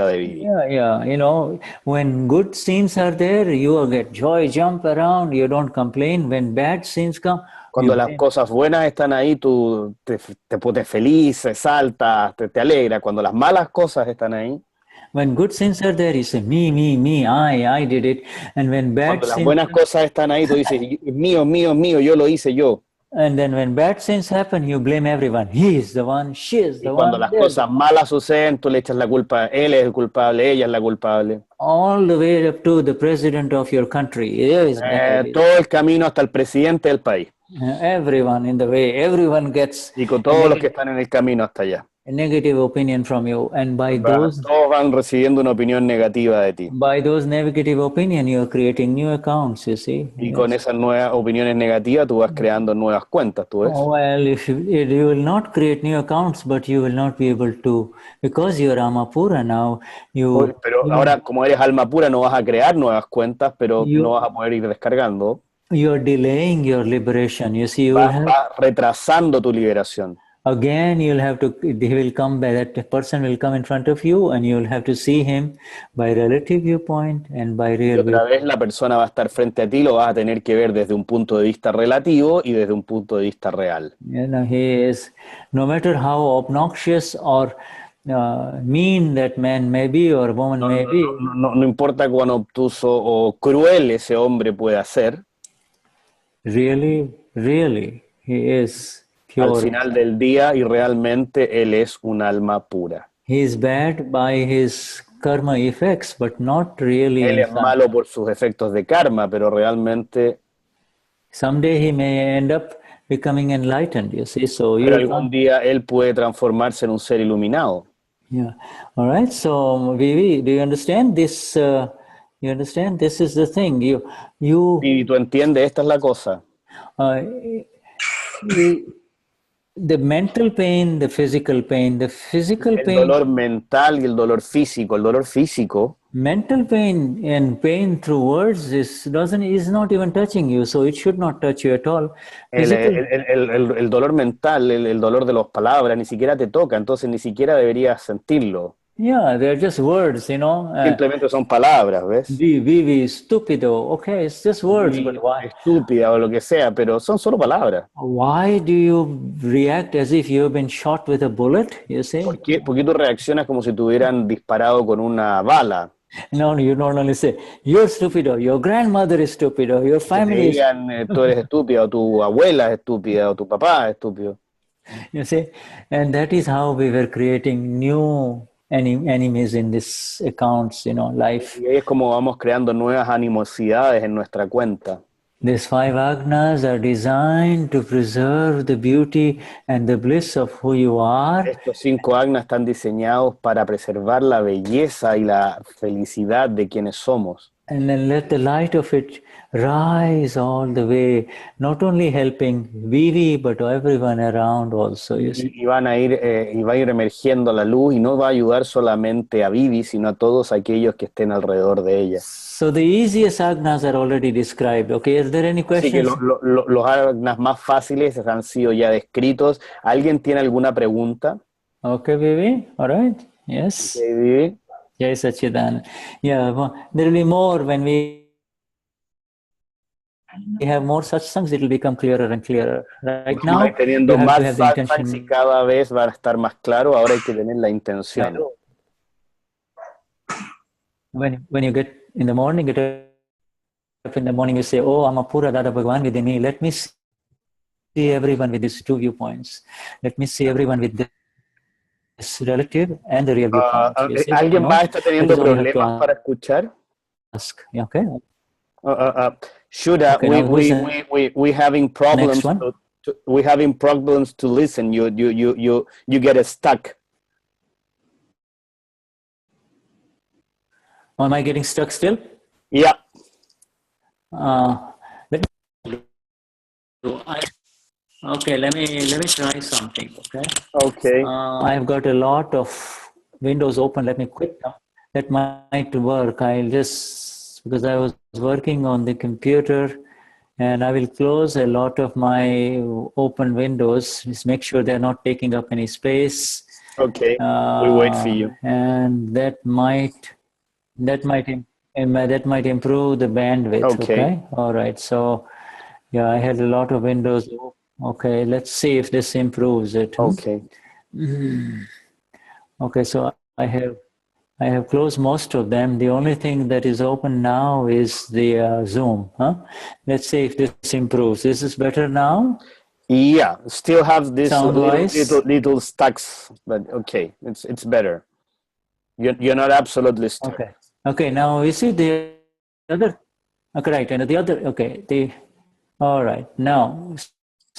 S3: de Vivi.
S1: yeah, you know, when good scenes are there, you get joy, jump around, you don't complain. When bad scenes come,
S3: Cuando las cosas buenas están ahí, tú te pones feliz, saltas, te alegra. Cuando las malas cosas están ahí.
S1: When good scenes are there, you say, me, I did it. And when bad
S3: Cuando las buenas cosas están ahí, tú dices, mío, yo lo hice yo.
S1: And then when bad scenes happen, you blame everyone. He is the one, she is the
S3: Y cuando
S1: one.
S3: las cosas malas suceden, tú le echas la culpa, él es el culpable, ella es la culpable.
S1: All the way up to the president of your country.
S3: Todo el camino hasta el presidente del país.
S1: Everyone in the way, everyone gets
S3: Y con todos los que están en el camino hasta allá.
S1: a negative opinion from you. And by those
S3: todos van recibiendo una opinión negativa de ti.
S1: by those negative opinion, you are creating new accounts, you see.
S3: Y con esas nuevas opiniones negativas, tú vas creando nuevas cuentas, ¿tú ves?
S1: Well, if you will not create new accounts, but you will not be able to, because you are Amapura now,
S3: Pero ahora, como eres alma pura, no vas a crear nuevas cuentas, pero no vas a poder ir descargando.
S1: You are delaying your liberation. You see,
S3: vas retrasando tu liberación.
S1: Again, you'll have to, he will come by, that person will come in front of you and you'll have to see him by relative viewpoint and by real
S3: viewpoint. Otra vez la persona va a estar frente a ti, lo vas a tener que ver desde un punto de vista relativo y desde un punto de vista real.
S1: You know, he is, no matter how obnoxious or mean that man may be or woman may be.
S3: No importa cuán obtuso o cruel ese hombre pueda ser.
S1: Really, he is pure.
S3: Al final del día, y realmente él es un alma pura.
S1: He is bad by his karma effects, but not really.
S3: Él es malo por sus efectos de karma, pero realmente.
S1: Someday he may end up becoming enlightened, you see. So
S3: pero algún día él puede transformarse en un ser iluminado.
S1: Yeah. All right. So, Vivi, do you understand this? You understand? This is the thing.
S3: Y tú entiendes, esta es la cosa.
S1: The mental pain, the physical pain, the physical pain.
S3: El dolor mental y el dolor físico. El dolor físico.
S1: Mental pain and pain through words is not even touching you, so it should not touch you at all.
S3: El dolor mental, el dolor de las palabras, ni siquiera te toca, entonces ni siquiera deberías sentirlo.
S1: Yeah, they're just words, you know.
S3: Simplemente son palabras, ¿ves?
S1: Vivi, estúpido. Okay, it's just words, but why?
S3: Estúpida o lo que sea, pero son solo palabras.
S1: Why do you react as if you've been shot with a bullet, you say?
S3: ¿Por qué tú reaccionas como si te hubieran disparado con una bala?
S1: No, you don't only say, you're stupido, your grandmother is stupido, your family
S3: digan, tú eres estúpida, o tu abuela es estúpida, o tu papá es estúpido.
S1: You see, and that is how we were creating new enemies in this accounts, you know, life.
S3: Y ahí es como vamos creando nuevas animosidades en nuestra cuenta.
S1: These 5 Agnas are designed to preserve the beauty and the bliss of who you are.
S3: Estos 5 Agnas están diseñados para preservar la belleza y la felicidad de quienes somos.
S1: And then let the light of it rise all the way, not only helping Vivi, but everyone around also. You see?
S3: Y va a ir emergiendo la luz y no va a ayudar solamente a Vivi, sino a todos aquellos que estén alrededor de ella.
S1: So the easiest Agnas are already described. Okay, is there any questions?
S3: Así que los Agnas más fáciles han sido ya descritos. ¿Alguien tiene alguna pregunta?
S1: Okay, Vivi. All right. Yes.
S3: Okay, Vivi.
S1: Yes, Sachidan. Yeah, well, there will be more when we have more such songs. It will become clearer and clearer. Right now,
S3: teniendo
S1: you have
S3: más
S1: to have the intention.
S3: y cada vez va a estar más claro. Ahora hay que tener la intención.
S1: When you get in the morning, get up in the morning, you say, "Oh, Amapura Dada Bhagwan Vidhi. Let me see everyone with these 2 viewpoints. Let me see everyone with this relative and the real viewpoint."
S3: ¿Alguien más está teniendo problemas para escuchar?
S1: Ask. Yeah, okay.
S3: Shuddha,
S1: okay,
S3: we having problems. We having problems to listen. You get stuck.
S1: Am I getting stuck still?
S3: Yeah.
S1: Let me okay, let me try something. Okay.
S3: Okay.
S1: I've got a lot of windows open. Let me quit now. That might work. I'll just because I was working on the computer, and I will close a lot of my open windows. Just make sure they're not taking up any space.
S3: Okay. We wait for you.
S1: And that might improve the bandwidth. Okay. All right. So yeah, I had a lot of windows. Okay. Let's see if this improves it.
S3: Okay.
S1: Okay. So I have closed most of them. The only thing that is open now is the Zoom. Let's see if this improves. Is this better now?
S3: Yeah, still have this
S1: Sound-wise?
S3: little stacks, but okay, it's better. You're not absolutely stuck.
S1: Okay. Okay. Now you see the other. Okay, right. And the other. Okay. All right. Now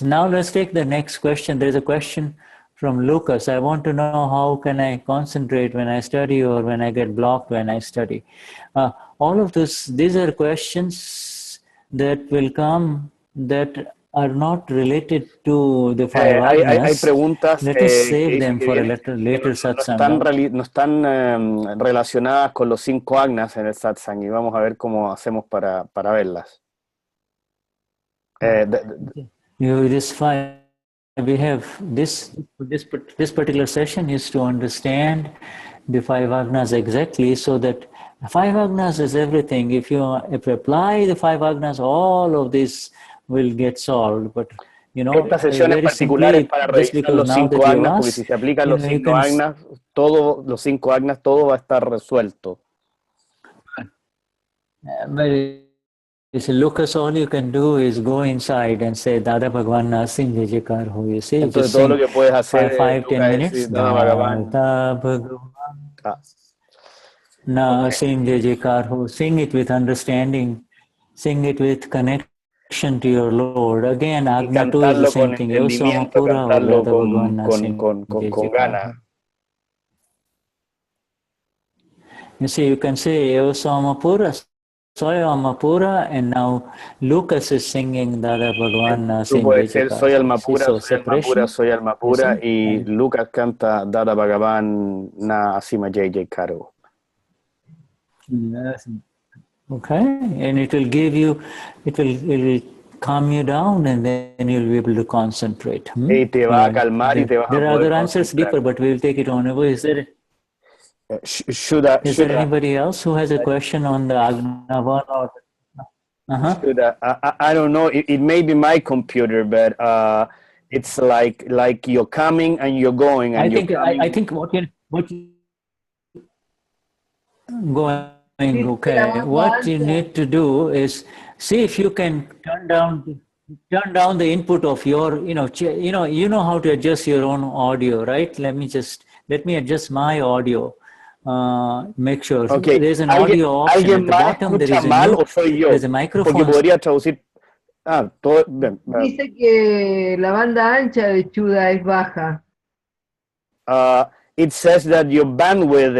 S1: let's take the next question. There's a question from Lucas. I want to know how can I concentrate when I study or when I get blocked when I study. All of these are questions that will come that are not related to the five
S3: Hay
S1: Agnas.
S3: preguntas
S1: Let us
S3: que
S1: save
S3: dicen
S1: them
S3: que
S1: for a
S3: vienen,
S1: later
S3: no
S1: satsang.
S3: están relacionadas con los 5 agnas en el satsang y vamos a ver cómo hacemos para verlas.
S1: This five. We have this particular session is to understand the five Agnas exactly, so that five Agnas is everything. If you apply the five Agnas, all of this will get solved. But
S3: Esta sesión en
S1: very
S3: particular es
S1: simply,
S3: para
S1: just
S3: revisar
S1: because
S3: los
S1: now
S3: 5
S1: that you
S3: agnas, porque si
S1: asked,
S3: se aplican los
S1: you
S3: 5
S1: can.
S3: agnas, los 5 agnas, todo va a estar resuelto.
S1: But Lucas, all you can do is go inside and say Dada Bhagwan Nasim Jajikar ho. You see,
S3: Entonces
S1: just
S3: todo
S1: sing
S3: lo que puedes hacer,
S1: 5-10
S3: Lucas, es
S1: minutes.
S3: decir, Dada Bhagavan.
S1: Dada Bhagwan Nasim Jajikar ho. Sing it with understanding. Sing it with connection to your Lord. Again,
S3: Y
S1: Agna 2 is the
S3: cantarlo
S1: same
S3: con
S1: thing. Eo
S3: entendimiento,
S1: Somapura or
S3: cantarlo
S1: Dada Bhagwan Nasim
S3: con
S1: Jajikar ho.
S3: ganas.
S1: You see, you can say Eo Somapura, Soy Amapura, and now Lucas is singing Dada Bhagwan
S3: Tú
S1: Nasim
S3: puedes ser
S1: Jajikar.
S3: Soy alma
S1: See,
S3: pura,
S1: so
S3: soy alma pura,
S1: separation.
S3: soy alma
S1: You
S3: pura,
S1: see?
S3: y Lucas canta Dada Bhagavan na Asima Jai Karo.
S1: Okay, and it will give you, it will calm you down, and then you'll be able to concentrate.
S3: Y te va a calmar y te vas a
S1: There are
S3: poder
S1: other answers
S3: concentrar.
S1: deeper, but we'll take it on. Is there anybody else who has a question on the Agna one or?
S3: I don't know. It may be my computer, but it's like you're coming and you're going, and
S1: I think what you going. Okay, what you need to do is see if you can turn down the input of your, you know how to adjust your own audio, right? Let me adjust my audio. Make sure.
S3: Okay.
S1: There's an audio option at the
S3: más
S1: bottom. There
S3: escucha
S1: is a
S3: mal o soy yo?
S1: there's a
S3: Porque
S1: microphone.
S3: podría traducir.
S2: Dice que la banda ancha de Shuddha es baja.
S3: It says that your bandwidth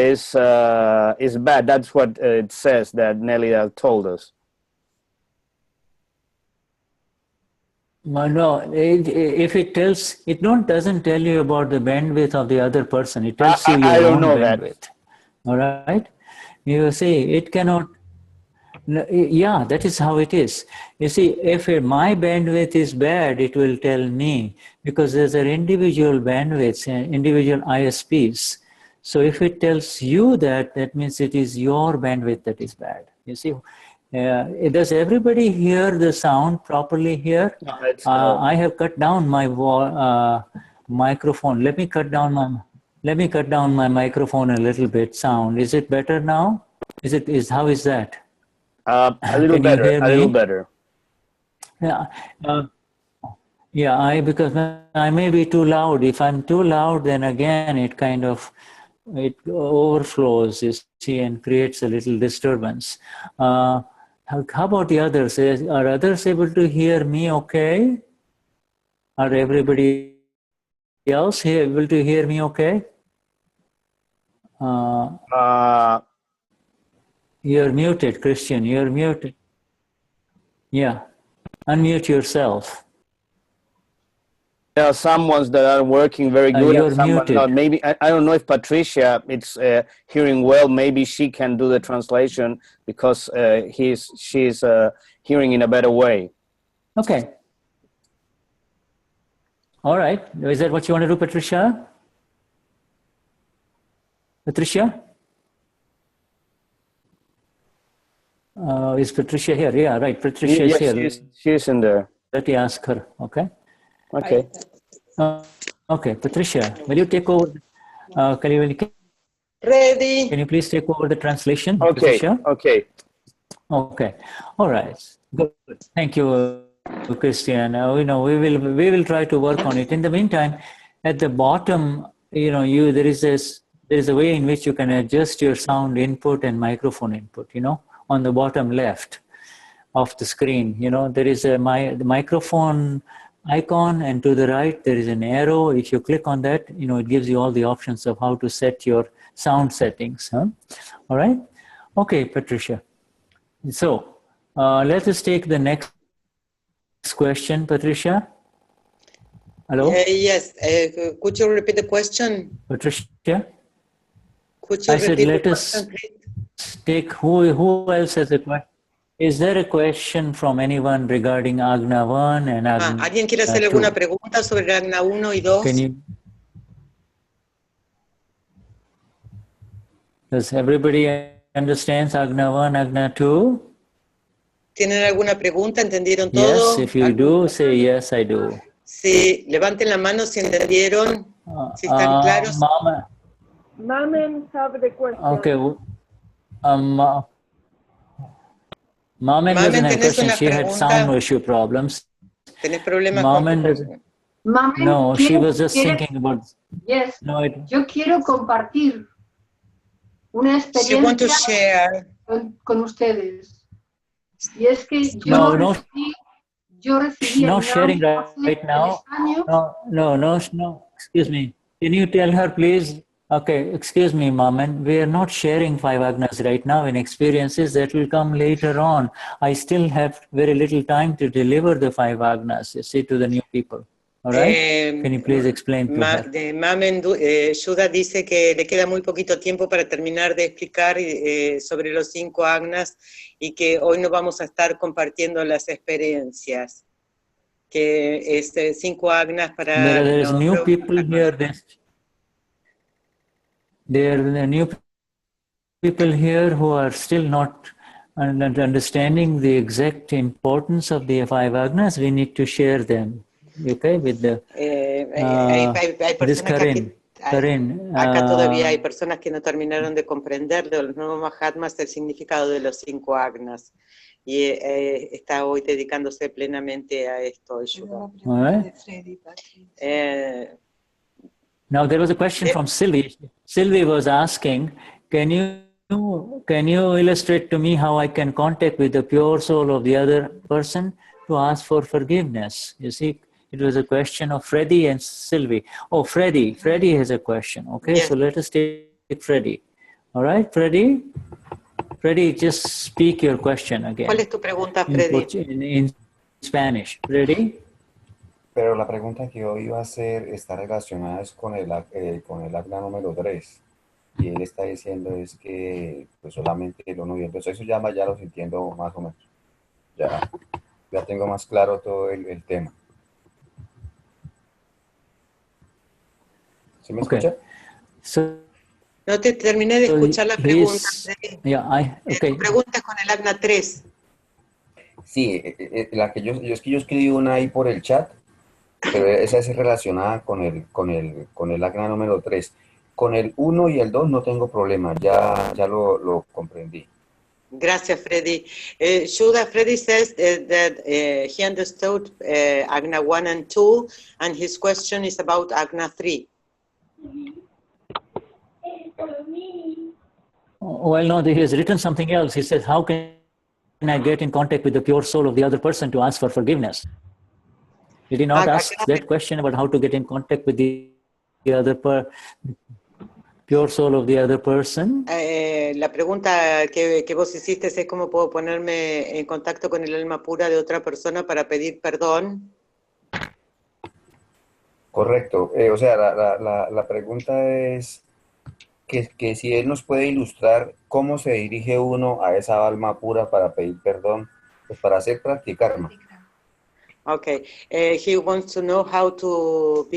S3: is bad. That's what it says that Nelly told us.
S1: No, if it tells, it doesn't tell you about the bandwidth of the other person. It tells you your own bandwidth. All right. You see, it cannot. Yeah, that is how it is. You see, if my bandwidth is bad, it will tell me, because there's an individual bandwidths and individual ISPs. So if it tells you that, that means it is your bandwidth that is bad. You see, does everybody hear the sound properly here? I have cut down my microphone. Let me cut down my microphone a little bit. Sound, is it better now? How is that?
S3: A little better.
S1: Yeah, because I may be too loud. If I'm too loud, then again it overflows, you see, and creates a little disturbance. How about the others? Are others able to hear me okay? Are everybody else able to hear me okay? You're muted, Cristian. You're muted. Yeah. Unmute yourself.
S3: There are some ones that are working very good
S1: You're
S3: and some are
S1: muted.
S3: not. Maybe, I don't know if Patricia it's hearing well. Maybe she can do the translation because she's hearing in a better way.
S1: Okay. All right. Is that what you want to do, Patricia? Patricia? Is Patricia here? Yeah, right. Patricia is
S3: Yes,
S1: here.
S3: she's in there.
S1: Let me ask her. Okay.
S3: Okay.
S1: Okay, Patricia, will you take over?
S7: Ready.
S1: Can you please take over the translation,
S3: Okay.
S1: Patricia?
S3: Okay.
S1: Okay. All right. Good. Thank you, Cristian. We will try to work on it. In the meantime, at the bottom, there is a way in which you can adjust your sound input and microphone input. On the bottom left of the screen, there is the microphone icon, and to the right there is an arrow. If you click on that, it gives you all the options of how to set your sound settings. All right. Okay, Patricia. So let us take the next question, Patricia. Hello?
S7: Yes. Could you repeat the question?
S1: Patricia?
S7: Could you
S1: I said,
S7: repeat
S1: let
S7: the
S1: us
S7: question, please?
S1: take who else has a question? Is there a question from anyone regarding Agna 1 and Agna
S7: ¿Alguien quiere hacer
S1: 2?
S7: alguna pregunta sobre Agna 1 y 2?
S1: Can you? Does everybody understands Agna 1, Agna 2?
S7: ¿Tienen alguna pregunta? ¿Entendieron
S1: Yes,
S7: todo?
S1: if you do, say yes, I do.
S7: Sí, levanten la mano si entendieron, si están claros.
S1: Mama,
S4: Mamen have the question.
S1: okay. Mamen doesn't have a
S7: ¿tenés
S1: question.
S7: una
S1: She had
S7: pregunta?
S1: sound issue problems.
S7: ¿Tenés problemas
S1: Mamen
S7: con
S1: doesn't.
S2: Mamen,
S1: No, she
S2: quiero-
S1: was just
S2: quiere-
S1: thinking about.
S2: Yes,
S1: No,
S2: yo quiero compartir una
S7: She want to
S2: experiencia
S7: share.
S2: con ustedes. Y es que
S1: No,
S2: yo recibí
S1: no
S2: el
S1: sharing
S2: Gnani
S1: right now.
S2: años.
S1: No. Excuse me. Can you tell her, please? Okay, excuse me, Maman. We are not sharing 5 Agnas right now in experiences that will come later on. I still have very little time to deliver the 5 Agnas, you see, to the new people. All right? Can you please explain to her?
S7: Mamen Shuddha dice que le queda muy poquito tiempo para terminar de explicar sobre los 5 Agnas y que hoy no vamos a estar compartiendo las experiencias. Que es 5 Agnas para
S1: There is
S7: los
S1: new people here. There are new people here who are still not understanding the exact importance of the 5 Agnas. We need to share them. Okay, with the this Karin.
S7: Acá todavía hay personas que no terminaron de comprender de los nuevos Mahatmas el significado de los 5 Agnas y está hoy dedicándose plenamente a esto.
S1: Now there was a question from Sylvie. Sylvie was asking, can you illustrate to me how I can contact with the pure soul of the other person to ask for forgiveness? You see, it was a question of Freddie and Sylvie. Oh, Freddie has a question. Okay, yes. So let us take Freddie. All right, Freddie, just speak your question again.
S7: ¿Cuál es tu pregunta, Freddie?
S1: In Spanish. Freddie?
S9: Pero la pregunta que yo iba a hacer está relacionada con el Agna número 3. Y él está diciendo es que pues, solamente el 1 y el 2, eso ya los entiendo más o menos. Ya tengo más claro todo el tema. ¿Sí me escucha?
S7: No te terminé de escuchar la pregunta.
S1: Okay.
S7: Tu pregunta es con el Agna 3.
S9: Sí, la que yo escribí una ahí por el chat, pero esa es relacionada con el Agna número 3. Con el 1 y el 2 no tengo problema, ya lo comprendí.
S7: Gracias, Freddy. Shuddha, Freddy says that he understood Agna 1 and 2, and his question is about Agna 3.
S1: Well, no, he has written something else. He says, how can I get in contact with the pure soul of the other person to ask for forgiveness? Did he not ask that question about how to get in contact with the other person? pure soul of the other person.
S7: La pregunta que vos hiciste es cómo puedo ponerme en contacto con el alma pura de otra persona para pedir perdón.
S9: Correcto. O sea, la pregunta es que si él nos puede ilustrar cómo se dirige uno a esa alma pura para pedir perdón, pues para hacer practicar, ¿no?
S7: Okay, he wants to know how to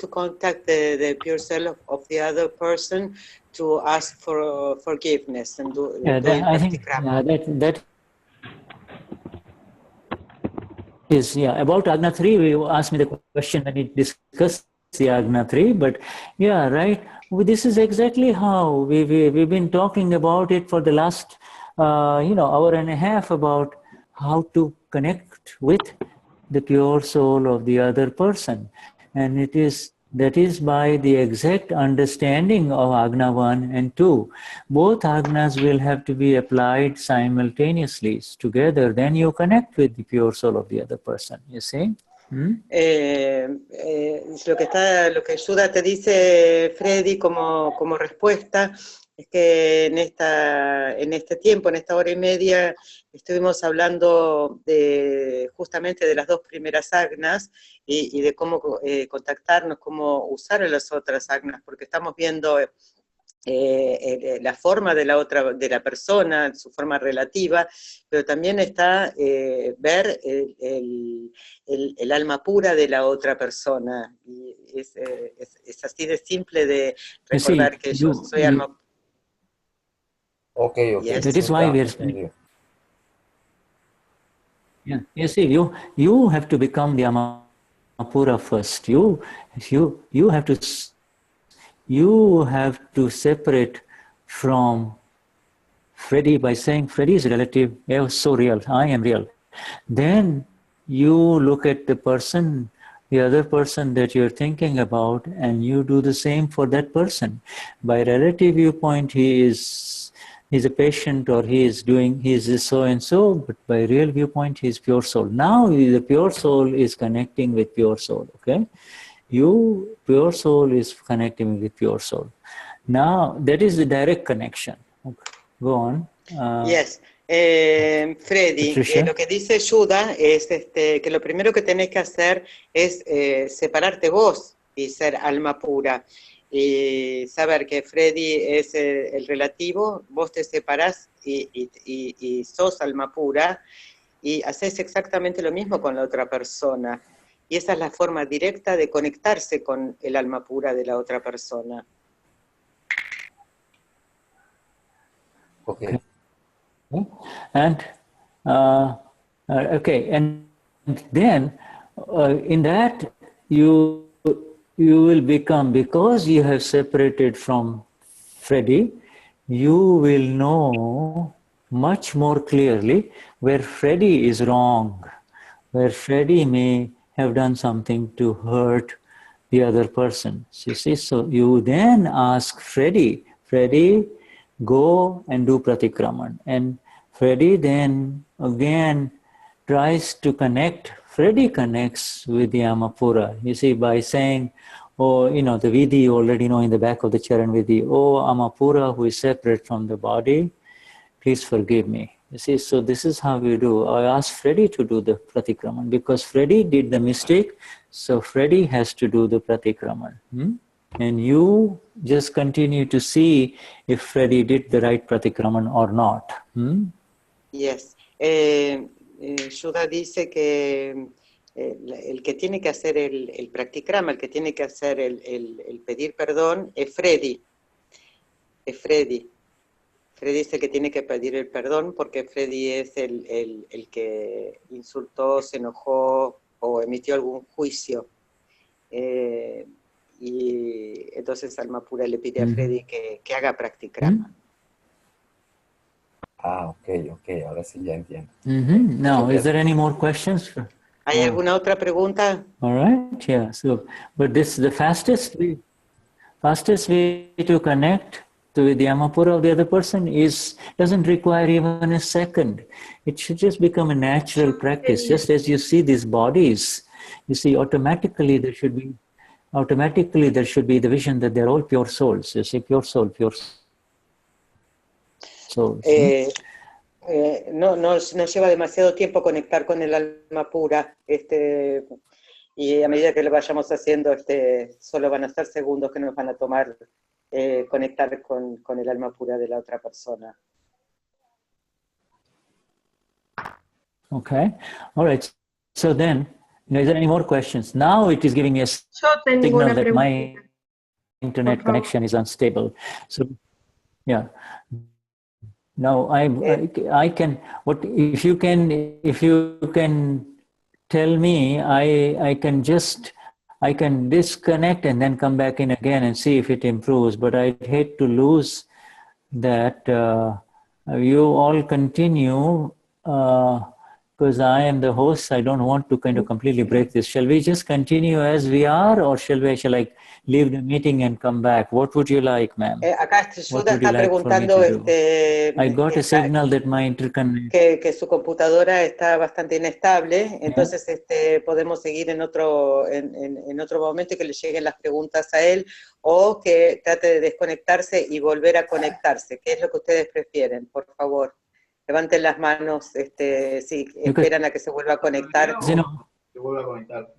S7: contact the pure self of the other person to ask for forgiveness and do
S1: I think that is, about Agna 3, you asked me the question when we discussed the Agna 3, but yeah, right, this is exactly how we've been talking about it for the last, hour and a half about how to connect with the pure soul of the other person. And that is by the exact understanding of Agna 1 and 2. Both Agnas will have to be applied simultaneously together. Then you connect with the pure soul of the other person, you see?
S7: Lo que Shuddha te dice, Freddy, como respuesta, es que en este tiempo, en esta hora y media, estuvimos hablando justamente de las dos primeras Agnas y de cómo contactarnos, cómo usar a las otras Agnas, porque estamos viendo la forma de la persona, su forma relativa, pero también está ver el alma pura de la otra persona. Y es así de simple de recordar que yo soy alma pura.
S9: Okay.
S1: Yes. That is why we are. Yeah, you see, you have to become the Amapura first. You have to separate from Freddy by saying Freddy is relative. Yeah, so real. I am real. Then you look at the person, the other person that you're thinking about, and you do the same for that person. By relative viewpoint, he's a patient, or he's so and so, but by real viewpoint, he's pure soul. Now the pure soul is connecting with pure soul, okay? Pure soul is connecting with pure soul. Now, that is the direct connection. Okay. Go on.
S7: Yes. Freddy, lo que dice Shuddha es que lo primero que tenés que hacer es separarte vos y ser alma pura. Y saber que Freddy es el relativo, vos te separás y sos alma pura y haces exactamente lo mismo con la otra persona. Y esa es la forma directa de conectarse con el alma pura de la otra persona.
S9: Okay.
S1: And and then in that you will become, because you have separated from Freddy, you will know much more clearly where Freddy is wrong, where Freddy may have done something to hurt the other person. You see, so you then ask Freddy, go and do pratikraman. And Freddy then again tries to connect. Freddy connects with the Amapura. You see, by saying, the Vidhi you already know in the back of the Charan Vidhi, Amapura who is separate from the body, please forgive me. You see, so this is how we do. I asked Freddy to do the pratikraman because Freddy did the mistake, so Freddy has to do the pratikraman. And you just continue to see if Freddy did the right pratikraman or not.
S7: Yes. Shuddha dice que el que tiene que hacer el practikrama, el que tiene que hacer el pedir perdón, es Freddy. Es Freddy. Freddy es el que tiene que pedir el perdón porque Freddy es el que insultó, se enojó o emitió algún juicio. Y entonces Alma Pura le pide a Freddy que haga practikrama.
S9: Ok, ahora sí ya entiendo.
S1: Now, is there any more questions?
S7: ¿Hay alguna otra pregunta?
S1: All right, yeah. So, but this the fastest way to connect to the Amapura of the other person doesn't require even a second. It should just become a natural practice. Just as you see these bodies, you see automatically there should be automatically there should be the vision that they're all pure souls. You see, pure soul, pure souls.
S7: No nos lleva demasiado tiempo conectar con el alma pura, y a medida que lo vayamos haciendo, solo van a ser segundos que nos van a tomar conectar con el alma pura de la otra persona.
S1: Okay, all right. So then, is there any more questions? Now it is giving me a signal that my internet connection is unstable. So, yeah. Now I can. What if you can tell me? I can disconnect and then come back in again and see if it improves. But I'd hate to lose that. You all continue. Because I am the host, I don't want to kind of completely break this. Shall we just continue as we are, or shall I leave the meeting and come back? What would you like, ma'am?
S7: Acá Shuddha está preguntando
S1: I got a signal that my interconnect...
S7: que su computadora está bastante inestable, entonces podemos seguir en otro momento y que le lleguen las preguntas a él, o que trate de desconectarse y volver a conectarse. ¿Qué es lo que ustedes prefieren? Por favor. Levanten las manos si esperan a que se vuelva a conectar.
S8: Se vuelva a conectar.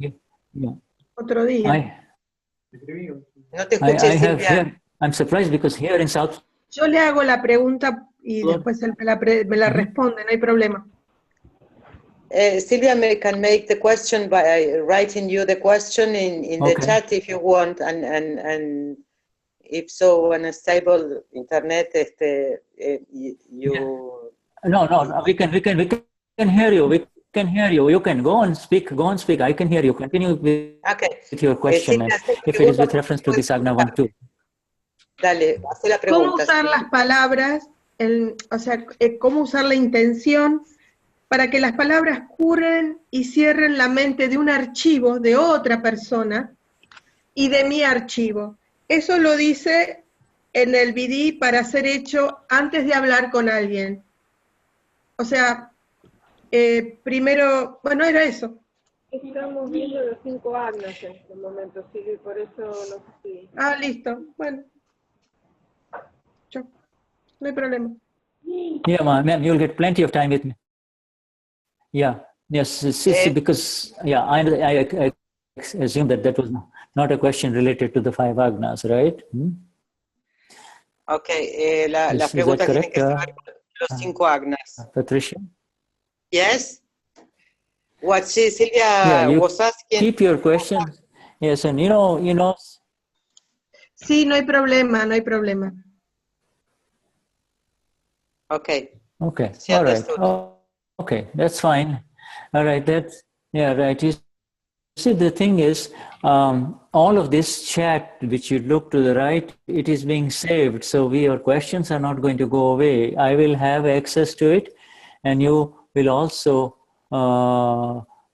S5: Otro día.
S7: No te escuché, Silvia.
S1: I'm surprised because here in South...
S5: Yo le hago la pregunta y después él me la responde, no hay problema.
S7: Silvia can make the question by writing you the question in the chat if you want, and if so, on a stable internet, you...
S1: No, we can hear you. We can hear you. You can go and speak. I can hear you. Continue with your question, if it is with reference to this Agna 1 too.
S7: Dale, hace la pregunta.
S5: ¿Cómo usar las palabras, o sea, cómo usar la intención para que las palabras curen y cierren la mente de un archivo de otra persona y de mi archivo? Eso lo dice en el Vidhi para ser hecho antes de hablar con alguien. O sea, primero, bueno, era eso.
S4: Estamos viendo los 5 Agnas en este momento, sí, por eso no sé si...
S5: Ah, listo, bueno. No hay problema.
S1: Yeah, ma'am, you'll get plenty of time with me. Yeah, yes, because, yeah, I assume that was not a question related to the 5 Agnas, right?
S7: Okay, la pregunta tiene que ver con los 5 Agnas.
S1: Patricia?
S7: Yes? What Cecilia was asking?
S1: Keep your questions. Yes, and you know.
S5: Sí, no hay problema, no hay problema.
S7: Okay.
S1: Okay.
S7: Sí,
S1: all right. Okay, that's fine. All right. Right. You see, the thing is, all of this chat, which you look to the right, it is being saved. So your questions are not going to go away. I will have access to it, and you will also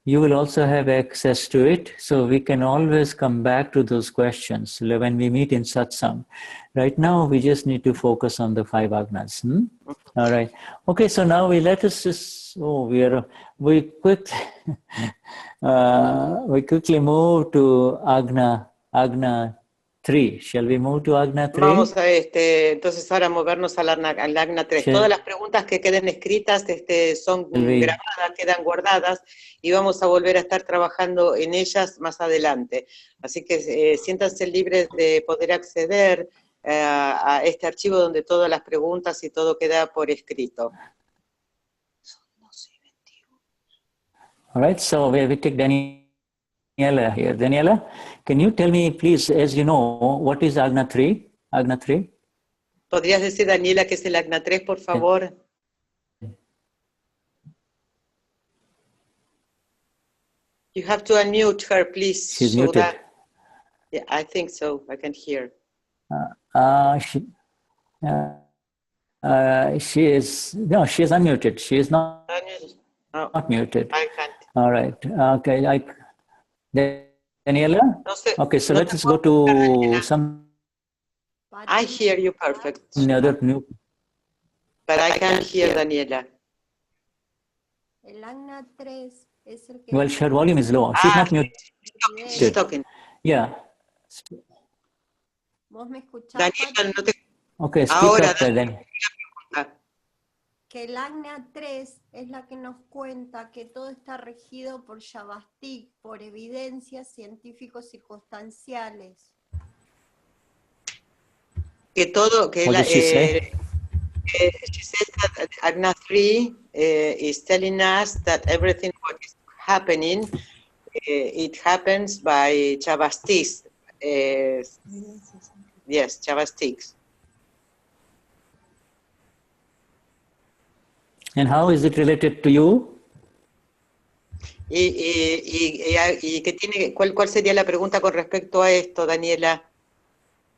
S1: have access to it. So we can always come back to those questions when we meet in satsang. Right now, we just need to focus on the 5 Agnas. All right. Okay. So now let us just. We quickly move to Agna 3. Shall we move to Agna 3?
S7: Vamos a entonces ahora movernos al Agna 3. Todas las preguntas que queden escritas son grabadas, quedan guardadas y vamos a volver a estar trabajando en ellas más adelante. Así que siéntanse libres de poder acceder a este archivo donde todas las preguntas y todo queda por escrito.
S1: All right, so we take Daniela here. Daniela, can you tell me, please, as you know, what is Agna 3? Agna 3?
S7: ¿Podrías decir, Daniela, qué es el Agna 3, por favor? You have to unmute her, please.
S1: She's muted.
S7: Yeah, I think so. I can hear.
S1: She is unmuted. She is not muted.
S7: I can't.
S1: All right. Okay. Daniela?
S7: No sé,
S1: okay, so let's go to some...
S7: I hear you perfect.
S1: Another new...
S7: But I can't hear Daniela.
S10: El Agna 3 es el que...
S1: Well, her volume is low. She's not muted.
S7: She's talking.
S1: Yeah.
S10: ¿Vos me escuchás,
S7: Daniela,
S10: Pati?
S7: no te...
S1: Okay, speak
S7: Ahora,
S1: up then.
S10: Que el Agna 3 es la que nos cuenta que todo está regido por Shavastik, por evidencias científicos circunstanciales.
S7: que todo, que
S1: What did she say?
S7: she says that Agna 3 is telling us that everything what is happening, it happens by Chavastiks. Yes, Chavastiks.
S1: And how is it related to you?
S7: Y que tiene, ¿cuál sería la pregunta con respecto a esto, Daniela?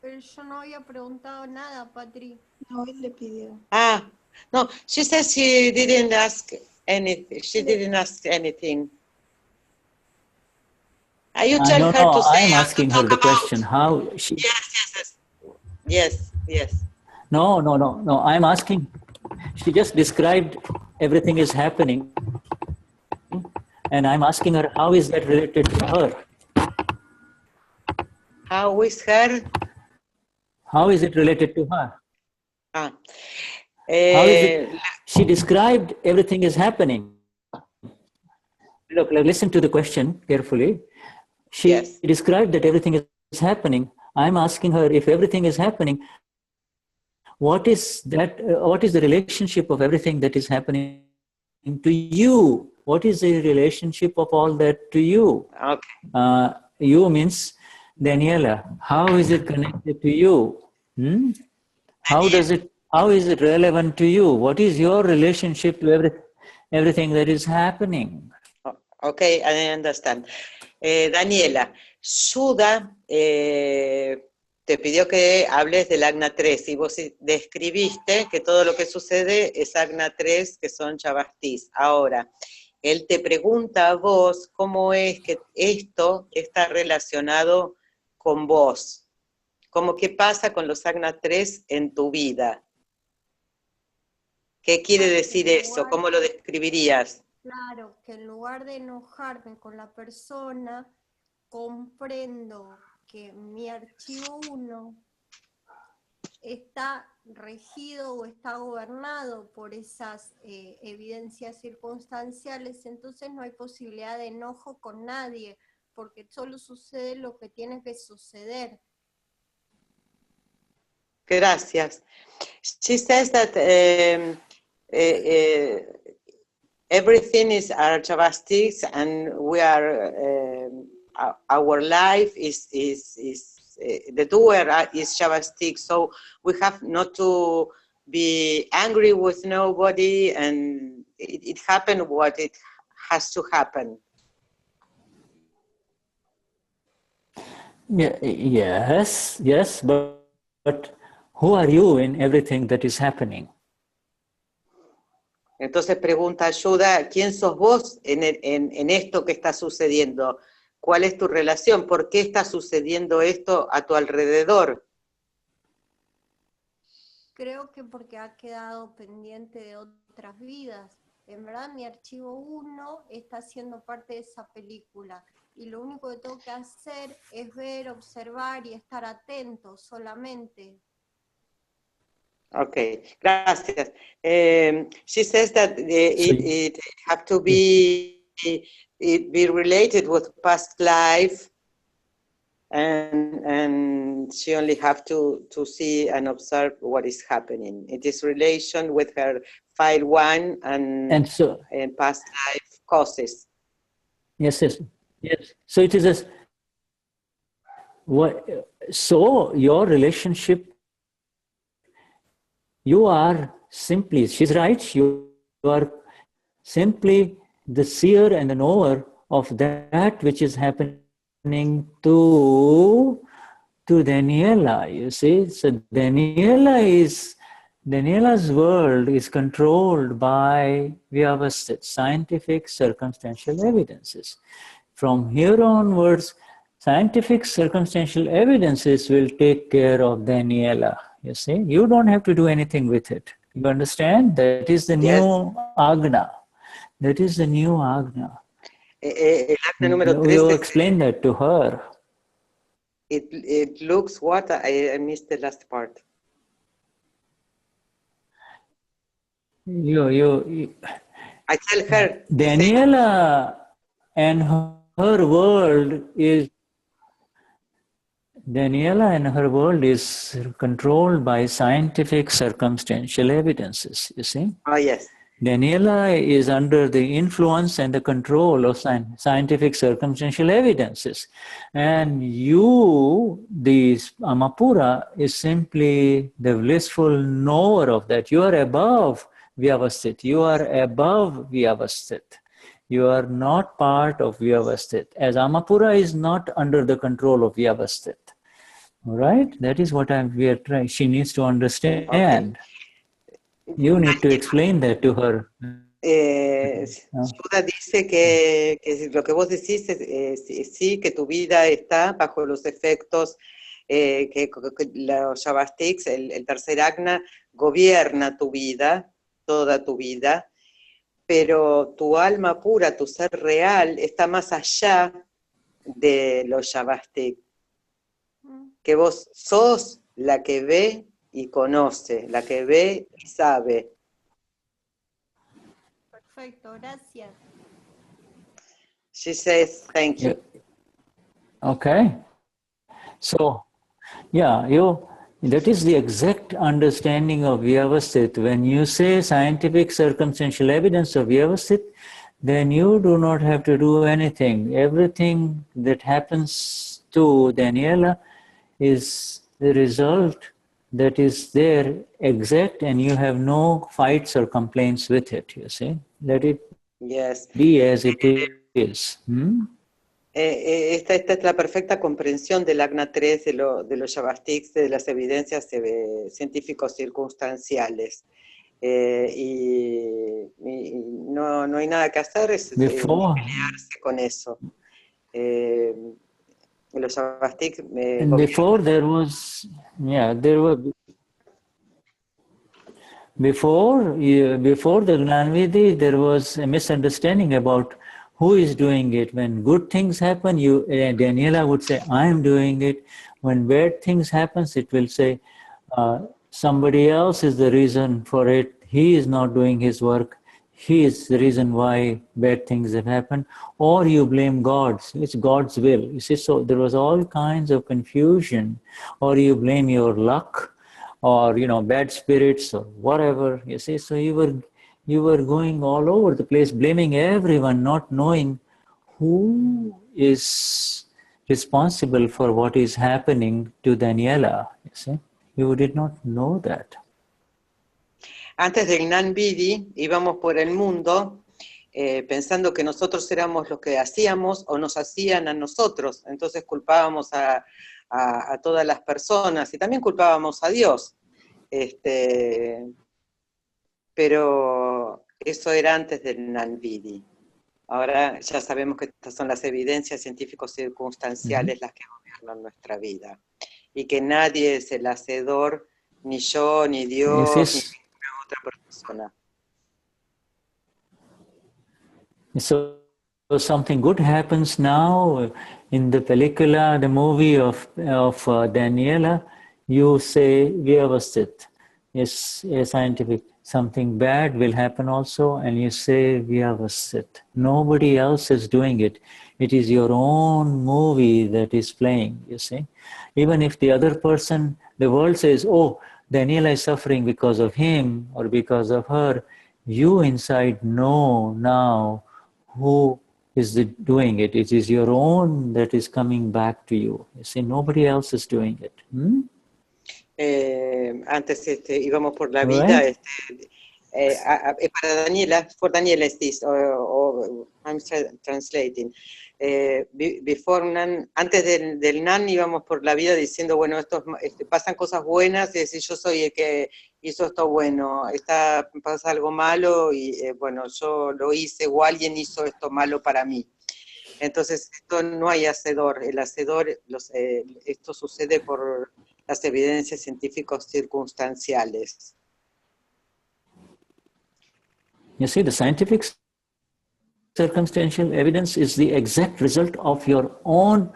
S10: Pero yo no había preguntado nada, Patri.
S4: No, él le pidió.
S7: Ah, no, she says she didn't ask anything. She didn't ask anything. You tell
S1: No,
S7: her
S1: no,
S7: to say
S1: I'm asking her the question. How she?
S7: Yes.
S1: No, I'm asking. She just described everything is happening. And I'm asking her, how is that related to her?
S7: How is her?
S1: How is it related to her?
S7: How
S1: is it? She described everything is happening. Look, listen to the question carefully. She described that everything is happening. I'm asking her, if everything is happening, what is that? What is the relationship of everything that is happening to you? What is the relationship of all that to you?
S7: Okay.
S1: You means Daniela. How is it connected to you? How is it relevant to you? What is your relationship to everything that is happening?
S7: Okay, I understand. Daniela, Shuddha te pidió que hables del Agna 3 y vos describiste que todo lo que sucede es Agna 3, que son Chavastis. Ahora, él te pregunta a vos cómo es que esto está relacionado con vos. ¿Qué pasa con los Agna 3 en tu vida? ¿Qué quiere decir eso? ¿Cómo lo describirías?
S10: Claro, que en lugar de enojarme con la persona, comprendo que mi archivo 1 está regido o está gobernado por esas evidencias circunstanciales, entonces no hay posibilidad de enojo con nadie, porque solo sucede lo que tiene que suceder.
S7: Gracias. She says that everything is our Chavastiks, and we are our life is the doer is Chavastik. So we have not to be angry with nobody, and it happened what it has to happen.
S1: Yes, but who are you in everything that is happening?
S7: Entonces pregunta Shuddha, ¿quién sos vos en esto que está sucediendo? ¿Cuál es tu relación? ¿Por qué está sucediendo esto a tu alrededor?
S10: Creo que porque ha quedado pendiente de otras vidas. En verdad mi archivo 1 está siendo parte de esa película y lo único que tengo que hacer es ver, observar y estar atento solamente.
S7: Okay, gracias. She says that it have to be related with past life, and she only have to see and observe what is happening. It is relation with her file 1 and past life causes.
S1: Yes. So it is so your relationship. You are simply, she's right, you are simply the seer and the knower of that which is happening to Daniela, you see. So Daniela's world is controlled by vyavasthit, scientific circumstantial evidences. From here onwards, scientific circumstantial evidences will take care of Daniela. You see, you don't have to do anything with it. You understand? That is the new Agna. That is the new Agna.
S7: El Agna número 3
S1: you explain that to her.
S7: It looks what? I missed the last part. I tell her.
S1: Daniela and her world is controlled by scientific circumstantial evidences, you see.
S7: Oh, yes.
S1: Daniela is under the influence and the control of scientific circumstantial evidences. And you, the Amapura, is simply the blissful knower of that. You are above Vyavasthit. You are above Vyavasthit. You are not part of Vyavasthit. As Amapura is not under the control of Vyavasthit. All right? That is what we are trying. She needs to understand. Okay. You need to explain that to her.
S7: Shuddha dice que lo que vos decís es sí, que tu vida está bajo los efectos, que los Yavastiks, el tercer Agna, gobierna tu vida, toda tu vida, pero tu alma pura, tu ser real, está más allá de los Yavastik. Que vos sos la que ve y conoce, la que ve y sabe.
S10: Perfecto, gracias.
S7: She says, thank you.
S1: Okay. So, yeah, that is the exact understanding of Vyavasthit. When you say scientific circumstantial evidence of Vyavasthit, then you do not have to do anything. Everything that happens to Daniela is the result that is there exact, and you have no fights or complaints with it, you see. Let it be as it is.
S7: Esta es la perfecta comprensión del Agna 3 de los Yavastiks, de las evidencias científicos circunstanciales. Y no hay nada que hacer, es pelearse con eso. Los Yavastiks
S1: before there was, before the Gnan Vidhi, there was a misunderstanding about who is doing it. When good things happen, Daniela would say, I am doing it. When bad things happen, it will say, somebody else is the reason for it. He is not doing his work. He is the reason why bad things have happened. Or you blame God. It's God's will. You see, so there was all kinds of confusion. Or you blame your luck, or bad spirits, or whatever. You see, so you were going all over the place, blaming everyone, not knowing who is responsible for what is happening to Daniela. You see, you did not know that.
S7: Antes del Gnan Vidhi íbamos por el mundo pensando que nosotros éramos los que hacíamos o nos hacían a nosotros, entonces culpábamos a todas las personas y también culpábamos a Dios. Pero eso era antes del Gnan Vidhi. Ahora ya sabemos que estas son las evidencias científicos circunstanciales las que gobiernan nuestra vida y que nadie es el hacedor, ni yo, ni Dios, ni otra persona.
S1: So something good happens now in the película, the movie of Daniela. You say Vyavasthit is a scientific. Something bad will happen also, and you say Vyavasthit. Nobody else is doing it. It is your own movie that is playing. You see, even if the other person, the world says, "Oh, Daniela is suffering because of him or because of her," you inside know now who is doing it. It is your own that is coming back to you. You see, nobody else is doing it.
S7: Antes íbamos por la vida, para Daniela, for Daniela is this, or I'm translating. Before Nan, antes del Nan íbamos por la vida diciendo, bueno, pasan cosas buenas y decir, yo soy el que hizo esto bueno, pasa algo malo y bueno, yo lo hice o alguien hizo esto malo para mí. Entonces, esto no hay hacedor, el hacedor, esto sucede por las evidencias científicos circunstanciales.
S1: You see, the scientific circumstantial evidence is the exact result of your own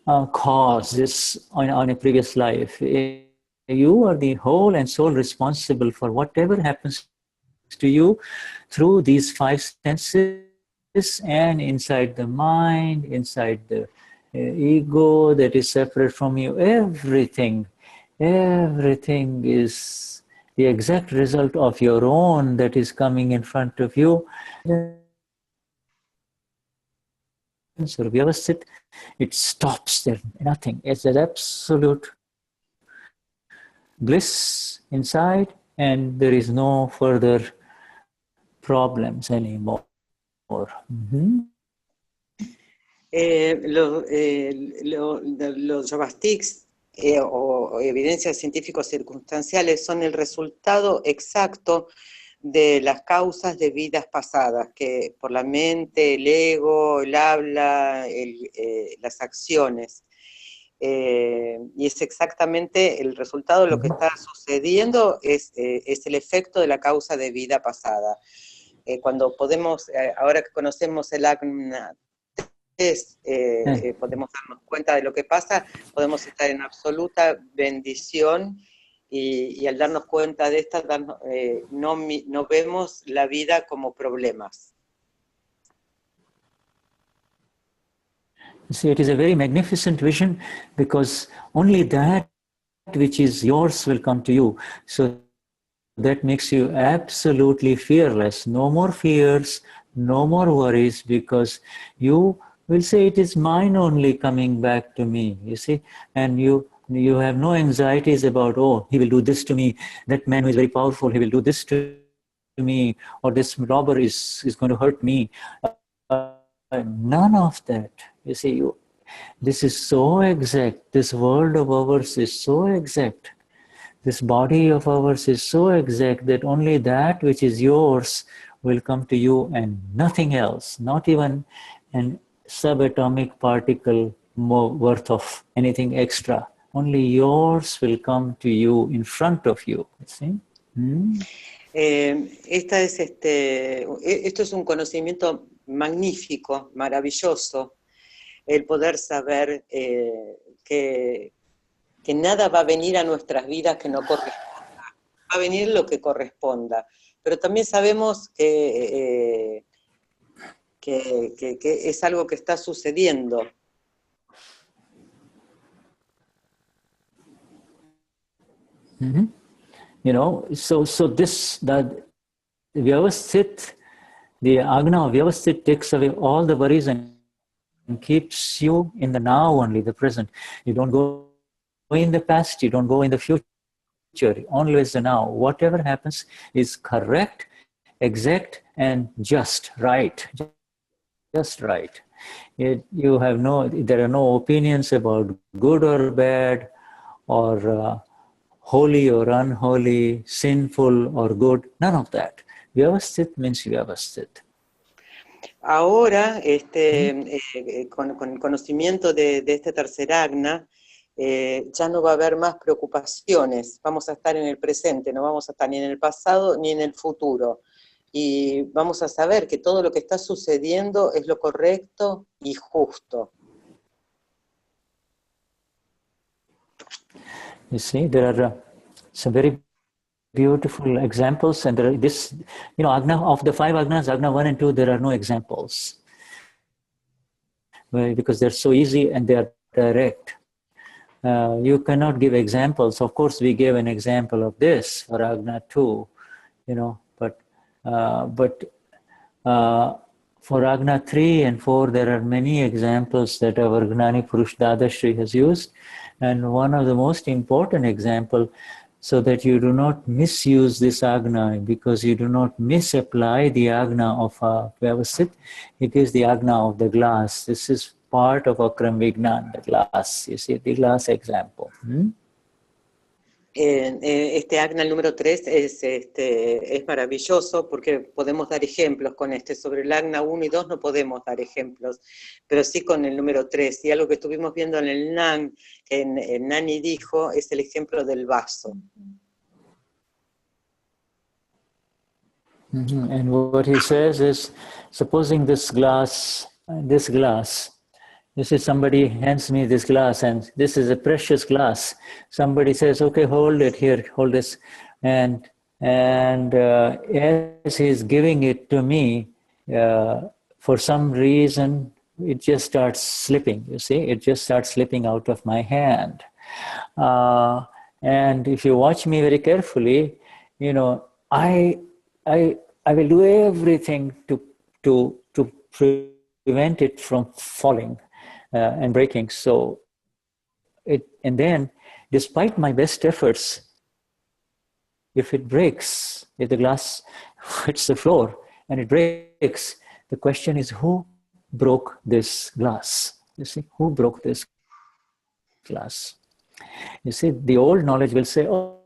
S1: cause this on a previous life. You are the whole and sole responsible for whatever happens to you through these five senses and inside the mind, inside the ego that is separate from you. Everything is the exact result of your own that is coming in front of you. So Vyavasthit, it stops there, nothing. It's an absolute bliss inside, and there is no further problems anymore.
S7: Los yogastics o evidencias científicos circunstanciales son el resultado exacto de las causas de vidas pasadas, que por la mente, el ego, el habla, las acciones. Y es exactamente el resultado de lo que está sucediendo, es el efecto de la causa de vida pasada. Cuando podemos, ahora que conocemos el Agna, podemos darnos cuenta de lo que pasa, podemos estar en absoluta bendición y al darnos cuenta de esta, no vemos la vida como problemas.
S1: See, it is a very magnificent vision because only that which is yours will come to you. So that makes you absolutely fearless. No more fears, no more worries, because you will say it is mine only coming back to me, you see, and you have no anxieties about, oh, he will do this to me, that man who is very powerful, he will do this to me, or this robber is going to hurt me. None of that. You see, this is so exact. This world of ours is so exact. This body of ours is so exact that only that which is yours will come to you and nothing else, not even an subatomic particle more worth of anything extra. Only yours will come to you in front of you. See?
S7: Esto es un conocimiento magnífico, maravilloso, el poder saber que nada va a venir a nuestras vidas que no corresponda, va a venir lo que corresponda, pero también sabemos que es algo que está sucediendo.
S1: You know, so this, the Vyavasthit, the Agna of Vyavasthit takes away all the worries and keeps you in the now only, the present. You don't go in the past, you don't go in the future, always the now. Whatever happens is correct, exact, and just right. Just right. You have there are no opinions about good or bad, or holy or unholy, sinful or good, none of that. Vyavasthit means Vyavasthit.
S7: Ahora, con el conocimiento de este tercer Agna, ya no va a haber más preocupaciones, vamos a estar en el presente, no vamos a estar ni en el pasado ni en el futuro. Y vamos a saber que todo lo que está sucediendo es lo correcto y justo.
S1: You see, there are some very beautiful examples, and there are this, you know, Agna, of the 5 Agnas, Agna 1 and 2, there are no examples. Because they're so easy and they are direct. You cannot give examples. Of course, we gave an example of this for Agna 2, you know, but for Agna 3 and 4, there are many examples that our Gnani Purush Dadashri has used. And one of the most important example, so that you do not misuse this Agna, because you do not misapply the Agna of Vyavasthit, it is the Agna of the glass. This is part of Akram Vignan, the glass. You see, the glass example.
S7: Este Agna, el número 3, es maravilloso porque podemos dar ejemplos con sobre el Agna 1 y 2 no podemos dar ejemplos, pero sí con el número 3. Y algo que estuvimos viendo en el Nan, que Gnani dijo, es el ejemplo del vaso.
S1: And what he says is, supposing this glass You see, somebody hands me this glass, and this is a precious glass. Somebody says, okay, hold it here, hold this. And as he's giving it to me, for some reason, it just starts slipping, you see? It just starts slipping out of my hand. And if you watch me very carefully, you know, I will do everything to prevent it from falling and breaking. So and then, despite my best efforts, if it breaks, if the glass hits the floor and it breaks, the question is, who broke this glass? You see, who broke this glass? You see, the old knowledge will say, oh,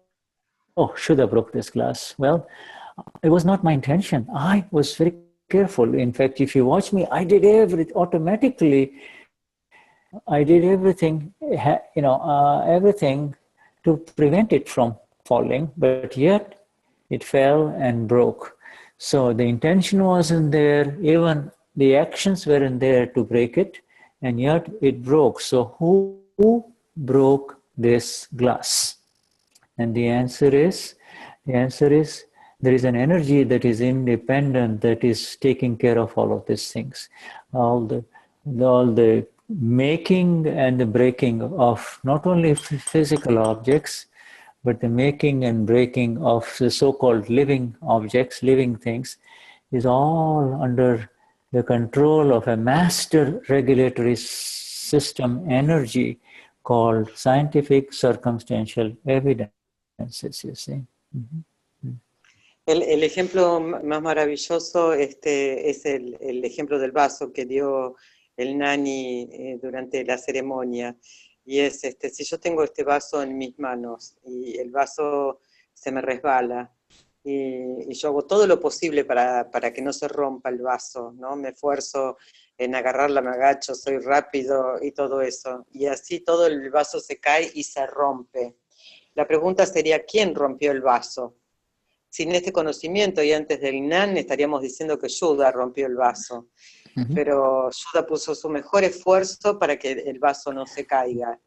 S1: Shuddha broke this glass. Well, it was not my intention. I was very careful. In fact, if you watch me, I did everything automatically. I did everything, everything to prevent it from falling, but yet it fell and broke. So the intention wasn't there, even the actions weren't there to break it, and yet it broke. So who broke this glass? And the answer is, there is an energy that is independent, that is taking care of all of these things. All the making and the breaking of not only physical objects, but the making and breaking of the so-called living objects, living things, is all under the control of a master regulatory system energy called scientific circumstantial evidences, you see.
S7: El ejemplo más maravilloso es el ejemplo del vaso que dio el Gnani durante la ceremonia. Y es, si yo tengo este vaso en mis manos y el vaso se me resbala y yo hago todo lo posible para que no se rompa el vaso, ¿no? Me esfuerzo en agarrarla, me agacho, soy rápido y todo eso. Y así todo el vaso se cae y se rompe. La pregunta sería, ¿quién rompió el vaso? Sin este conocimiento y antes del Gnan estaríamos diciendo que Shuddha rompió el vaso. Pero Shuddha puso su mejor esfuerzo para que el vaso no se caiga.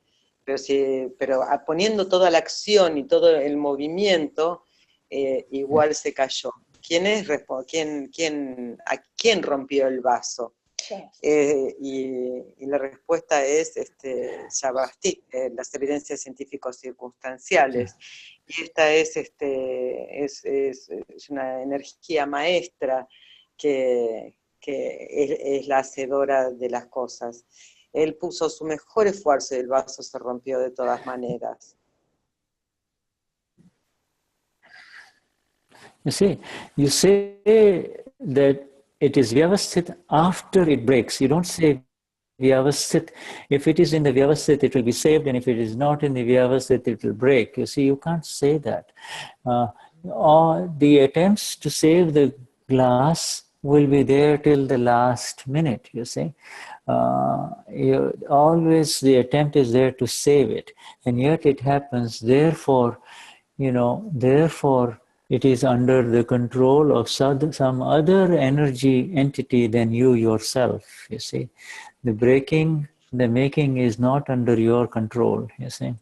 S7: Pero poniendo toda la acción y todo el movimiento, igual se cayó. ¿A quién rompió el vaso? Y la respuesta es Shabasti, las evidencias científicos circunstanciales. Y esta es una energía maestra que es la hacedora de las cosas. Él puso su mejor esfuerzo y el vaso se rompió de todas maneras.
S1: You say that it is vyavasthit after it breaks. You don't say vyavasthit. If it is in the vyavasthit, it will be saved, and if it is not in the vyavasthit, it will break. You see, you can't say that. Or the attempts to save the glass will be there till the last minute, you see. Always the attempt is there to save it, and yet it happens. Therefore, it is under the control of some other energy entity than you yourself, you see. The breaking, the making is not under your control, you see.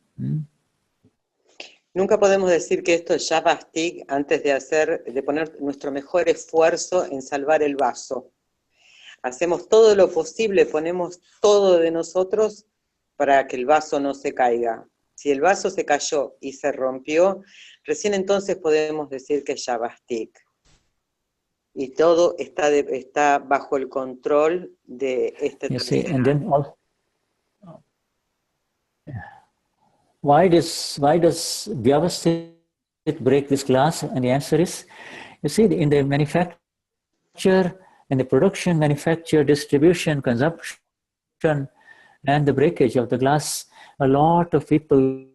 S7: Nunca podemos decir que esto es Shabastik antes de poner nuestro mejor esfuerzo en salvar el vaso. Hacemos todo lo posible, ponemos todo de nosotros para que el vaso no se caiga. Si el vaso se cayó y se rompió, recién entonces podemos decir que es Shabastik. Y todo está bajo el control de este tercero.
S1: Why does Vyavasthit break this glass? And the answer is, you see, in the manufacture, in the production, manufacture, distribution, consumption, and the breakage of the glass, a lot of people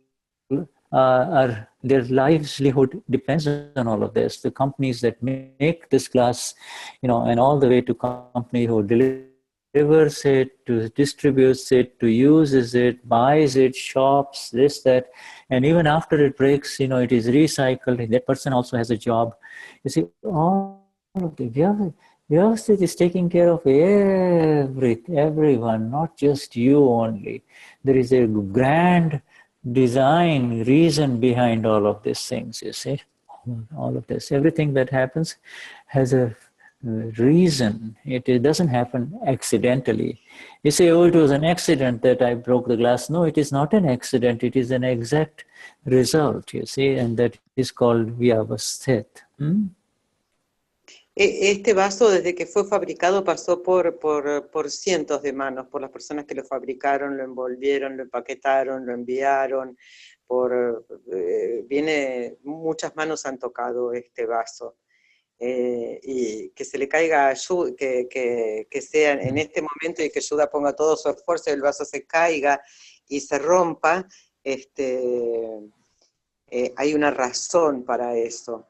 S1: their livelihood depends on all of this. The companies that make this glass, and all the way to company who delivers it, to distributes it, to uses it, buys it, shops, this, that, and even after it breaks, it is recycled. That person also has a job. You see, all of the Vyavasthit is taking care of everyone, not just you only. There is a grand design, reason behind all of these things, you see. All of this, everything that happens has a reason. It doesn't happen accidentally. You say, oh, it was an accident that I broke the glass. No, it is not an accident. It is an exact result, you see, and that is called Vyavasthit.
S7: Este vaso, desde que fue fabricado, pasó por cientos de manos, por las personas que lo fabricaron, lo envolvieron, lo empaquetaron, lo enviaron. Muchas manos han tocado este vaso. Y que se le caiga, que sea en este momento y que Shuddha ponga todo su esfuerzo y el vaso se caiga y se rompa, hay una razón para eso.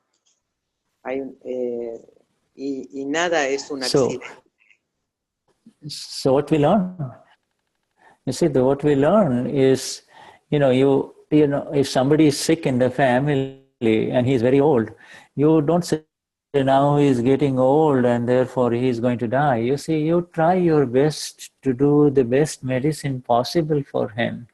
S7: Y nada es un accidente.
S1: So what we learn, you see, what we learn is, you know, if somebody is sick in the family and he's very old, you don't say now he's getting old and therefore he's going to die. You see, you try your best to do the best medicine possible for him,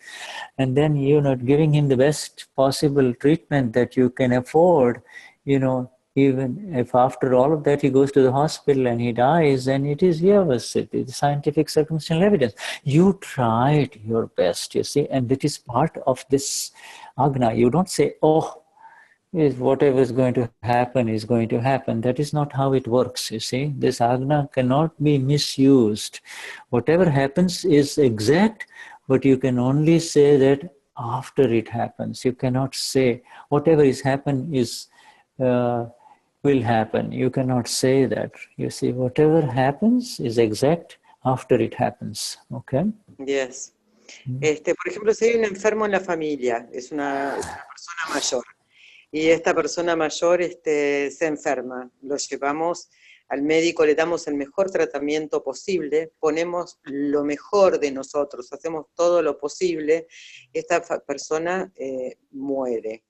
S1: and then, you know, giving him the best possible treatment that you can afford. You know, even if after all of that he goes to the hospital and he dies, then it is Vyavasthit, it is scientific circumstantial evidence. You tried your best, you see, and that is part of this Agna. You don't say, oh, whatever is going to happen is going to happen. That is not how it works, you see. This Agna cannot be misused. Whatever happens is exact, but you can only say that after it happens. You cannot say whatever is happen is will happen. You cannot say that. You see, whatever happens is exact after it happens. Okay?
S7: Yes. Por ejemplo, si hay un enfermo en la familia, es una persona mayor, y esta persona mayor se enferma, lo llevamos al médico, le damos el mejor tratamiento posible, ponemos lo mejor de nosotros, hacemos todo lo posible, esta persona muere.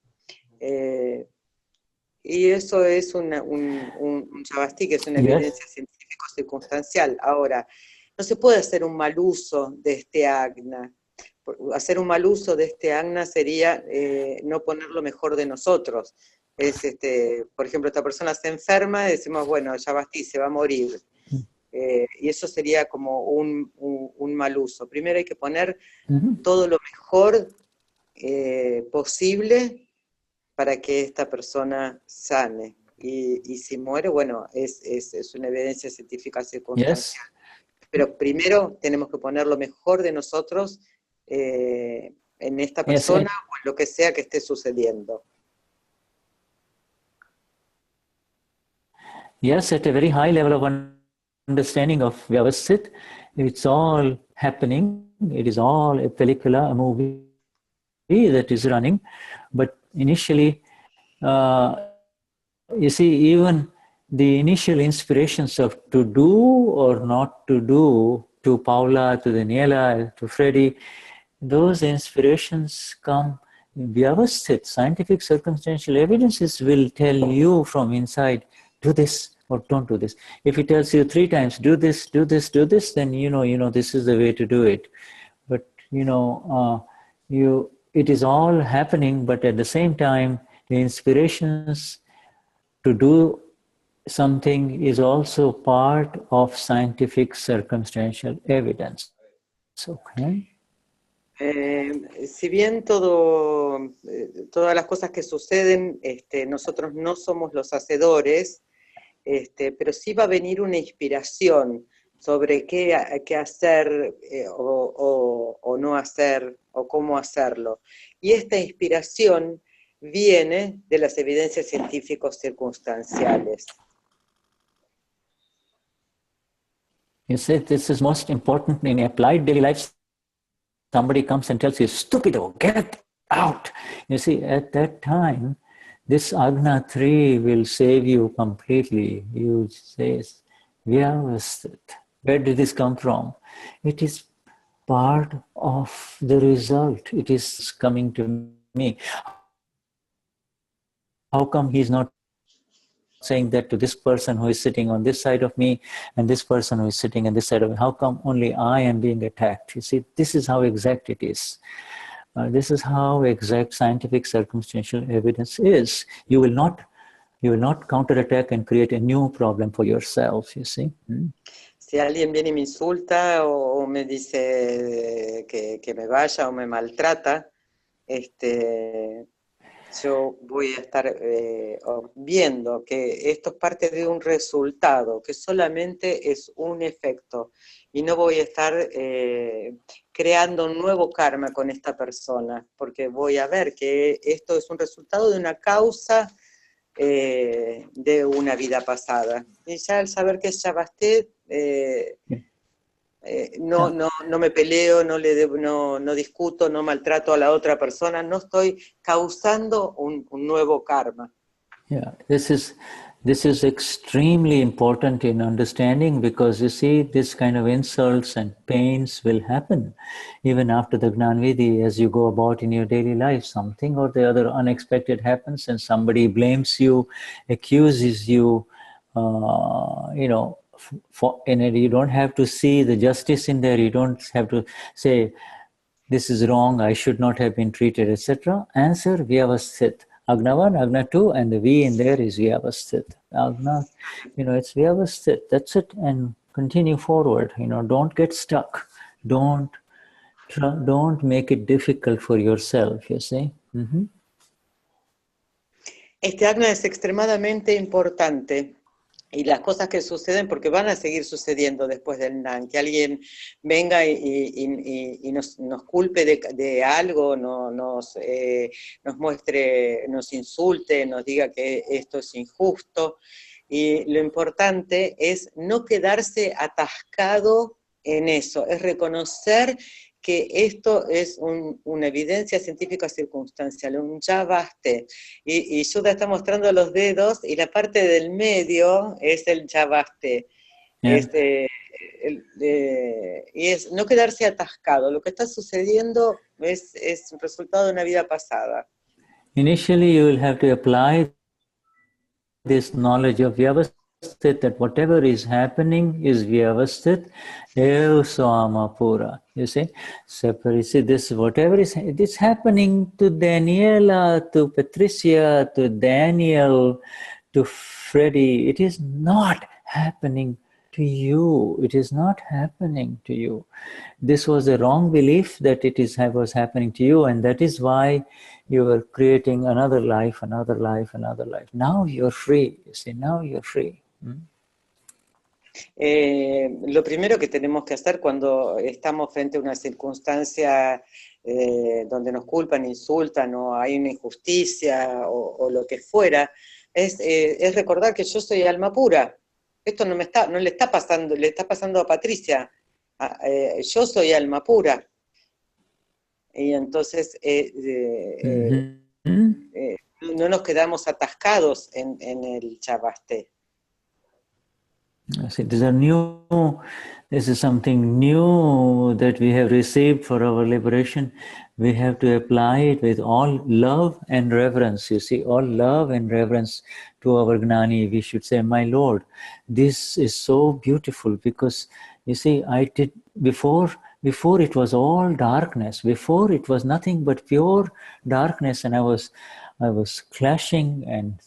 S7: Y eso es un Yavasti, que es una evidencia científico-circunstancial. Ahora, no se puede hacer un mal uso de este Agna. Hacer un mal uso de este Agna sería no poner lo mejor de nosotros. Por ejemplo, esta persona se enferma y decimos, bueno, Yavasti se va a morir. Y eso sería como un mal uso. Primero hay que poner todo lo mejor posible para que esta persona sane. Y si muere, bueno, es una evidencia científica circunstancial. Pero primero tenemos que poner lo mejor de nosotros en esta persona o en lo que sea que esté sucediendo.
S1: Yes, at a very high level of understanding of Vyavasthit, it's all happening. It is all a pellicula, a movie that is running. But initially, you see, even the initial inspirations of to do or not to do, to Paula, to Daniela, to Freddie, those inspirations come in Vyavasthit. Scientific circumstantial evidences will tell you from inside, do this or don't do this. If it tells you 3 times, do this, do this, do this, then you know this is the way to do it. But it is all happening, but at the same time, the inspirations to do something is also part of scientific circumstantial evidence. Okay?
S7: Si bien todas las cosas que suceden, nosotros no somos los hacedores, pero sí va a venir una inspiración sobre qué hacer o no hacer, o cómo hacerlo. Y esta inspiración viene de las evidencias científicos circunstanciales.
S1: You said this is most important in applied daily life. Somebody comes and tells you, stupido, get out. You see, at that time, this Agna 3 will save you completely. You say, Vyavasthit. Where did this come from? It is part of the result. It is coming to me. How come he's not saying that to this person who is sitting on this side of me and this person who is sitting on this side of me? How come only I am being attacked? You see, this is how exact it is. This is how exact scientific circumstantial evidence is. You will not counterattack and create a new problem for yourself, you see.
S7: Si alguien viene y me insulta o me dice que me vaya o me maltrata, yo voy a estar viendo que esto es parte de un resultado, que solamente es un efecto, y no voy a estar creando un nuevo karma con esta persona, porque voy a ver que esto es un resultado de una causa de una vida pasada. Y ya al saber que es Shabasté, no me peleo, no discuto, no maltrato a la otra persona, no estoy causando un nuevo karma.
S1: Yeah, this is extremely important in understanding, because you see, this kind of insults and pains will happen even after the Gnan Vidhi. As you go about in your daily life, something or the other unexpected happens and somebody blames you, accuses you, and you don't have to see the justice in there. You don't have to say, this is wrong, I should not have been treated, etc. Answer, Vyavasthit. Agna 1, Agna 2, and the V in there is Vyavasthit. Agna, it's Vyavasthit. That's it, and continue forward. Don't get stuck. Don't make it difficult for yourself, you see.
S7: Este Agna es extremadamente importante. Y las cosas que suceden, porque van a seguir sucediendo después del Gnan, que alguien venga y nos culpe de algo, nos muestre, nos insulte, nos diga que esto es injusto. Y lo importante es no quedarse atascado en eso, es reconocer que esto es una evidencia científica circunstancial, un ya baste. Y Shuddha está mostrando los dedos y la parte del medio es el ya baste. Yeah. Y es no quedarse atascado. Lo que está sucediendo es un resultado de una vida pasada.
S1: Initially you will have to apply this knowledge of Vyavasthit, that whatever is happening is Vyavasthit, Ev Swamapura. You see? So you see this, whatever is it's happening to Daniela, to Patricia, to Daniel, to Freddie. It is not happening to you. It is not happening to you. This was a wrong belief that was happening to you, and that is why you were creating another life, another life, another life. Now you're free. You see, now you're free.
S7: Lo primero que tenemos que hacer cuando estamos frente a una circunstancia donde nos culpan, insultan o hay una injusticia o lo que fuera, es recordar que yo soy alma pura. Esto no le está pasando, le está pasando a Patricia. Yo soy alma pura. Y entonces no nos quedamos atascados en el Chabasté.
S1: This is something new that we have received for our liberation. We have to apply it with all love and reverence. You see, all love and reverence to our Gnani. We should say, my Lord, this is so beautiful, because you see, I did before it was all darkness. Before it was nothing but pure darkness, and I was clashing and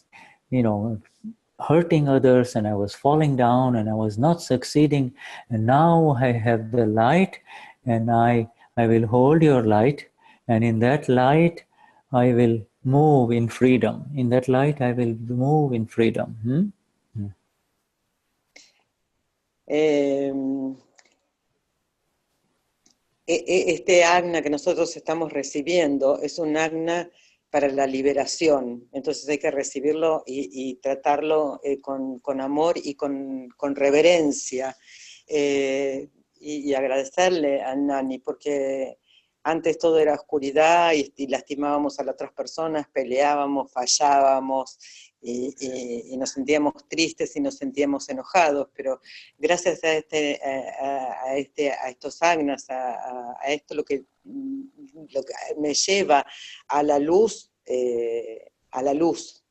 S1: hurting others, and I was falling down, and I was not succeeding. And now I have the light, and I will hold your light, and in that light I will move in freedom. In that light I will move in freedom.
S7: Este Agna que nosotros estamos recibiendo es un Agna para la liberación, entonces hay que recibirlo y tratarlo con amor y con reverencia, y agradecerle a Gnani, porque antes todo era oscuridad y lastimábamos a las otras personas, peleábamos, fallábamos, y nos sentíamos tristes y nos sentíamos enojados, pero gracias a estos Agnas, a esto lo que me lleva a la luz, de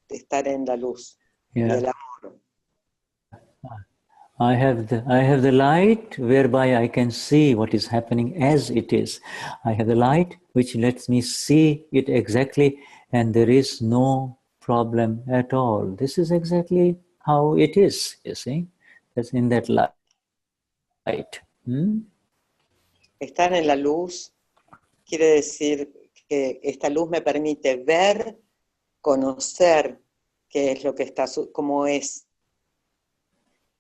S7: estar en la luz, y el amor.
S1: I have the light whereby I can see what is happening as it is. I have the light which lets me see it exactly, and there is no problem at all. This is exactly how it is, you see. That's in that light.
S7: Estar en la luz quiere decir que esta luz me permite ver, conocer qué es lo que está, cómo es.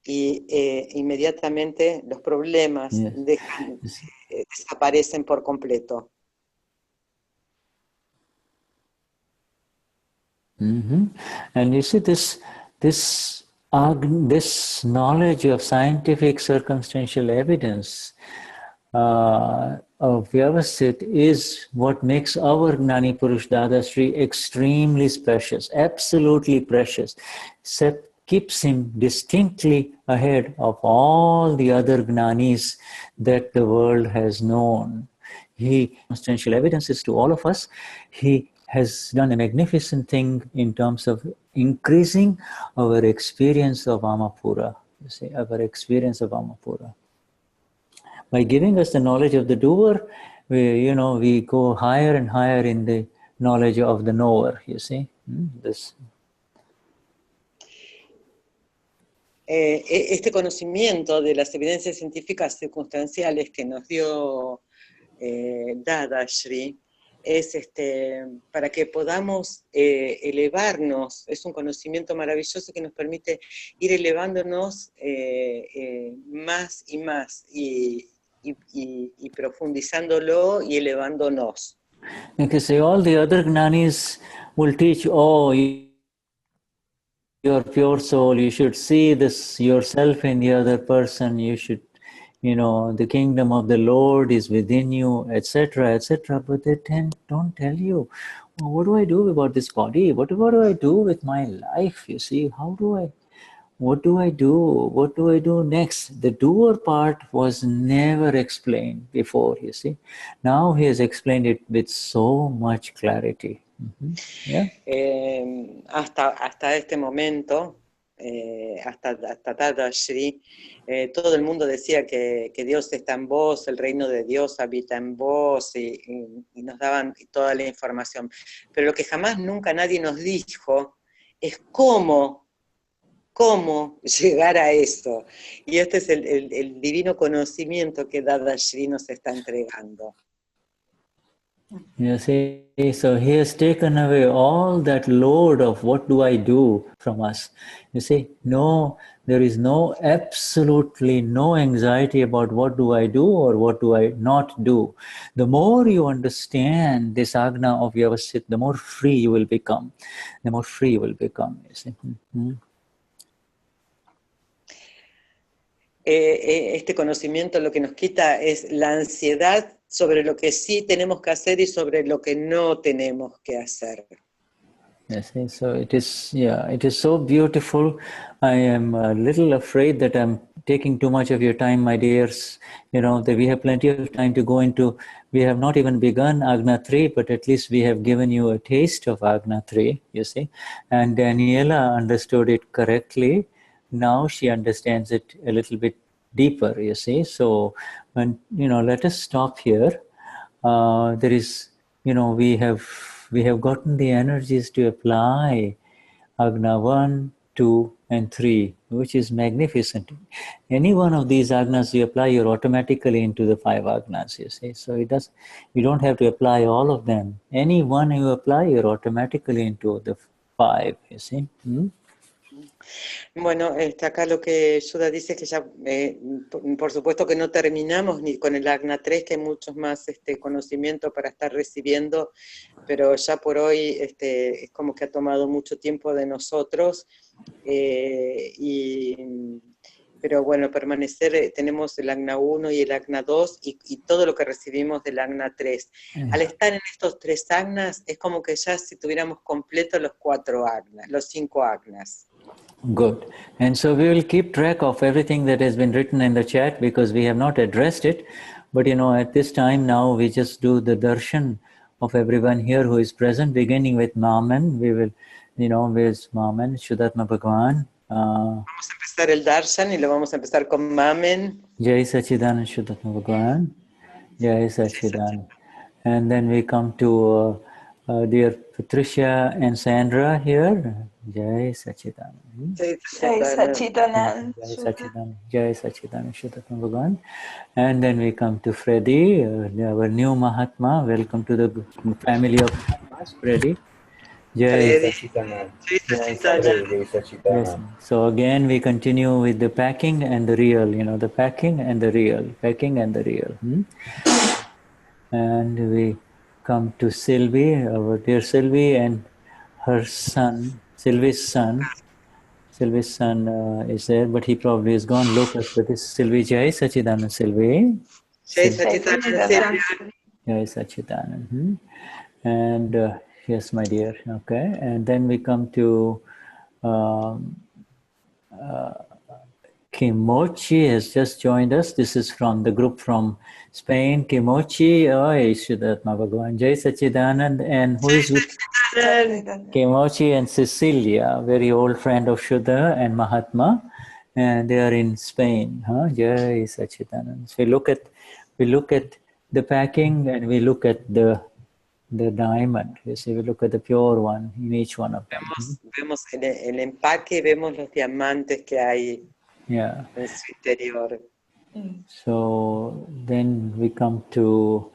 S7: Y inmediatamente los problemas desaparecen por completo.
S1: And you see this knowledge of scientific circumstantial evidence of Vyavasit is what makes our Gnani Purush Dadashri extremely precious, absolutely precious. Keeps him distinctly ahead of all the other Gnanis that the world has known. He substantial evidences to all of us. He has done a magnificent thing in terms of increasing our experience of Amapura. You see, our experience of Amapura. By giving us the knowledge of the doer, we go higher and higher in the knowledge of the knower. You see, this.
S7: Este conocimiento de las evidencias científicas circunstanciales que nos dio Dadashri es para que podamos elevarnos. Es un conocimiento maravilloso que nos permite ir elevándonos más y más y profundizándolo y elevándonos.
S1: Because all the other Gnanis will teach, your pure soul, you should see this yourself in the other person, you should, the kingdom of the Lord is within you, etc., etc. But they don't tell you, well, what do I do about this body? What do I do with my life? You see, what do I do? What do I do next? The doer part was never explained before, you see. Now he has explained it with so much clarity. Yeah.
S7: Hasta este momento, hasta Dadashri, todo el mundo decía que Dios está en vos, el reino de Dios habita en vos, y nos daban toda la información. Pero lo que jamás nunca nadie nos dijo es cómo llegar a eso. Y este es el divino conocimiento que Dadashri nos está entregando.
S1: You see, so he has taken away all that load of what do I do from us. You see, there is absolutely no anxiety about what do I do or what do I not do. The more you understand this Agna of Vyavasit, the more free you will become. The more free you will become, you see.
S7: Este conocimiento lo que nos quita es la ansiedad sobre lo que sí tenemos que hacer y sobre lo que no tenemos que hacer.
S1: Yes, so it is so beautiful. I am a little afraid that I'm taking too much of your time, my dears. That we have plenty of time to go into. We have not even begun Agna 3, but at least we have given you a taste of Agna 3, you see. And Daniela understood it correctly. Now she understands it a little bit deeper, you see. So, let us stop here. There is, we have gotten the energies to apply Agna 1, 2, and 3, which is magnificent. Any one of these Agnas you apply, you're automatically into the 5 Agnas, you see. So you don't have to apply all of them. Any one you apply, you're automatically into the 5, you see.
S7: Bueno, acá lo que Shuddha dice es que ya, por supuesto que no terminamos ni con el Agna 3, que hay muchos más conocimiento para estar recibiendo, pero ya por hoy es como que ha tomado mucho tiempo de nosotros, pero bueno, permanecer, tenemos el Agna 1 y el Agna 2 y todo lo que recibimos del Agna 3. Al estar en estos 3 Agnas, es como que ya si tuviéramos completos los 4 Agnas, los 5 Agnas.
S1: Good. And so we will keep track of everything that has been written in the chat because we have not addressed it. But at this time now we just do the darshan of everyone here who is present, beginning with Maman. We will, with Maman, Vishuddhatma Bhagwan,
S7: Vamos a empezar el darshan y lo vamos a empezar con Mamen.
S1: Jai Sachidanand Shuddhatma Bhagavan. Jai Sachidanand. And then we come to dear Patricia and Sandra here. Jai Sachidanand.
S7: Jai
S11: Sachidanand.
S1: Jai Sachidanand. Jai Sachidanand Shuddhatma Bhagavan. And then we come to Freddy, our new Mahatma. Welcome to the family of Mahatmas, Freddy. Jai Sachidanand. Yes. So again, we continue with the packing and the real, the packing and the real, packing and the real. And we come to Sylvie, our dear Sylvie, and her son, Sylvie's son. Sylvie's son is there, but he probably is gone. Lucas, but this is Sylvie. Jai Sachidanand, Sylvie.
S7: Jai Sachidanand.
S1: Jai Sachidanand. And yes, my dear. Okay. And then we come to Kimochi has just joined us. This is from the group from Spain. Kimochi, Vishuddhatma Bhagavan. Jai Sachidanand. And who is with Kimochi and Cecilia, very old friend of Shuddha and Mahatma. And they are in Spain. Jai Sachidanand. So we look at the packing and we look at the diamond. You see, we look at the pure one in each one of them.
S7: Vemos el empaque, vemos los diamantes que hay
S1: en
S7: su interior.
S1: So then we come to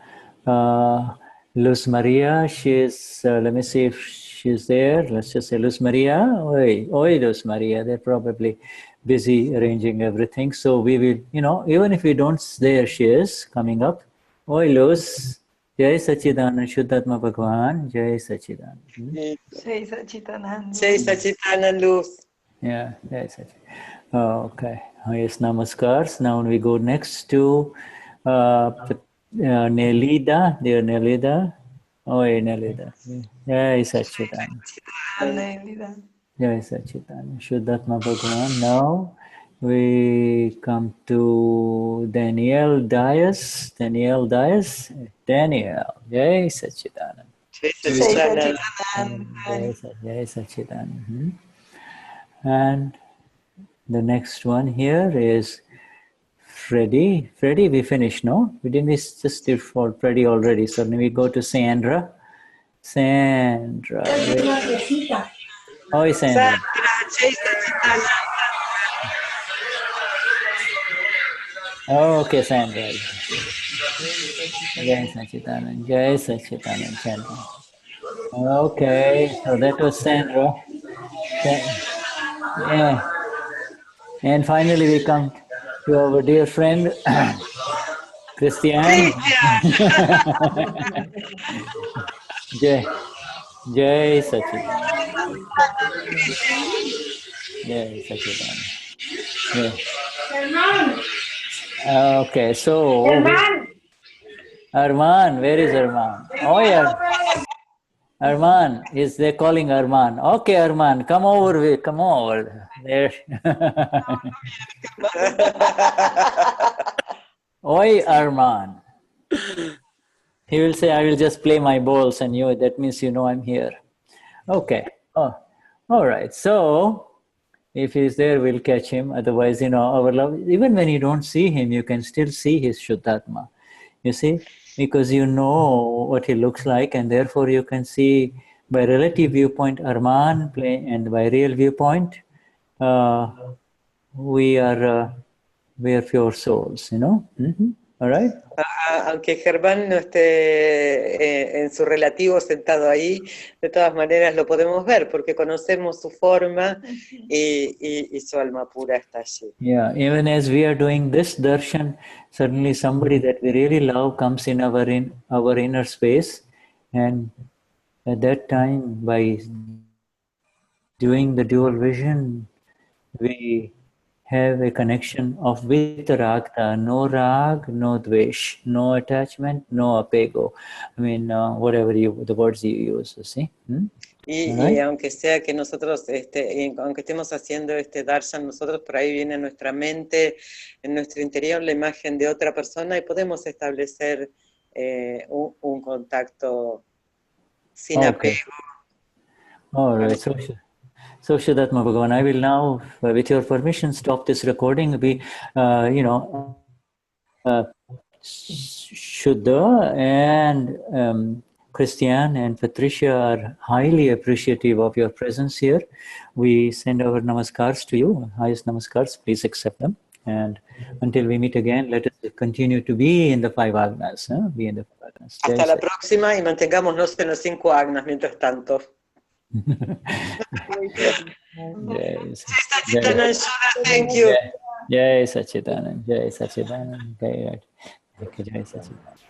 S1: Luz Maria. She's, let me see if she's there. Let's just say Luz Maria. Oi, Luz Maria. They're probably busy arranging everything. So we will, even if we don't, there she is coming up. Oi, Luz. Jai Sachidanand Shuddhatma Bhagavan. Jai Sachidanand.
S11: Jai Sachidanand.
S7: Jai Sachidanand, Luz.
S1: Yeah, Jai Sachidanand. Okay. Yes, namaskars. Now we go next to Nelida. Dear Nelida. Nelida. Jai Sachidanand.
S11: Nelida.
S1: Jai Sachidanand. Shuddhatma Bhagavan. Now we come to Daniel Dias. Daniel. Jai Sachidanand.
S11: Jai Sachidanand.
S1: Jai Sachidanand. And the next one here is Freddy. Freddy, we finished, no? We didn't, we just did for Freddy already. So then we go to Sandra. Sandra. Oh, Sandra. Oh, okay, Sandra. Jai Sachidanand. Jai Sachidanand, Sandra. Okay, so that was Sandra. Yeah. And finally we come to our dear friend, Cristian. Jai Sachidanand. Jai Sachidanand. Yeah. Okay, so Arman, where is Arman? Oh yeah. Arman, they're calling Arman. Okay, Arman, come over there. Oi, Arman. He will say, I will just play my balls and that means I'm here. Okay. Oh, all right. So if he's there, we'll catch him. Otherwise, our love, even when you don't see him, you can still see his Shuddhatma. You see? Because you know what he looks like, and therefore you can see by relative viewpoint Arman and by real viewpoint we are pure souls, All right.
S7: Aunque Germán no esté en su relativo sentado ahí, de todas maneras lo podemos ver porque conocemos su forma y su alma pura está allí.
S1: Yeah, even as we are doing this darshan, certainly somebody that we really love comes in our inner space, and at that time, by doing the dual vision, we have a connection of vitaragta, no rag, no dvesh, no attachment, no apego. I mean, whatever the words you use, you see.
S7: Y aunque sea que nosotros, aunque estemos haciendo este darshan, nosotros por ahí viene en nuestra mente, en nuestro interior, la imagen de otra persona y podemos establecer un contacto sin apego.
S1: All right. So Vishuddhatma Bhagavan, I will now, with your permission, stop this recording. We, Shuddha and Cristian and Patricia are highly appreciative of your presence here. We send our namaskars to you, highest namaskars. Please accept them. And until we meet again, let us continue to be in the 5 Agnas. Be in the 5 Agnas.
S7: Hasta la próxima y mantengámonos en los 5 Agnas mientras tanto. Thank you.
S1: Jai Sachidanand. Jai Sachidanand. Jai Sachidanand.